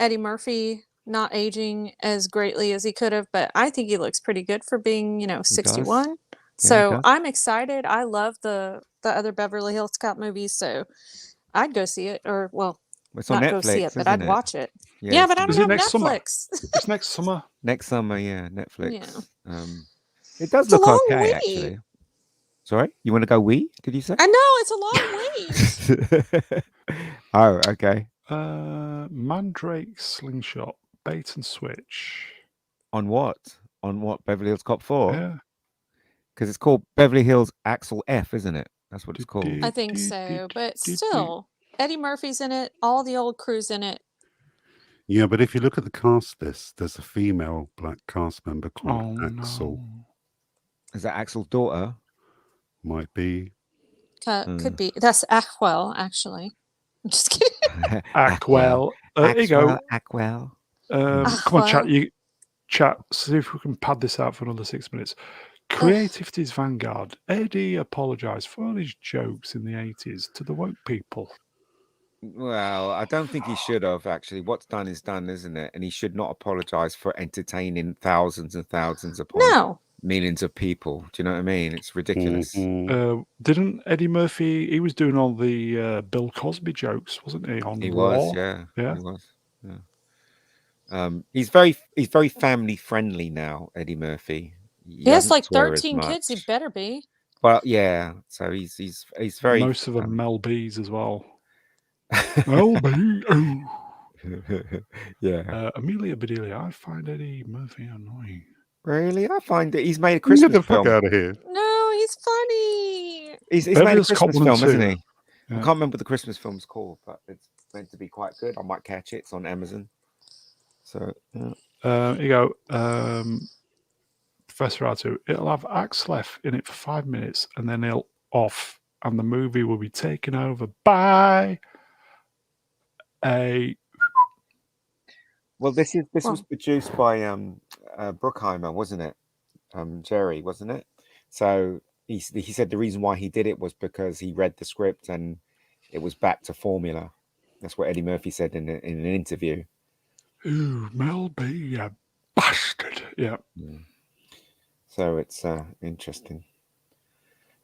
Eddie Murphy not aging as greatly as he could have, but I think he looks pretty good for being, 61. So does. I'm excited. I love the other Beverly Hills Cop movies, so I'd go see it, or well, It's on not Netflix, go see it, but isn't I'd it? watch it. Yeah, but I Is don't it have next summer? Netflix. It's next summer. Next summer, yeah, Netflix. Yeah. It does It's a look long okay, wait. actually. Sorry, you want to go wee? Did you say? I know it's a long wait. Oh, okay. Mandrake Slingshot Bait and Switch. On what? On what? Beverly Hills Cop 4? Yeah. Because it's called Beverly Hills Axel F, isn't it? That's what it's called. I think so, but still, Eddie Murphy's in it. All the old crew's in it. Yeah, but if you look at the cast list, there's a female black cast member called Axel. No. Is that Axel's daughter? Might be. Could be. That's Achwell, actually. Just kidding. Ackwell. Here you go. Ackwell. Come on, chat. Ackwell. Chat. See if we can pad this out for another 6 minutes. Creativity's vanguard. Eddie apologised for all his jokes in the 80s to the woke people. Well, I don't think he should have, actually. What's done is done, isn't it? And he should not apologize for entertaining thousands and thousands upon No. millions of people. Do you know what I mean? It's ridiculous. Didn't Eddie Murphy, he was doing all the Bill Cosby jokes, wasn't he? On He Raw? was, yeah. Yeah. He was. Yeah. He's very family friendly now, Eddie Murphy. He has doesn't like swear as 13 kids. He much. better be. Well, yeah. So he's very Most of them Mel B's as well. Mel B. Yeah. Amelia Bedelia, I find Eddie Murphy annoying. Really? I find that he's made a Christmas Get the fuck film. out of here. No, he's funny. He's made a Beverly's Christmas Copland film, isn't too. he? Yeah. I can't remember what the Christmas film's called, but it's meant to be quite good. I might catch it. It's on Amazon. So, yeah. Here you go. Professor Artu, it'll have Axlef in it for 5 minutes and then he'll off and the movie will be taken over by a... Well, this was produced by Bruckheimer, wasn't it? Jerry, wasn't it? So he said the reason why he did it was because he read the script and it was back to formula. That's what Eddie Murphy said in an interview. Ooh, Mel B, you bastard. Yeah. So it's interesting.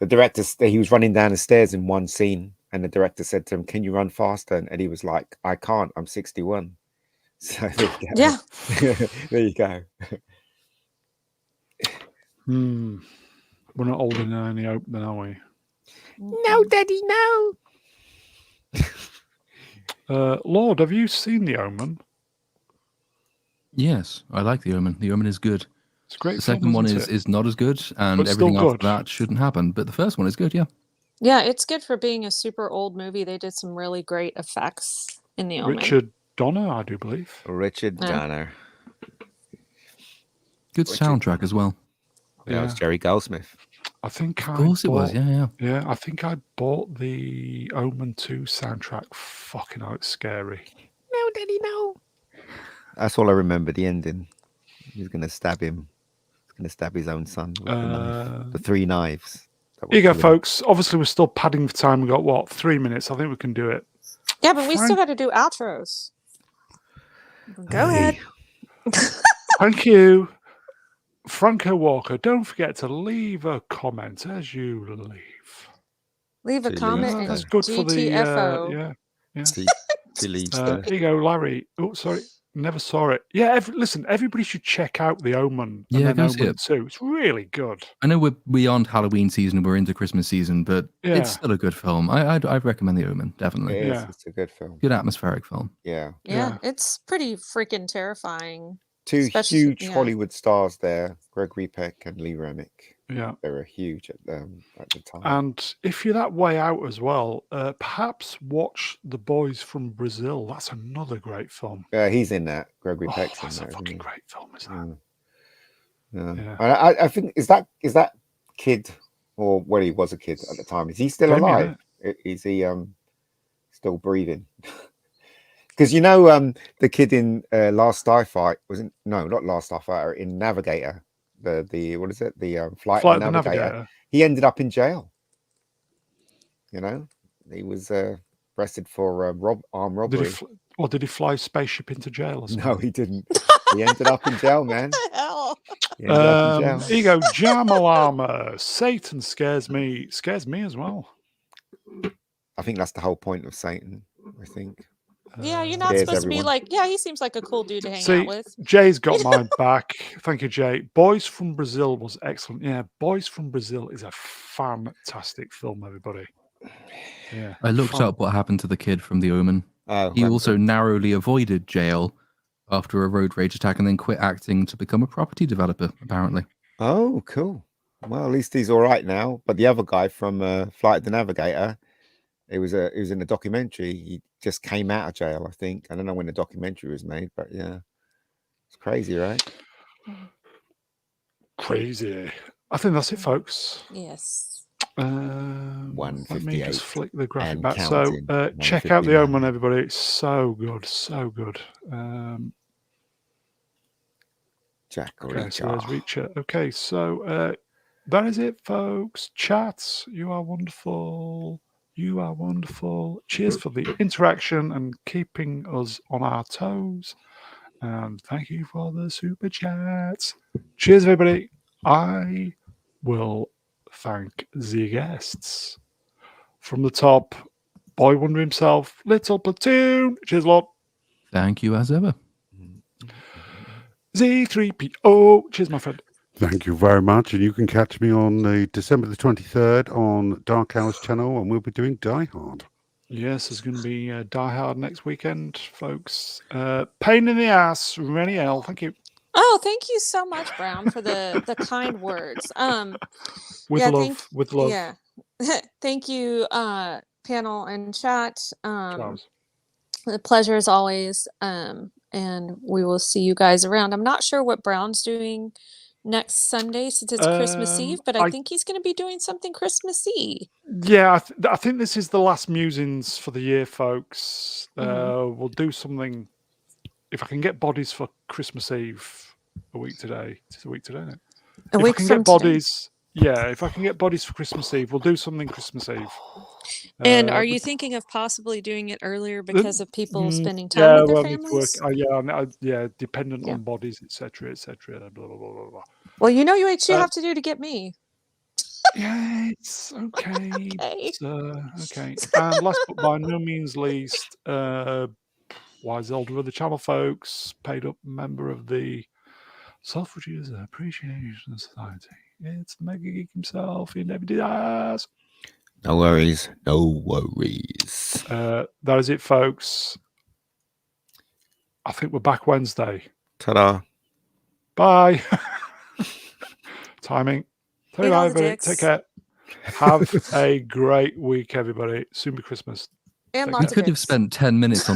The director, he was running down the stairs in one scene and the director said to him, "Can you run faster?" And Eddie was like, "I can't, I'm 61. So there you go. Yeah. There you go. We're not holding any hope then, are we? No, Daddy, no. Lord, have you seen The Omen? Yes, I like The Omen. The Omen is good. It's a great The film, second one isn't it? is not as good, and But still everything after good. that shouldn't happen. But the first one is good, yeah. Yeah, it's good for being a super old movie. They did some really great effects in The Omen. Richard Donner, I do believe. Richard Yeah. Donner. Good soundtrack as well. That was Jerry Goldsmith. I think Of course it was, yeah. Yeah, I think I bought the Omen 2 soundtrack. Fucking hell, it's scary. No, Daddy, no. That's all I remember, the ending. He's going to stab him. He's going to stab his own son with the knife. The 3 knives. Here you go, folks. Obviously, we're still padding for time. We've got, what, 3 minutes? I think we can do it. Yeah, but we still got to do outros. Go ahead. Thank you. Franco Walker, don't forget to leave a comment as you leave. Leave a comment and That's good for the... GTFO. Here you go, Larry. Oh, sorry. Never saw it. Yeah, listen, everybody should check out The Omen and then go see Omen it. 2. It's really good. I know we're beyond Halloween season and we're into Christmas season, but it's still a good film. I'd recommend The Omen, definitely. It is. It's a good film. Good atmospheric film. Yeah. Yeah, it's pretty freaking terrifying. 2 Especially- huge yeah. Hollywood stars there, Gregory Peck and Lee Remick. Yeah. They were huge at the time. And if you're that way out as well, perhaps watch The Boys from Brazil. That's another great film. He's in that. Gregory Peck's in That's that. a isn't fucking he? great film, isn't it? Yeah. I think is that kid, or well, he was a kid at the time. Is he still Damien, alive? Is he still breathing? Because you know the kid in Last Starfighter wasn't not Last Starfighter, in Navigator. The what is it? The Flight of the Navigator. He ended up in jail. You know, he was arrested for armed robbery. Did he fly spaceship into jail or something? No, he didn't. He ended up in jail, man. What the hell? He ended up in jail. Here you go, Jamalama. Satan scares me as well. I think that's the whole point of Satan. I think. Yeah, you're not Scares supposed to be everyone. like, yeah, he seems like a cool dude to hang See, out with. Jay's got my back. Thank you, Jay. Boys from Brazil was excellent. Yeah, Boys from Brazil is a fantastic film, everybody. Yeah. I looked up what happened to the kid from The Omen. Oh, He also narrowly avoided jail after a road rage attack and then quit acting to become a property developer, apparently. Oh, cool. Well, at least he's all right now. But the other guy from Flight of the Navigator, it was in a documentary. He just came out of jail, I think. I don't know when the documentary was made, but yeah, it's crazy, right? Crazy. I think that's it, folks. Yes. Let me just 158 flick the graphic and back. So counting. check out the 159. Omen, everybody. It's so good, so good. Jack Okay, so there's Reacher. Reacher. Okay, so that is it, folks. Chats, you are wonderful. You are wonderful. Cheers for the interaction and keeping us on our toes. And thank you for the super chats. Cheers, everybody. I will thank the guests. From the top, Boy Wonder himself, Little Platoon. Cheers, lot. Thank you as ever. Z3PO. Cheers, my friend. Thank you very much. And you can catch me on December the 23rd on Dark Hours channel, and we'll be doing Die Hard. Yes, there's going to be Die Hard next weekend, folks. Pain in the ass, Rennie L. Thank you. Oh, thank you so much, Brown, for the kind words. With yeah, love, with love. Yeah. Thank you, panel and chat. The pleasure as always. And we will see you guys around. I'm not sure what Brown's doing next Sunday since it's Christmas Eve, but I think he's going to be doing something Christmassy. Yeah, I think this is the last Musings for the year, folks. We'll do something. If I can get bodies for Christmas Eve a week today. It's a week today, isn't it? If I can get bodies, if I can get bodies for Christmas Eve, we'll do something Christmas Eve. And are you thinking of possibly doing it earlier because of people spending time with their families? Dependent on bodies, etc., etc. Blah, blah, blah, blah. Well, you know what you have to do to get me. Yeah, it's okay. Okay. And last but by no means least, Wise Elder of the channel, folks, paid up member of the Self-Reducer Appreciation Society. It's the Mega Geek himself. He never did ask. No worries. No worries. That is it, folks. I think we're back Wednesday. Ta-da. Bye. Timing. Bye, everybody. Take care. Have a great week, everybody. Soon be Christmas. And we could have spent 10 minutes on